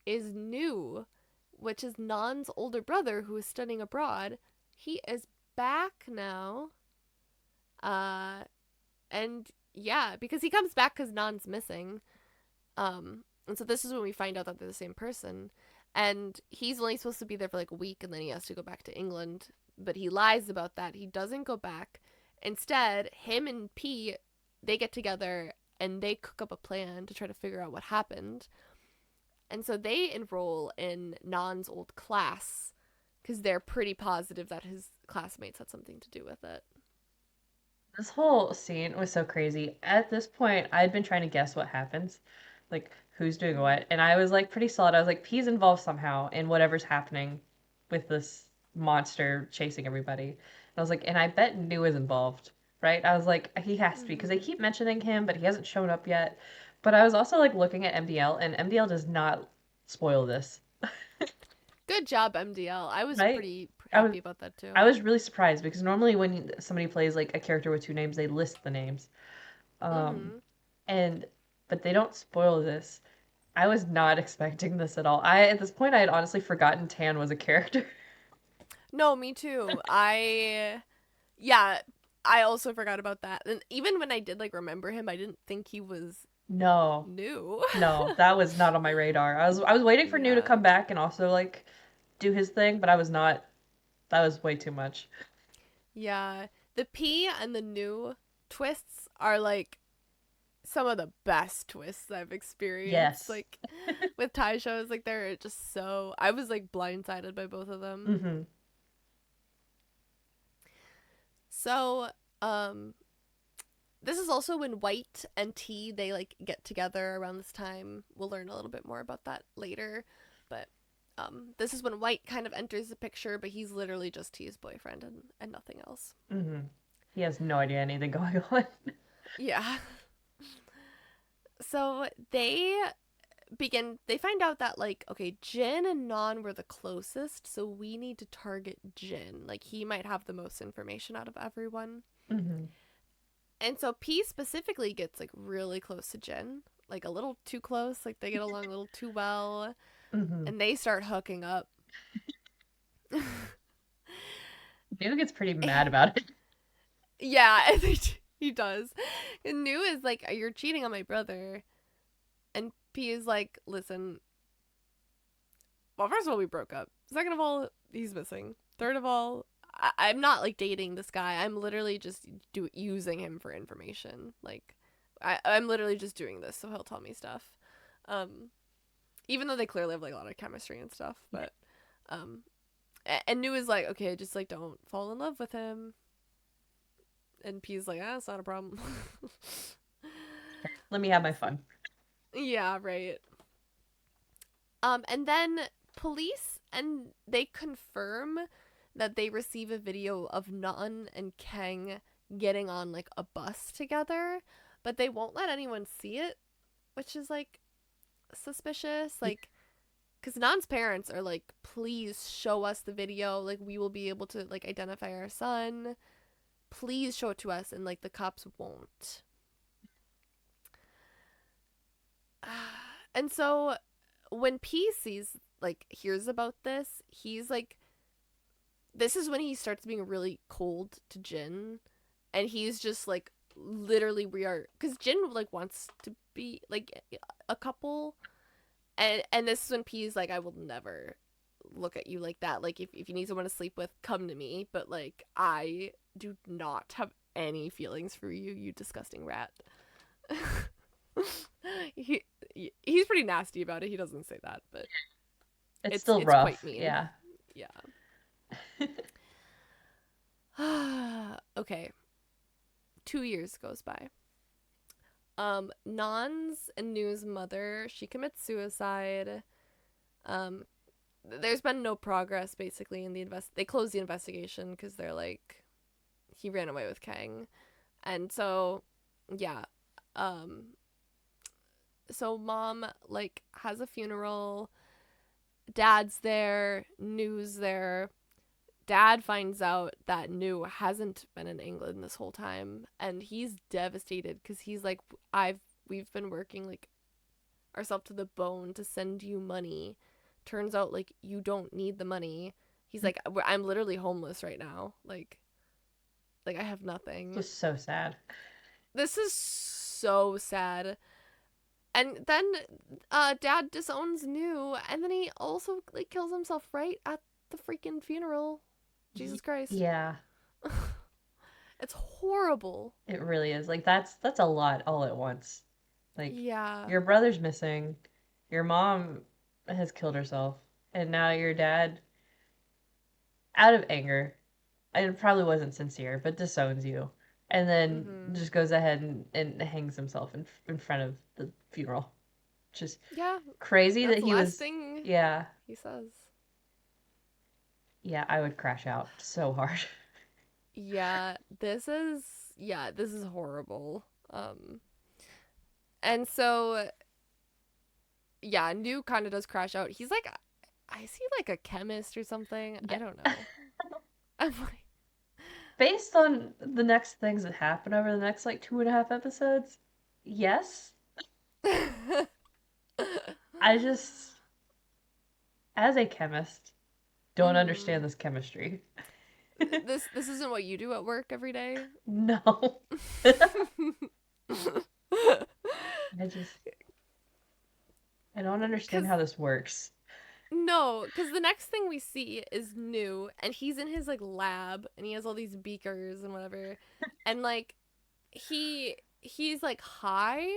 is new, which is Non's older brother who is studying abroad. He is back now. Uh, and yeah, because he comes back because Non's missing. And so this is when we find out that they're the same person. And he's only supposed to be there for like a week and then he has to go back to England. But he lies about that. He doesn't go back. Instead, him and P, they get together and they cook up a plan to try to figure out what happened. And so they enroll in Nan's old class because they're pretty positive that his classmates had something to do with it. This whole scene was so crazy. At this point, I'd been trying to guess what happens, like who's doing Mm-hmm. what, and I was like pretty solid. I was like, P's involved somehow in whatever's happening with this monster chasing everybody. And I was like, and I bet New is involved, right? I was like, he has to be because they Mm-hmm. keep mentioning him, but he hasn't shown up yet. But I was also like looking at MDL, and MDL does not spoil this, Good job, MDL. I was right? pretty I was happy about that I too. was really surprised because normally when somebody plays like a character with two names, they list the names. Um, Mm-hmm. and but they don't spoil this. I was not expecting this at all. I at this point I had honestly forgotten Tan was a character. No, me too. Yeah, I also forgot about that. And even when I did like remember him, I didn't think he was No. new. No, that was not on my radar. I was waiting for New to Yeah. come back and also like do his thing, but I was not. That was way too much. Yeah. The P and the new twists are like some of the best twists I've experienced. Yes. Like with Thai shows, like they're just so I was like blindsided by both of them. hmm So, um this is also when White and T they like get together around this time. We'll learn a little bit more about that later, but this is when White kind of enters the picture, but he's literally just T's boyfriend and nothing else. hmm He has no idea anything going on. Yeah. So they find out that, like, okay, Jin and Non were the closest, so we need to target Jin. Like, he might have the most information out of everyone. Mm-hmm. And so P specifically gets like really close to Jin, like a little too close, like they get along a little too well, Mm-hmm. and they start hooking up. Daniel gets pretty mad about it. Yeah, I think he does. And Nu is like, "You're cheating on my brother," and P is like, "Listen, well, first of all, we broke up. Second of all, he's missing. Third of all, I'm not like dating this guy. I'm literally just using him for information. Like, I'm literally just doing this so he'll tell me stuff. Um, even though they clearly have like a lot of chemistry and stuff, but um, and Nu is like, okay, just like don't fall in love with him. And P's like, it's not a problem. Let me have my fun. Yeah, right. And then police and they confirm that they receive a video of Nun and Kang getting on like a bus together, but they won't let anyone see it, which is like suspicious. Like, because Nan's parents are like, please show us the video. Like, we will be able to like identify our son. Please show it to us. And like the cops won't. And so when P sees like hears about this, he's like, this is when he starts being really cold to Jin, and he's just like, literally, we are, because Jin like wants to be like a couple, and this is when P is like, I will never look at you like that. Like, if you need someone to sleep with, come to me, but like I do not have any feelings for you, you disgusting rat. he he's pretty nasty about it. He doesn't say that, but It's it's still it's quite rough. mean. Yeah. Yeah. Okay. 2 years goes by. Nan's and Nu's mother, she commits suicide. Um, there's been no progress basically in the They closed the investigation because they're like, he ran away with Kang, and so, yeah. Um, so mom like has a funeral. Dad's there. Nu's there. Dad finds out that Nu hasn't been in England this whole time, and he's devastated because he's like, we've been working like ourselves to the bone to send you money. Turns out like you don't need the money. He's like, I'm literally homeless right now. Like I have nothing. Just so sad. This is so sad. And then dad disowns Nu, and then he also like kills himself right at the freaking funeral. Jesus Christ. Yeah, It's horrible. it really is. Like that's a lot all at once. Like Yeah. your brother's missing, your mom has killed herself, and now your dad, out of anger, and it probably wasn't sincere, but disowns you, and then Mhm. just goes ahead and hangs himself in front of the funeral. Just Yeah, crazy that's that the he last was. thing Yeah, he says. yeah, I would crash out so hard. Yeah, this is horrible. And so yeah, Nu kind of does crash out. He's like, is he like a chemist or something? I Yeah. don't know. I'm like, Based on the next things that happen over the next like 2.5 episodes, yes. I just, as a chemist, don't understand mhm. this chemistry. This isn't what you do at work every day. No. I just, I don't understand Cuz how this works. no, cuz the next thing we see is Nu, and he's in his like lab, and he has all these beakers and whatever. And like he's like high.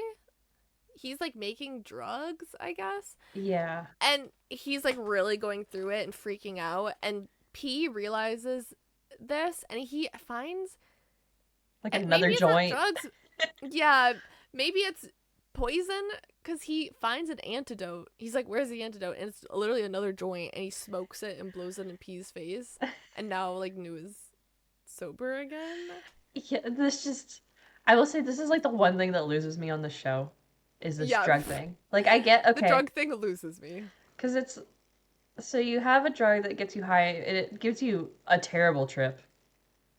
He's like making drugs, I guess. Yeah. And he's like really going through it and freaking out, and P realizes this, and he finds, Like and maybe another it's not joint. drugs. Yeah, maybe it's poison, because he finds an antidote. He's like, where's the antidote? And it's literally another joint, and he smokes it and blows it in P's face, and now like Nu is sober again. Yeah, this just, I will say this is like the one thing that loses me on the show. is this Yeah. drug thing. Like I get The okay, drug thing loses me. because it's so you have a drug that gets you high and it gives you a terrible trip,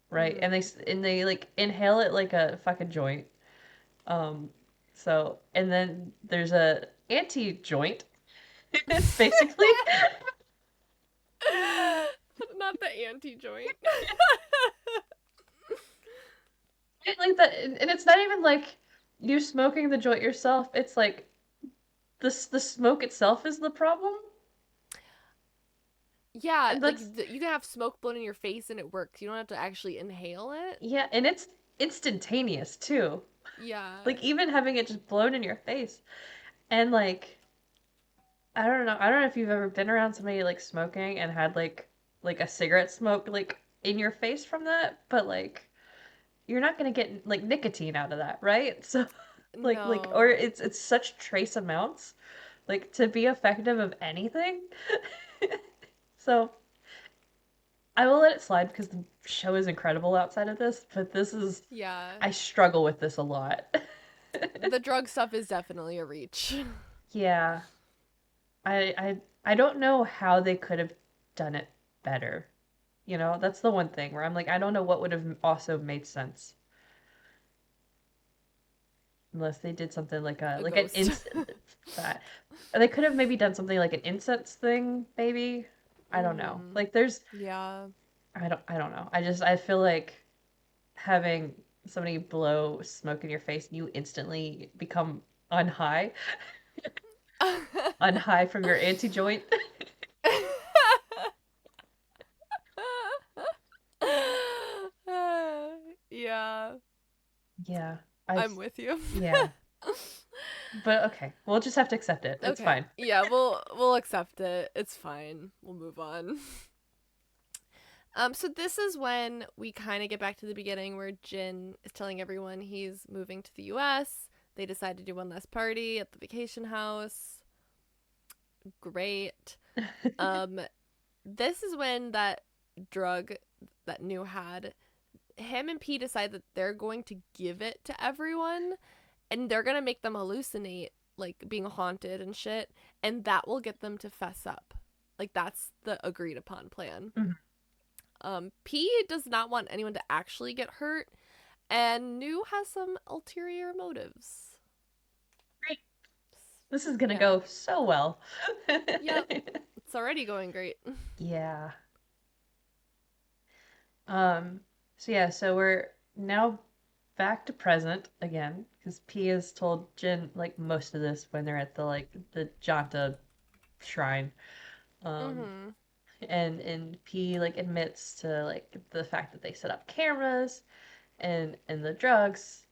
right? And Mhm. they like inhale it like a fucking joint. Um, so and then there's a anti-joint, basically. Not the anti joint. Like that, and it's not even like you smoking the joint yourself. It's like the smoke itself is the problem, Yeah, and like that's you can have smoke blown in your face and it works. You don't have to actually inhale it. yeah, and it's instantaneous too. Yeah. Like even having it just blown in your face, and like I don't know if you've ever been around somebody like smoking and had like a cigarette smoke like in your face from that, but like you're not gonna get like nicotine out of that, right? So or No. it's such trace amounts like to be effective of anything. So I will let it slide because the show is incredible outside of this, but this is Yeah. I struggle with this a lot. The drug stuff is definitely a reach. Yeah, I don't know how they could have done it better. You know, that's the one thing where I'm like, I don't know what would have also made sense unless they did something A like an ghost. instant that they could have maybe done something like an incense thing, maybe. I don't know. Mhm. Like there's Yeah. I don't know. I feel like having somebody blow smoke in your face and you instantly become unhigh, unhigh from your anti-joint. Yeah, Yeah, I I'm with you. yeah. But okay, we'll just have to accept it. It's Okay. fine. Yeah, we'll accept it. It's fine. We'll move on. So this is when we kind of get back to the beginning where Jin is telling everyone he's moving to the US. They decide to do one last party at the vacation house. Great. Um this is when that drug that New had, him and P decide that they're going to give it to everyone and they're going to make them hallucinate like being haunted and shit, and that will get them to fess up. Like that's the agreed upon plan. Mhm. P does not want anyone to actually get hurt, and New has some ulterior motives. Great. This is gonna Yeah. go so well. Yep. It's already going great. Yeah. Um, so yeah, so we're now back to present again because P has told Jin like most of this when they're at the Janta shrine. Um, Mhm. and P like admits to like the fact that they set up cameras and the drugs,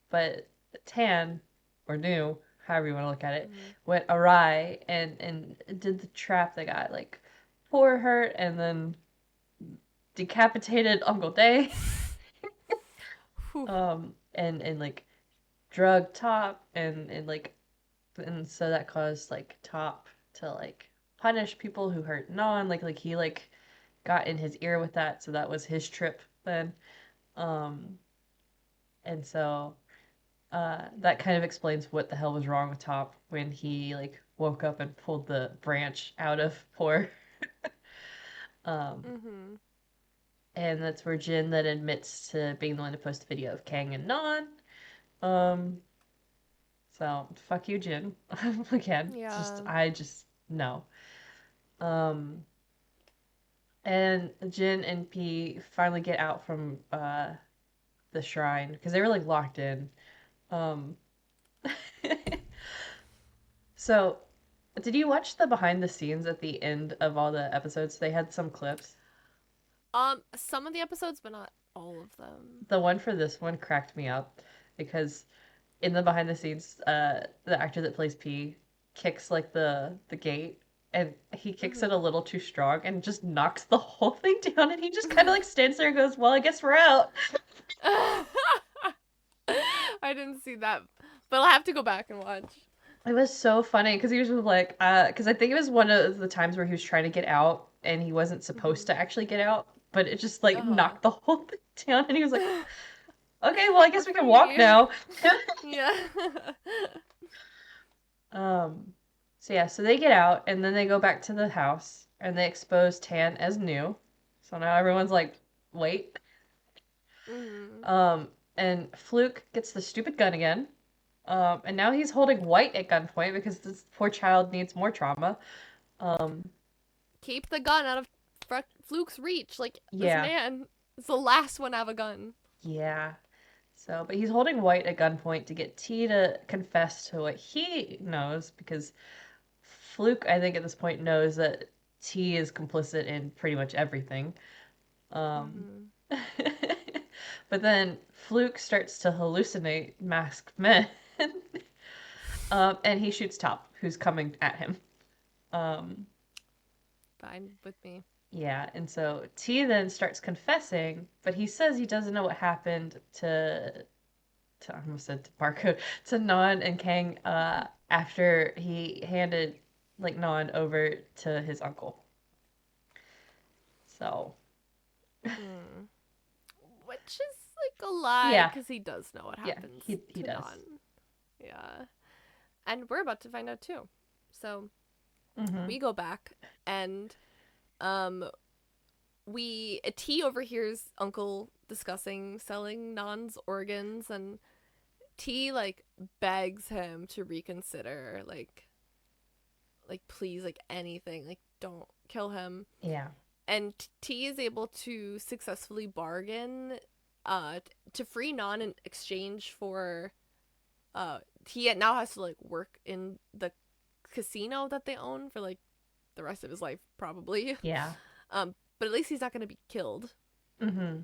but Tan or New, however you want to look at it, Mhm. went awry and did the trap that got like poor hurt and then decapitated Uncle Day. Whew. And like drug Top and like and so that caused like Top to like punish people who hurt Non. Like he like got in his ear with that, so that was his trip then. Um and so that kind of explains what the hell was wrong with Top when he like woke up and pulled the branch out of poor. Um Mhm. and that's where Jin then admits to being the one to post the video of Kang and Non. Um So fuck you, Jin. Again, Yeah. I just no. Um, and Jin and P finally get out from the shrine because they were like locked in. Um, so did you watch the behind the scenes at the end of all the episodes? They had some clips. Some of the episodes, but not all of them. The one for this one cracked me up because in the behind the scenes, the actor that plays P kicks like the gate and he kicks it a Mhm. little too strong and just knocks the whole thing down and he just kind of like stands there and goes, "Well, I guess we're out." I didn't see that, but I'll have to go back and watch. It was so funny because he was just like, because I think it was one of the times where he was trying to get out and he wasn't supposed Mhm. to actually get out, but it just like Uh knocked the whole thing down and he was like, "Okay, well, I huh. guess we can walk Free. now." Yeah. Um, so yeah, so they get out and then they go back to the house and they expose Tan as new. So now everyone's like, wait. Mm-hmm. Um, and Fluke gets the stupid gun again. And now he's holding White at gunpoint because this poor child needs more trauma. Um, Keep the gun out of Fluke's reach. Like, this yeah, man is the last one to have a gun. yeah. So, but he's holding White at gunpoint to get T to confess to what he knows because Fluke, I think at this point knows that T is complicit in pretty much everything. Um, Mm-hmm. but then Fluke starts to hallucinate masked men, and he shoots Top, who's coming at him. Um, Fine with me. yeah, and so T then starts confessing, but he says he doesn't know what happened to I almost said to Barcode to Non and Kang after he handed like Non over to his uncle. So Mm. Which is like a lie, yeah, because he does know what yeah, happens he to does. Non. Yeah. And we're about to find out too. So Mm-hmm. we go back and um T overhears Uncle discussing selling Non's organs, and T like begs him to reconsider, like please, like anything, like don't kill him. Yeah. And T is able to successfully bargain to free Non in exchange for he now has to like work in the casino that they own for like the rest of his life probably. Yeah. But at least he's not going to be killed. Mm-hmm.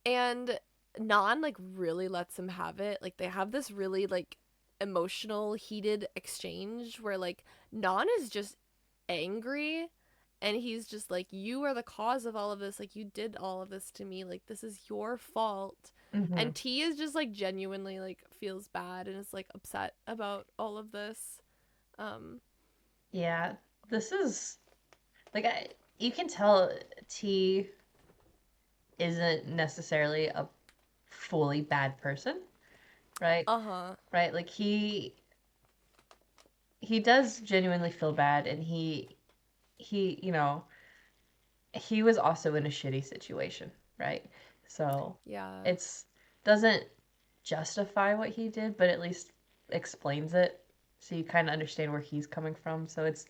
And Non like really lets him have it. Like they have this really like emotional heated exchange where like Non is just angry, and he's just like, you are the cause of all of this, like you did all of this to me, like this is your fault. Mm-hmm. And T is just like genuinely like feels bad and is like upset about all of this. um Yeah. This is like you can tell T isn't necessarily a fully bad person, right? uh-huh. Right? Like he does genuinely feel bad and he was also in a shitty situation, right? So Yeah. it's doesn't justify what he did, but at least explains it so you kind of understand where he's coming from. So it's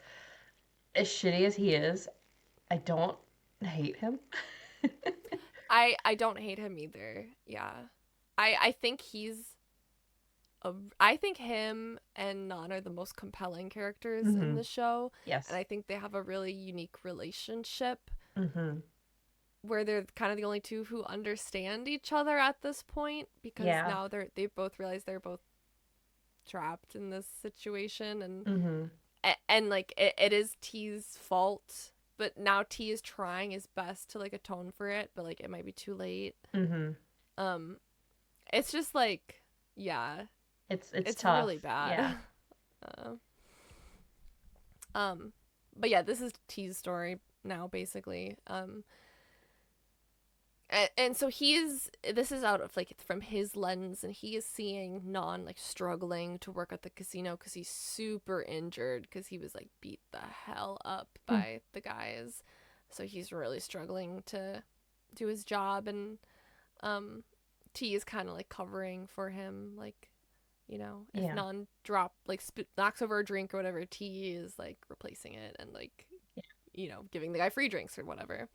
as shitty as he is, I don't hate him. I don't hate him either. Yeah. I think I think him and Non are the most compelling characters in Mm-hmm. the show, and Yes. I think they have a really unique relationship Mm-hmm. where they're kind of the only two who understand each other at this point, because Yeah. now they both realize they're both trapped in this situation. Mm-hmm. And like it is T's fault, but now T is trying his best to like atone for it, but like it might be too late. Mm-hmm. um it's just like, yeah, It's it's tough. really bad. Yeah. uh, um but yeah, this is T's story now basically. And so this is out of like from his lens, and he is seeing Non like struggling to work at the casino because he's super injured because he was like beat the hell up by the guys. So he's really struggling to do his job. And um T is kind of like covering for him, like, if Yeah. Non knocks over a drink or whatever, T is like replacing it and like, giving the guy free drinks or whatever.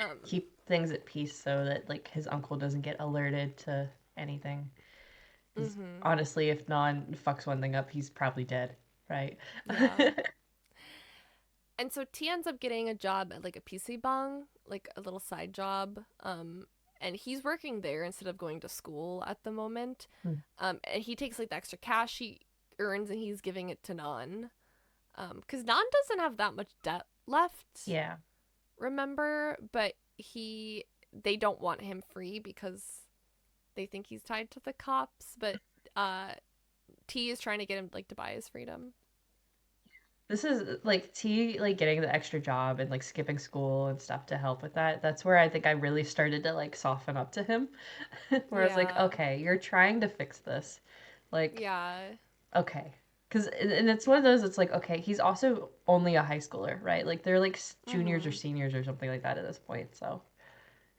um Keep things at peace so that like his uncle doesn't get alerted to anything. Because mhm. honestly, if Non fucks one thing up, he's probably dead, right? Yeah. And so T ends up getting a job at like a PC bang, like a little side job. And he's working there instead of going to school at the moment. And he takes like the extra cash he earns and he's giving it to Non. Because Non doesn't have that much debt left, Yeah. remember? But they don't want him free because they think he's tied to the cops. But uh, T is trying to get him like to buy his freedom. This is like T like getting the extra job and like skipping school and stuff to help with that. That's where I think I really started to like soften up to him. Where I was like, Yeah. okay, you're trying to fix this. Like, Yeah. okay. Because, and it's one of those, it's like, okay, he's also only a high schooler, right? Like, they're like juniors or Mhm. seniors or something like that at this point. So,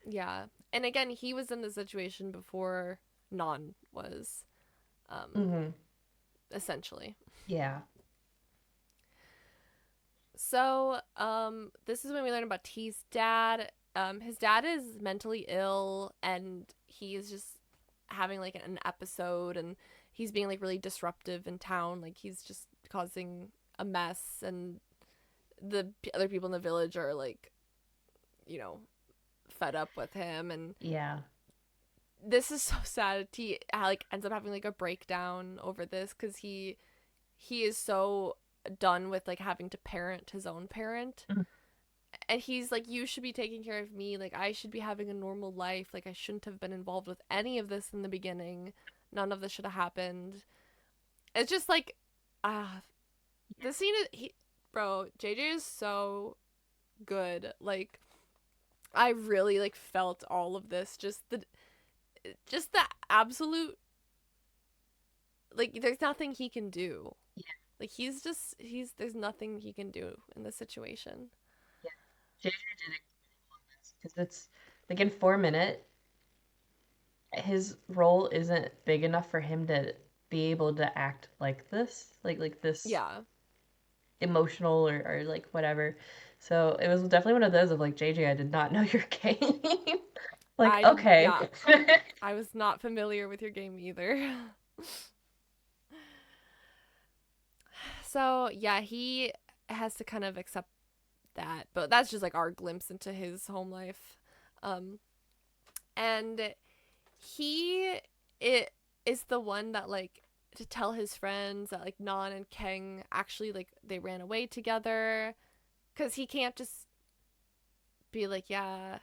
Yeah. And again, he was in the situation before Non was, um, hmm, essentially. yeah. So, this is when we learn about T's dad. His dad is mentally ill and he's just having like an episode and he's being like really disruptive in town. Like he's just causing a mess and the other people in the village are like, you know, fed up with him and Yeah. this is so sad. T like ends up having like a breakdown over this cuz he is so done with like having to parent his own parent. Mm. And he's like, you should be taking care of me, like I should be having a normal life, like I shouldn't have been involved with any of this in the beginning, none of this should have happened. It's just like ah, the scene is bro, JJ is so good. Like I really like felt all of this, just the absolute, like there's nothing he can do, like he's there's nothing he can do in this situation. Yeah. JJ did it because it's like in 4 minutes, his role isn't big enough for him to be able to act like this, like this Yeah, emotional or like whatever. So it was definitely one of those of like, JJ, I did not know your game. Like, I didn't, okay. yeah, I was not familiar with your game either. So yeah, he has to kind of accept that, but that's just like our glimpse into his home life. Um, and he it is the one that like to tell his friends that like Non and Kang actually like they ran away together because he can't just be like, yeah,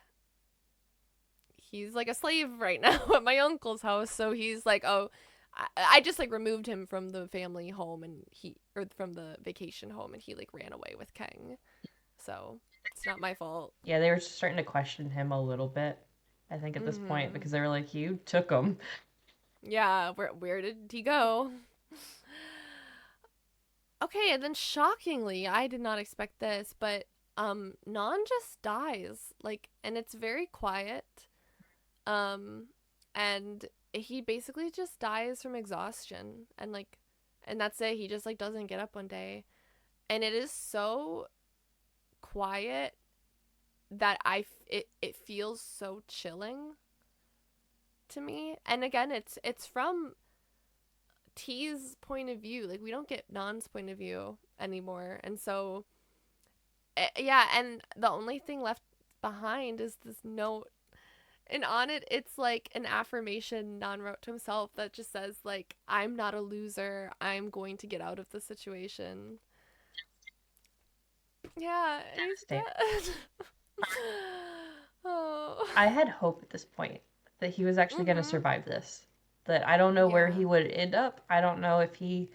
he's like a slave right now at my uncle's house. So he's like, oh, I just like removed him from the family home and he, or from the vacation home, and he like ran away with Kang. So it's not my fault. Yeah, they were starting to question him a little bit, I think, at this point, Mm-hmm. because they were like, you took him. Yeah, where did he go? Okay, and then shockingly, I did not expect this, but Non just dies. Like, and it's very quiet. Um and he basically just dies from exhaustion and like, and that's it. He just like doesn't get up one day. And it is so quiet that it feels so chilling to me. And again, it's from T's point of view. Like we don't get Non's point of view anymore. And so yeah, and the only thing left behind is this note. And on it, it's like an affirmation Non wrote to himself that just says, like, I'm not a loser. I'm going to get out of the situation. Yeah, and he's Devastating. dead. Oh. I had hope at this point that he was actually going to Mm-hmm. survive this. That I don't know where Yeah. he would end up. I don't know if he,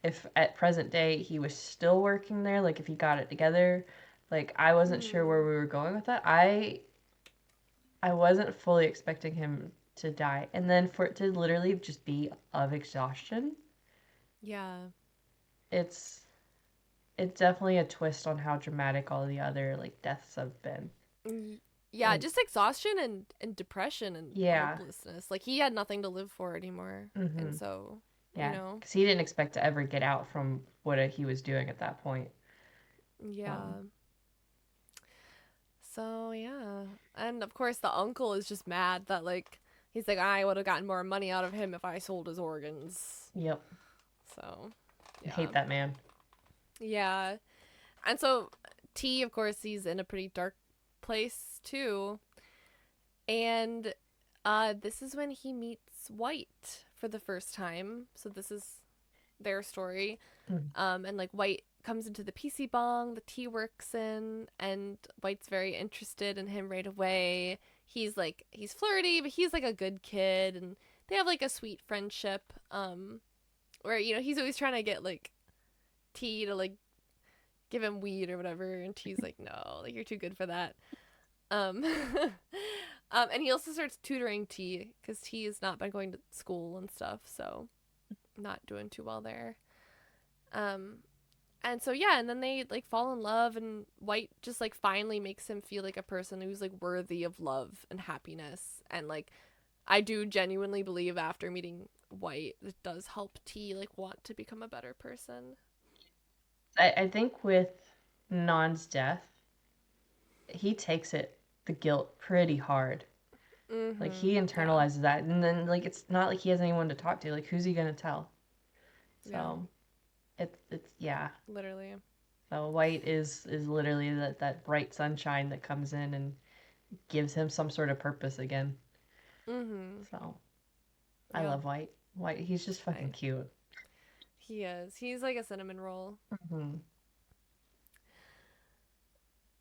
if at present day he was still working there, like if he got it together. Like I wasn't sure where Mm-hmm. we were going with that. I wasn't fully expecting him to die. And then for it to literally just be of exhaustion, Yeah. it's it's definitely a twist on how dramatic all the other like deaths have been. Yeah, And just exhaustion and depression and yeah, hopelessness. Like, he had nothing to live for anymore. hmm, And so, you yeah, know, because he didn't expect to ever get out from what he was doing at that point. Um, yeah. So yeah, and of course the uncle is just mad that like he's like, I would have gotten more money out of him if I sold his organs. yep, So I yeah, hate that man. yeah, and so T, of course, he's in a pretty dark place too, and this is when he meets White for the first time. So this is their story. Mm. And like White comes into the PC bong the T works in, and White's very interested in him right away. He's like, he's flirty, but he's like a good kid, and they have like a sweet friendship. Where he's always trying to get like T to like give him weed or whatever, and T's like, no, like you're too good for that. Um, and he also starts tutoring T because T has not been going to school and stuff. So not doing too well there. Um, and so yeah, and then they like fall in love, and White just like finally makes him feel like a person who's like worthy of love and happiness. And like I do genuinely believe after meeting White, it does help T like want to become a better person. I think with Non's death, he takes it the guilt pretty hard. Like he Yeah. internalizes that, and then like it's not like he has anyone to talk to. Like who's he gonna tell? Yeah. So it's yeah. Literally. So White is literally that bright sunshine that comes in and gives him some sort of purpose again. Mhm. So I Yeah. love White. White, he's just fucking I cute. He is. He's like a cinnamon roll. Hmm.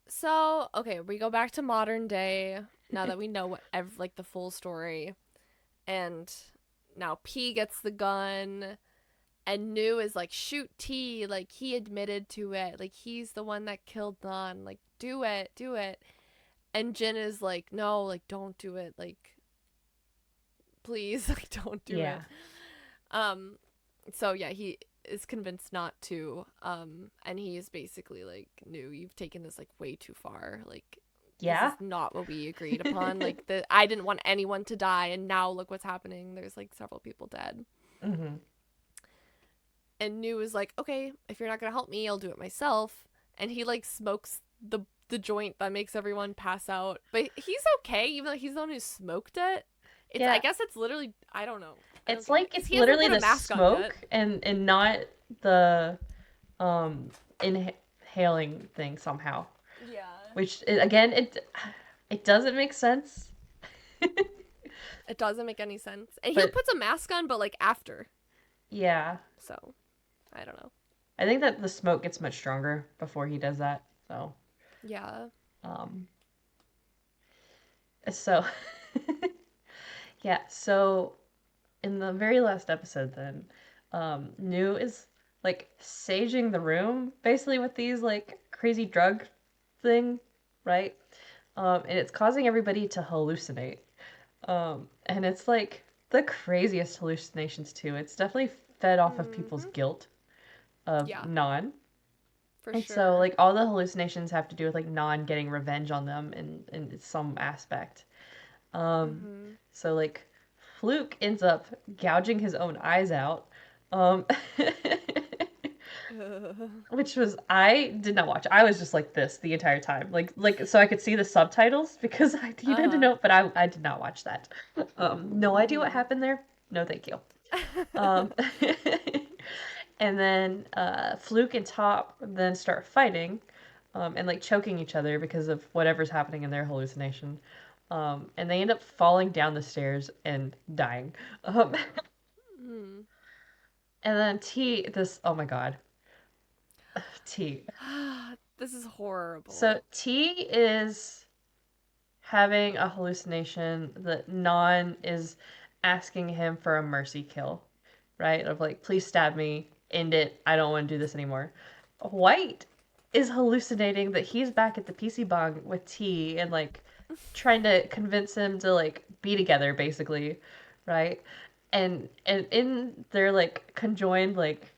So, okay, we go back to modern day now that we know what like the full story. And now P gets the gun, and Nu is like, shoot T, like he admitted to it, like he's the one that killed Non, like do it, do it. And Jin is like, no, like don't do it, like please, like don't do Yeah. it. Um, so yeah, he is convinced not to. And he is basically like, Nu, you've taken this like way too far, like this is Yeah. not what we agreed upon. Like I didn't want anyone to die, and now look what's happening. There's like several people dead. Hmm. And Nu is like, okay, if you're not gonna help me, I'll do it myself. And he like smokes the joint that makes everyone pass out, but he's okay, even though he's the one who smoked it. It's I Yeah. guess it's literally I don't know. I don't It's get it like because it's he hasn't literally put a the mask on yet. smoke and not the um inhaling thing somehow. Yeah. Which again it doesn't make sense. It doesn't make any sense. And he But puts a mask on, but like after. yeah, So I don't know. I think that the smoke gets much stronger before he does that. Yeah. Um, so yeah, so in the very last episode, then, Nu is like saging the room basically with these like crazy drug thing, right? And it's causing everybody to hallucinate. And it's like the craziest hallucinations too. It's definitely fed off of people's Mhm. guilt of Yeah, Non. for And so sure. like all the hallucinations have to do with like Non getting revenge on them in some aspect. Um, Mhm. so like Fluke ends up gouging his own eyes out. Um, which was I did not watch. I was just like this the entire time. Like so I could see the subtitles because I needed to Uh-huh. know, but I did not watch that. No idea what Mhm. happened there. No, thank you. Um, and then Fluke and Top then start fighting, and like choking each other because of whatever's happening in their hallucination. And they end up falling down the stairs and dying. Um, Mhm. and then oh my god, T. This is So horrible. T is having a hallucination that Non is asking him for a mercy kill, right? Of like, please stab me, end it, I don't want to do this anymore. White is hallucinating that he's back at the PC bong with T and like trying to convince him to like be together basically, right? And in their like conjoined like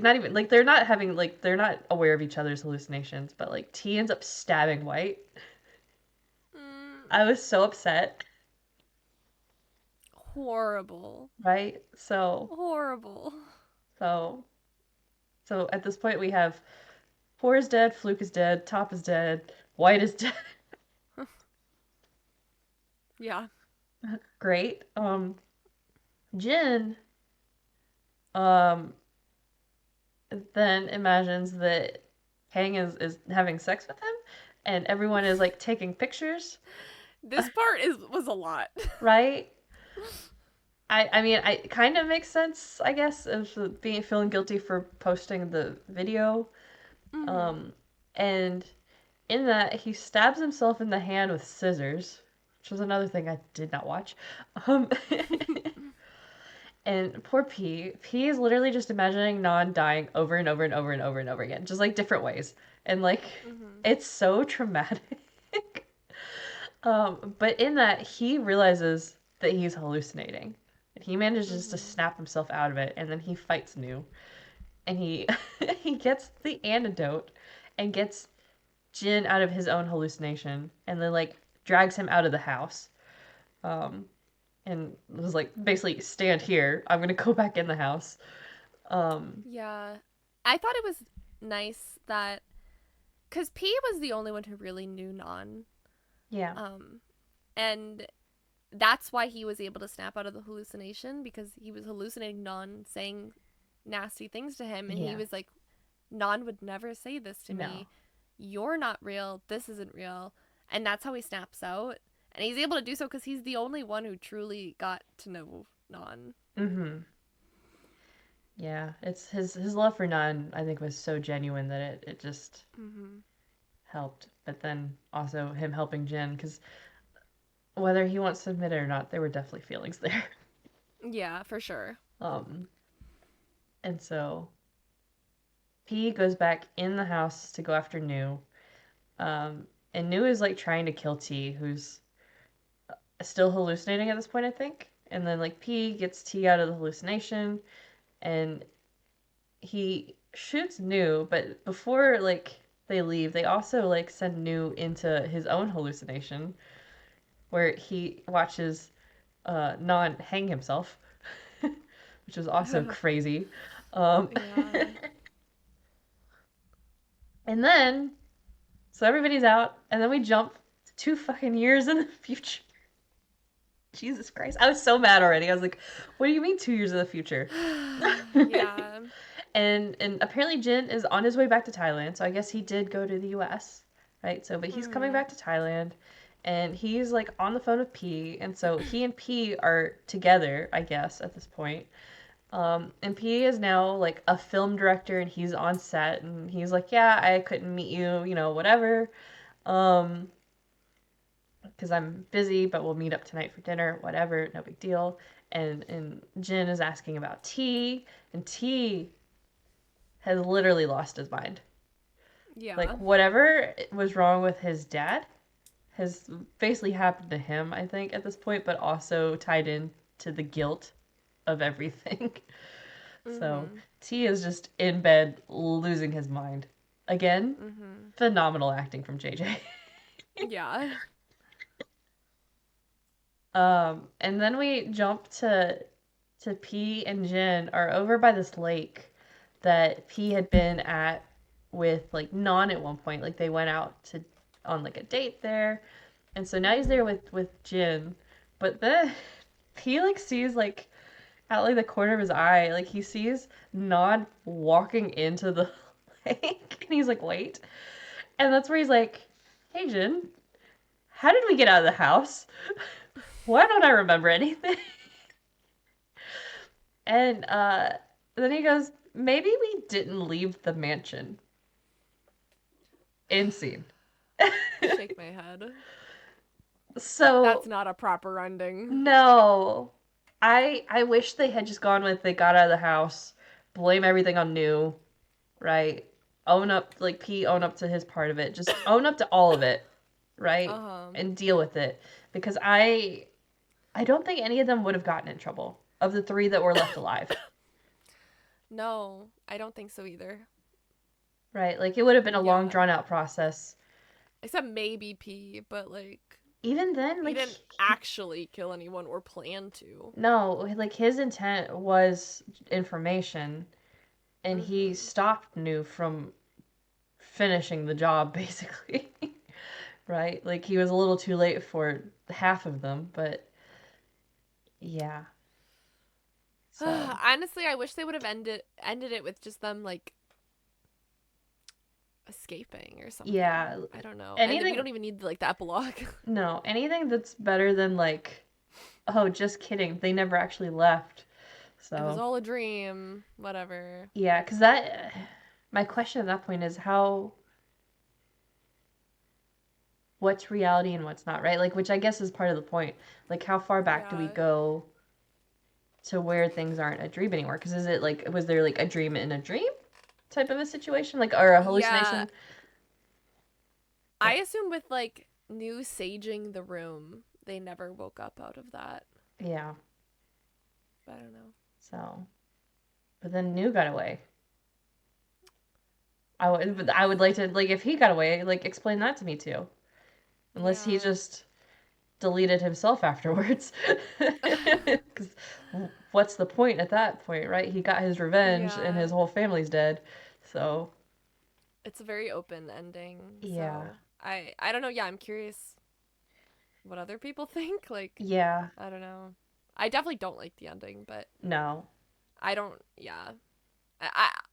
not even like they're not aware of each other's hallucinations, but like T ends up stabbing White. Mm, I was so upset, horrible. right? Horrible. So so at this point we have Four is dead, Fluke is dead, Top is dead, White is dead. Yeah. Great. Jin um then imagines that Hang is having sex with him and everyone is like taking pictures, This part is was a lot. right? I mean I it kind of makes sense, I guess, of being feeling guilty for posting the video. Mhm. Um and in that he stabs himself in the hand with scissors, which was another thing I did not watch. Um, and poor P. P is literally just imagining Non dying over and over and over and over and over again, just like different ways. And like, Mhm. it's so traumatic. But in that, he realizes that he's hallucinating. And he manages to Mhm. snap himself out of it, and then he fights New, and he he gets the antidote and gets Jin out of his own hallucination, and then like drags him out of the house. Um, and was like, basically, stand here. I'm gonna go back in the house. Um, Yeah. I thought it was nice that cuz P was the only one who really knew Non. yeah, Um and that's why he was able to snap out of the hallucination because he was hallucinating Non saying nasty things to him and he yeah, was like Non would never say this to no, me. You're not real. This isn't real. And that's how he snaps out. And he's able to do so because he's the only one who truly got to know Non. mm-hmm. Yeah, it's his love for Nun, I think, was so genuine that it just Mm-hmm. helped. But then also him helping Jin, because whether he wants to admit it or not, there were definitely feelings there. Yeah, for sure. Um, and so P goes back in the house to go after Nu. And Nu is like trying to kill T, who's still hallucinating at this point, I think. And then like P gets T out of the hallucination, and he shoots Nu, but before like they leave, they also like send Nu into his own hallucination where he watches Non hang himself, which was also crazy. Um, Yeah. and then so everybody's out, and then we jump 2 fucking years in the future. Jesus Christ. I was so mad already. I was like, what do you mean 2 years in the future? Yeah. And apparently Jin is on his way back to Thailand, so I guess he did go to the US, right? So but he's coming Mm-hmm. back to Thailand and he's like on the phone with P, and so he and P are together, I guess, at this point. And P is now like a film director and he's on set and he's like, yeah, I couldn't meet you, whatever. Um, because I'm busy, but we'll meet up tonight for dinner, whatever, no big deal. And Jin is asking about T, and T has literally lost his mind. Yeah. Like whatever was wrong with his dad has basically happened to him, I think, at this point, but also tied in to the guilt of everything. So Mm-hmm. T is just in bed losing his mind. Again, Mm-hmm. phenomenal acting from JJ. Yeah. And then we jump to P and Jin are over by this lake that P had been at with like Non at one point. Like they went out to on like a date there. And so now he's there Mm-hmm. with Jin. But then P like sees like at like the corner of his eye, like he sees Non walking into the lake. And he's like, wait. And that's where he's like, hey Jin, how did we get out of the house? Why don't I remember anything? And then he goes, maybe we didn't leave the mansion. End scene. Shake my head. That's So not a proper ending. no, I wish they had just gone with they got out of the house, blame everything on New, right? Own up, like P, own up to his part of it. Just own up to all of it, right? Uh-huh. And deal with it because I don't think any of them would have gotten in trouble of the three that were left alive. No, I don't think so either. Right? Like it would have been a long Yeah. drawn out process. Except maybe P, but like Even then, he like didn't actually kill anyone or plan to. no, like his intent was information, and he Mm-hmm. stopped New from finishing the job, basically. Right? Like he was a little too late for half of them, but yeah. So Honestly, I wish they would have ended it with just them like escaping or something. yeah, I don't know. And we anything. don't even need like the epilogue. No, anything that's better than like, oh, just kidding. They never actually left. It was So all a dream. Whatever. yeah, because that. My question at that point is how what's reality and what's not, right? Like, which I guess is part of the point. Like, how far back do we Yeah. go to where things aren't a dream anymore? Because is it like, was there like a dream in a dream type of a situation? Like, or a Yeah. hallucination? I assume with like new saging the room, they never woke up out of that. Yeah. but I don't know. So, but then New got away. I would like Yes. to like if he got away, like explain that to me too. Unless he Yeah. just deleted himself afterwards. Because what's the point at that point, right? He got his revenge and Yeah. his whole family's dead. So, It's a very open ending, yeah. so I don't know. Yeah, I'm curious what other people think. Like, Yeah. I don't know. I definitely don't like the ending, but No. I don't. Yeah,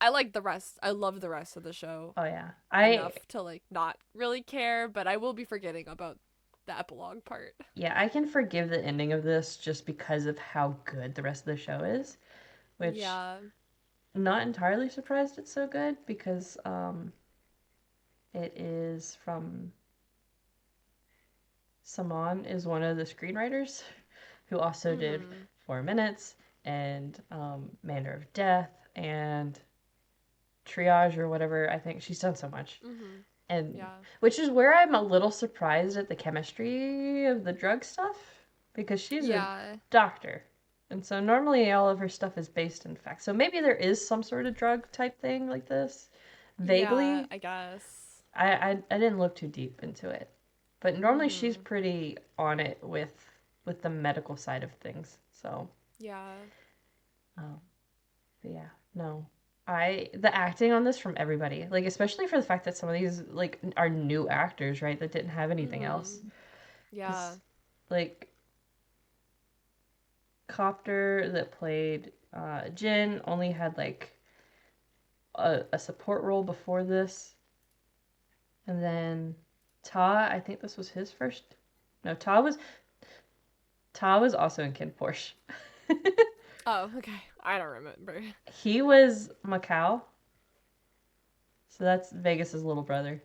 I like the rest. I love the rest of the show Oh, yeah. enough to like not really care, but I will be forgetting about the epilogue part. Yeah, I can forgive the ending of this just because of how good the rest of the show is, which Yeah. not entirely surprised it's so good because it is from Saman is one of the screenwriters who also did Mhm. 4 Minutes and Manner of Death and Triage or whatever. I think she's done so much. Mhm. And Yeah. which is where I'm a little surprised at the chemistry of the drug stuff because she's a Yeah. doctor. And so normally all of her stuff is based in fact. So maybe there is some sort of drug type thing like this. Yeah. Vaguely. I guess. I didn't look too deep into it. But normally she's Mhm. pretty on it with the medical side of things. So, Yeah. um, but yeah, no. The acting on this from everybody, like especially for the fact that some of these like are new actors, right, that didn't have anything else. Mhm. Yeah. Because like Copter that played Jin only had like a support role before this, and then Ta, I think this was his first. No, Ta was also in Kin Porsche. Oh, okay. I don't remember. He was Macau, so that's Vegas's little brother.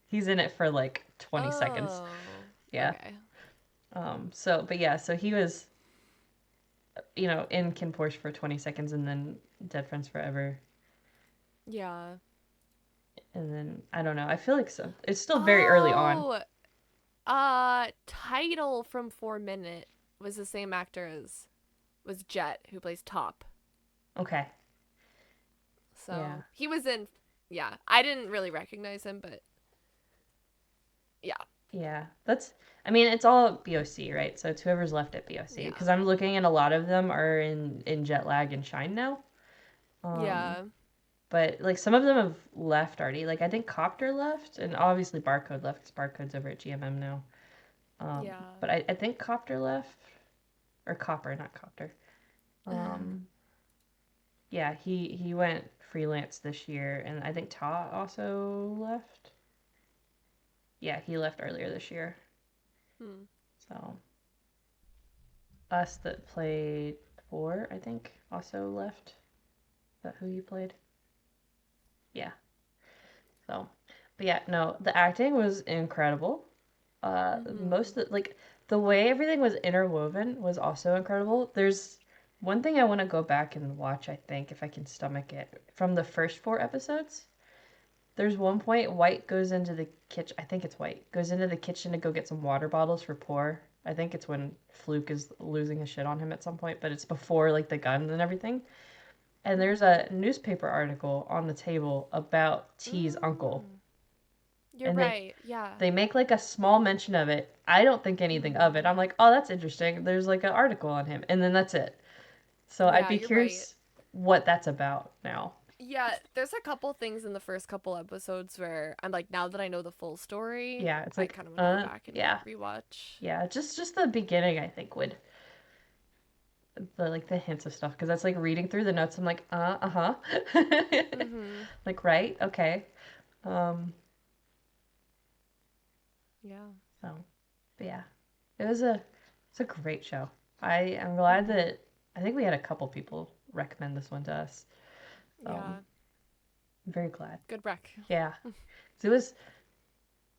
He's in it for like 20 seconds. Oh. Yeah. Okay. But yeah, so he was, in Kin Porsche for 20 seconds and then Dead Friends Forever. Yeah. And then, I don't know, I feel like it's still very early on. Oh, Title from 4 Minute was the same actor as was Jet, who plays Top. Okay. Yeah. So he was in. Yeah, I didn't really recognize him, but yeah, Yeah. I mean, it's all BOC, right? So it's whoever's left at BOC. yeah, Because I'm looking and a lot of them are in Jet Lag and Shine now. Um, yeah, but like some of them have left already. Like I think Copter left, and obviously Barcode left because Barcode's over at GMM now. yeah. But I think Copter left, or Copper, not Copter. Um, yeah, he went freelance this year, and I think Ta also left. Yeah, he left earlier this year. Hmm. So us that played four, I think, also left. Is that who you played? Yeah. So, but yeah, no, the acting was incredible. Mhm. Most of, like the way everything was interwoven was also incredible. There's one thing I want to go back and watch, I think, if I can stomach it, from the first 4 episodes. There's one point White goes into the kitchen. I think it's White goes into the kitchen to go get some water bottles for Poor. I think it's when Fluke is losing his shit on him at some point, but it's before like the gun and everything. And there's Mhm. a newspaper article on the table about T's uncle, Mm. You're and they right. Yeah. they make like a small mention of it. I don't think anything of it. Mhm. I'm like, oh, that's interesting. There's like an article on him, and then that's it. So I'd Yeah, be you're right. curious what that's about now. Yeah, there's a couple things in the first couple episodes where I'm like, now that I know the full story, Yeah, it's I like, kind of want to go back and yeah, rewatch. yeah. Just the beginning, I think would the hints of stuff because that's like reading through the notes. I'm like, huh, Mhm. like right, okay. Um, Yeah. so, but yeah, it's a great show. I am glad Mhm. that I think we had a couple people recommend this one to us. Um, Yeah. I'm very glad. Good rec. Yeah, 'cause it was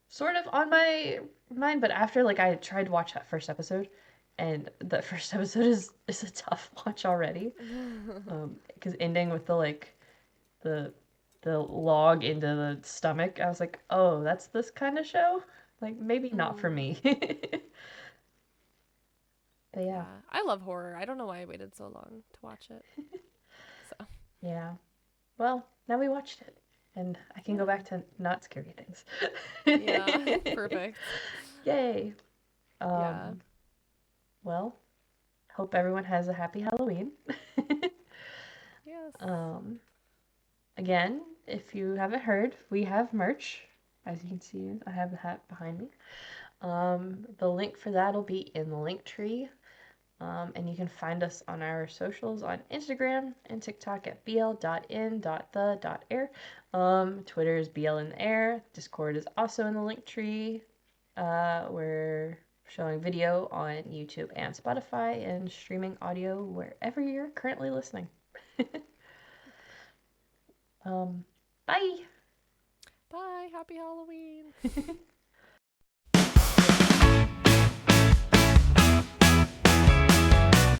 sort of on my mind, but after like I tried to watch that first episode, and the first episode is a tough watch already. Because ending with the the log into the stomach, I was like, oh, that's this kind of show. Like maybe not for Mhm. me. But yeah, Yeah. I love horror. I don't know why I waited so long to watch it. So, yeah. Well, now we watched it, and I can go back yeah. to not scary things. Yeah. Perfect. Yay. Yeah. Um, well, hope everyone has a happy Halloween. Yes. um, Again, if you haven't heard, we have merch. As you can see, I have the hat behind me. The link for that will be in the link tree. And you can find us on our socials on Instagram and TikTok at bl.in.the.air. Twitter is BL in the air. Discord is also in the link tree. We're showing video on YouTube and Spotify and streaming audio wherever you're currently listening. um, Bye! Bye. Happy Halloween.